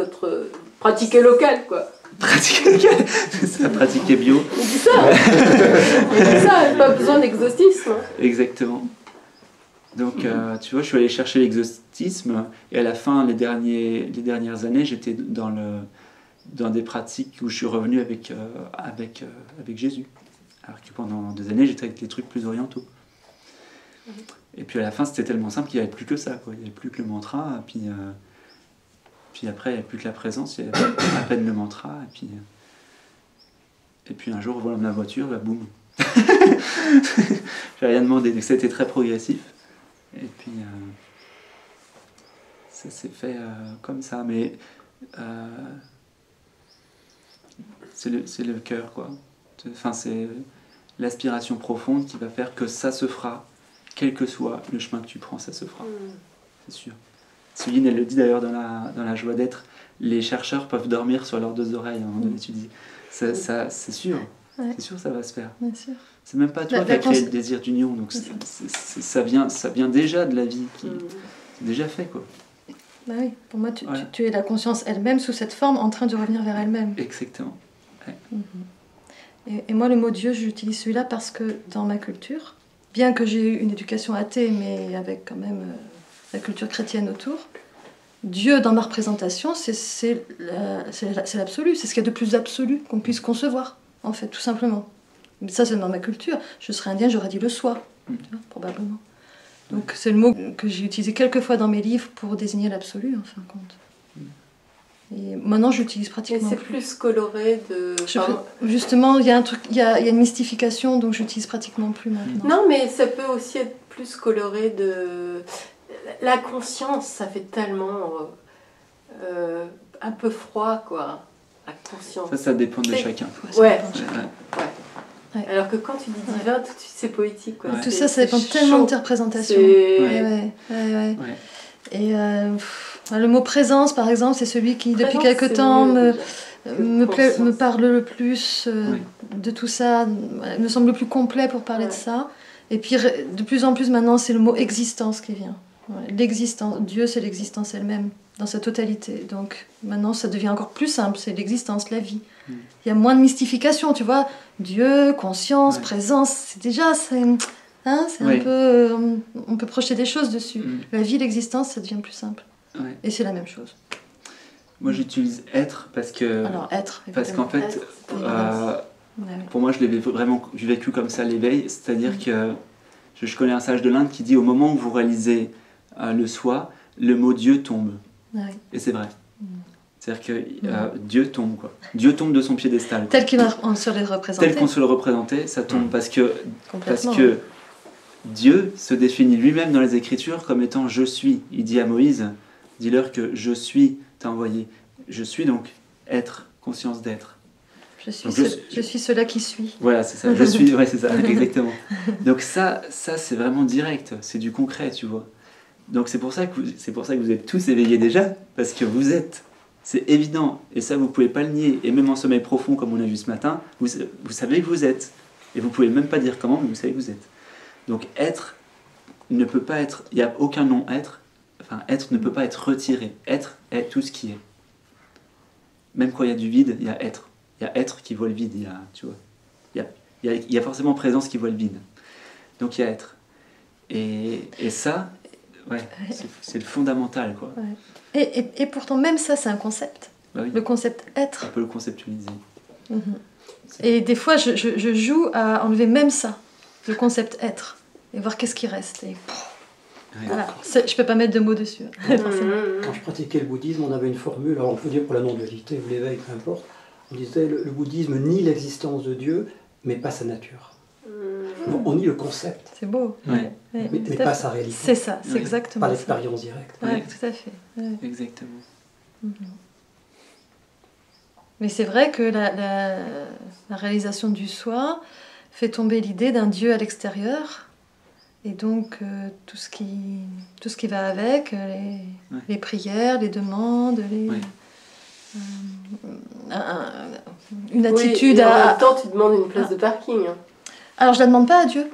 S6: local, quoi.
S3: Pratiquer local, ça, pratiquer bio.
S6: Il dit ça. Il dit ça, pas besoin d'exotisme.
S3: Exactement. Donc, tu vois, je suis allé chercher l'exotisme, et à la fin, les dernières années, j'étais dans des pratiques où je suis revenu avec Jésus. Alors que pendant des années, j'étais avec des trucs plus orientaux. Et puis à la fin, c'était tellement simple qu'il n'y avait plus que ça, quoi. Il n'y avait plus que le mantra, puis après, il n'y avait plus que la présence, il y avait à peine le mantra, et puis un jour, voilà ma voiture, bah, boum. J'ai rien demandé, donc c'était très progressif. Et puis, ça s'est fait comme ça, mais c'est le cœur, quoi. Enfin, c'est l'aspiration profonde qui va faire que ça se fera, quel que soit le chemin que tu prends, ça se fera. C'est sûr. Céline, elle le dit d'ailleurs dans la joie d'être, les chercheurs peuvent dormir sur leurs deux oreilles avant de l'étudier. Ça, c'est sûr. Ouais. C'est sûr, ça va se faire.
S2: Bien sûr.
S3: C'est même pas toi qui as créé le désir d'union, donc ça vient déjà de la vie, c'est déjà fait, quoi.
S2: Bah oui, pour moi, tu es la conscience elle-même sous cette forme en train de revenir vers elle-même.
S3: Exactement. Ouais.
S2: Et moi, le mot Dieu, j'utilise celui-là parce que dans ma culture, bien que j'ai eu une éducation athée, mais avec quand même la culture chrétienne autour, Dieu, dans ma représentation, c'est l'absolu, c'est ce qu'il y a de plus absolu qu'on puisse concevoir, en fait, tout simplement. Mais ça, c'est dans ma culture. Je serais indienne, j'aurais dit le soi, probablement. Donc c'est le mot que j'ai utilisé quelques fois dans mes livres pour désigner l'absolu, en fin de compte. Et maintenant, j'utilise pratiquement.
S6: Mais c'est plus coloré de.
S2: Justement, il y a un truc, il y a une mystification, donc j'utilise pratiquement plus maintenant.
S6: Non, mais ça peut aussi être plus coloré de. La conscience, ça fait tellement un peu froid, quoi. La conscience.
S3: Ça dépend de chacun.
S6: Ouais. Alors que quand tu dis divin, tout de suite c'est poétique, quoi.
S2: Ouais. Tout ça dépend tellement de tes représentations. Ouais. Et le mot présence, par exemple, c'est celui qui, depuis quelque temps, me parle le plus de tout ça, me semble le plus complet pour parler de ça. Et puis, de plus en plus, maintenant, c'est le mot existence qui vient. L'existence. Dieu, c'est l'existence elle-même, dans sa totalité. Donc, maintenant, ça devient encore plus simple, c'est l'existence, la vie. Il y a moins de mystification, tu vois. Dieu, conscience, présence, c'est déjà... un peu, on peut projeter des choses dessus. La vie, l'existence, ça devient plus simple. Et c'est la même chose.
S3: Moi, j'utilise être parce que...
S2: Alors, être.
S3: Parce qu'en fait, pour moi, je l'ai vraiment vécu comme ça, l'éveil. C'est-à-dire que je connais un sage de l'Inde qui dit, au moment où vous réalisez le soi, le mot Dieu tombe. Et c'est vrai. C'est-à-dire que Dieu tombe, quoi. Dieu tombe de son piédestal.
S2: Tel qu'on se le représentait.
S3: Tel qu'on se le représentait, ça tombe parce que Dieu se définit lui-même dans les Écritures comme étant « je suis ». Il dit à Moïse, dis-leur que « je suis » t'a envoyé. Je suis donc être, conscience d'être.
S2: Je suis cela qui suis.
S3: Voilà, c'est ça. Je suis, c'est ça, exactement. Donc ça c'est vraiment direct, c'est du concret, tu vois. Donc c'est pour ça que vous êtes tous éveillés déjà, parce que vous êtes. C'est évident, et ça vous pouvez pas le nier. Et même en sommeil profond, comme on a vu ce matin, vous savez que vous êtes. Et vous pouvez même pas dire comment, mais vous savez que vous êtes. Donc être ne peut pas être, il n'y a aucun non-être, enfin être ne peut pas être retiré. Être est tout ce qui est. Même quand il y a du vide, il y a être. Il y a être qui voit le vide, tu vois. Il y a forcément présence qui voit le vide. Donc il y a être. Et ça, c'est le fondamental, quoi.
S2: Et pourtant, même ça, c'est un concept.
S3: Bah oui.
S2: Le concept être.
S3: On peut le conceptualiser.
S2: Et des fois, je joue à enlever même ça, le concept être, et voir qu'est-ce qui reste. Et voilà. Je peux pas mettre de mots dessus.
S11: Quand je pratiquais le bouddhisme, on avait une formule, alors on peut dire pour la non-dualité ou l'éveil, peu importe, on disait le bouddhisme nie l'existence de Dieu, mais pas sa nature. On nie le concept.
S2: C'est beau.
S11: Ouais. Mais pas sa réalité.
S2: C'est ça, c'est exactement
S11: pas l'expérience directe.
S2: Ouais, tout à fait. Ouais.
S3: Exactement.
S2: Mais c'est vrai que la réalisation du soi fait tomber l'idée d'un Dieu à l'extérieur, et donc tout ce qui va avec, les prières, les demandes, une attitude
S6: en même temps, tu demandes une place de parking.
S2: Alors je la demande pas à Dieu.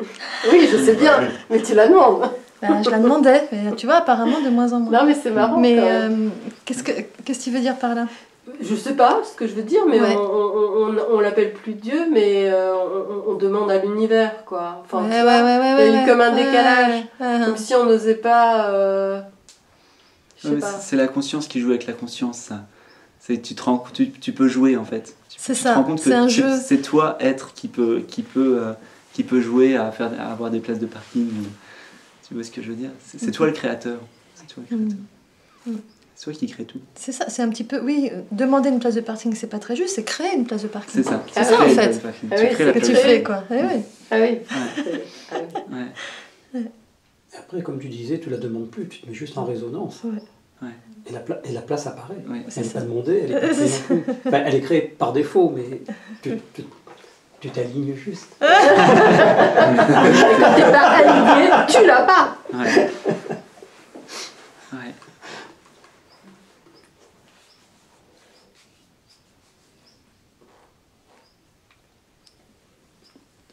S6: Oui, je sais bien, mais tu la demandes.
S2: Je la demandais, mais tu vois, apparemment de moins en moins.
S6: Non, mais c'est marrant.
S2: Mais qu'est-ce que tu veux dire par là?
S6: Je sais pas ce que je veux dire, mais on l'appelle plus Dieu, mais on demande à l'univers, quoi. Enfin, il y a eu comme un décalage, comme si on n'osait pas.
S3: C'est la conscience qui joue avec la conscience, ça. Tu peux jouer en fait.
S2: C'est ça.
S3: Tu te rends compte
S2: c'est un jeu.
S3: C'est toi être qui peut jouer à avoir des places de parking. Tu vois ce que je veux dire? C'est toi le créateur. C'est toi le créateur. C'est toi qui crée tout.
S2: C'est ça, c'est un petit peu... Oui, demander une place de parking, c'est pas très juste, c'est créer une place de parking.
S3: C'est ça.
S2: C'est ça, en fait.
S3: Tu crées la place
S2: tu fais, quoi. Ah oui.
S6: Ah oui.
S11: Après, comme tu disais, tu la demandes plus, tu te mets juste en résonance. Et la place apparaît. Elle n'est pas demandée, elle est pas créée non plus. Enfin, elle est créée par défaut, mais tu t'alignes juste.
S6: Et quand t'es pas aligné, tu l'as pas.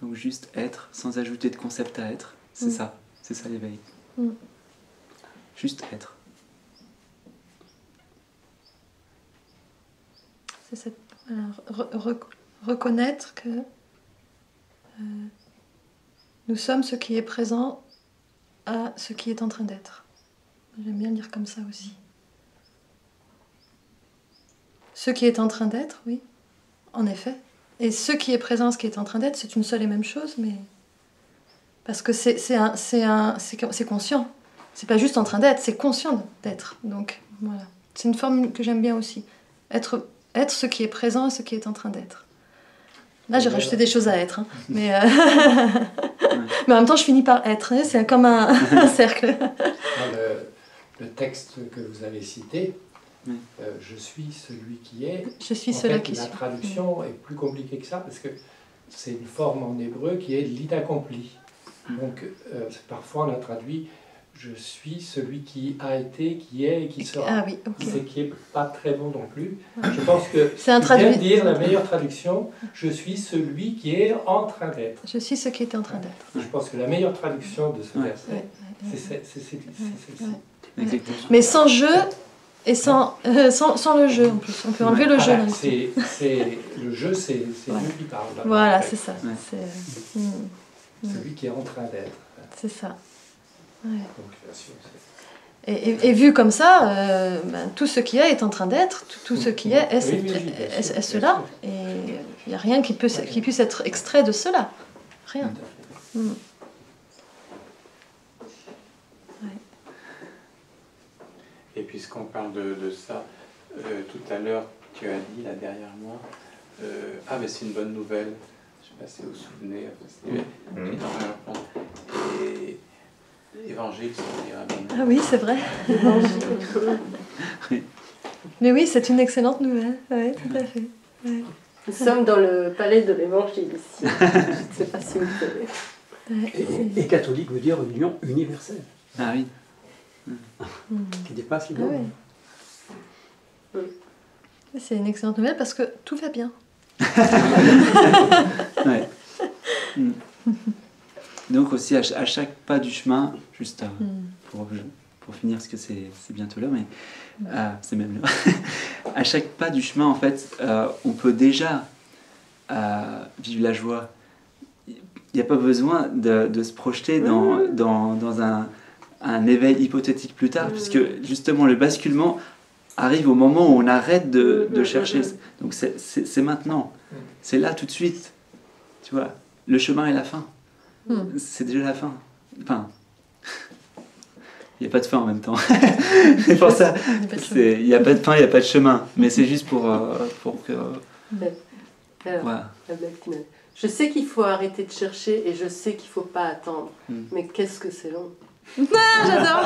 S3: Donc juste être, sans ajouter de concept à être, c'est ça l'éveil. Juste être.
S2: C'est reconnaître que nous sommes ce qui est présent à ce qui est en train d'être. J'aime bien dire comme ça aussi. Ce qui est en train d'être, oui, en effet. Et ce qui est présent, ce qui est en train d'être, c'est une seule et même chose, mais parce que c'est conscient. C'est pas juste en train d'être, c'est conscient d'être. Donc voilà, c'est une forme que j'aime bien aussi. Être ce qui est présent et ce qui est en train d'être. Là, j'ai rajouté des choses à être, hein. Mais en même temps, je finis par être. Hein. C'est comme un cercle.
S14: Le texte que vous avez cité. Je suis celui qui est.
S2: Je suis celui qui
S14: suis. La traduction est plus compliquée que ça parce que c'est une forme en hébreu qui est l'inaccompli. Donc parfois on a traduit je suis celui qui a été, qui est et qui sera.
S2: Ah oui, ok.
S14: C'est qui est pas très bon non plus. Je pense que
S2: c'est un traduit.
S14: Bien dire la meilleure traduction. Je suis celui qui est en train d'être.
S2: Je suis ce qui est en train d'être.
S14: Je pense que la meilleure traduction de ce verset, c'est celle-ci.
S2: Mais sans jeu. Et sans le jeu en plus, on peut enlever le jeu.
S14: Le jeu, c'est Dieu qui parle.
S2: Voilà, c'est ça.
S14: Celui qui est en train d'être.
S2: C'est ça. Et vu comme ça, tout ce qui est en train d'être, tout ce qui est cela. Et il n'y a rien qui puisse être extrait de cela. Rien.
S4: Et puisqu'on parle de ça, tout à l'heure, tu as dit, là derrière moi, mais c'est une bonne nouvelle, je ne sais pas si vous vous souvenez, et l'évangile, ça dira bien.
S2: Ah oui, c'est vrai. Mais oui, c'est une excellente nouvelle, oui, tout à fait. Ouais.
S6: Nous sommes dans le palais de l'évangile ici, je ne sais pas si vous savez.
S11: Et catholique veut dire union universelle.
S3: Ah oui.
S11: Qui dépasse les bornes.
S2: C'est une excellente nouvelle parce que tout va bien.
S3: Donc aussi à chaque pas du chemin, juste pour finir parce que c'est bientôt là, mais c'est même là. À chaque pas du chemin, en fait, on peut déjà vivre la joie. Il n'y a pas besoin de se projeter dans un éveil hypothétique plus tard, puisque justement le basculement arrive au moment où on arrête de chercher. Donc c'est maintenant. c'est là tout de suite. Tu vois, le chemin est la fin. C'est déjà la fin. Enfin, il n'y a pas de fin en même temps. C'est pour ça. Il n'y a pas de fin, il n'y a pas de chemin. Mais c'est juste pour que...
S6: Alors,
S3: voilà.
S6: la blague finale. Je sais qu'il faut arrêter de chercher et je sais qu'il ne faut pas attendre. Mais qu'est-ce que c'est long.
S2: J'adore.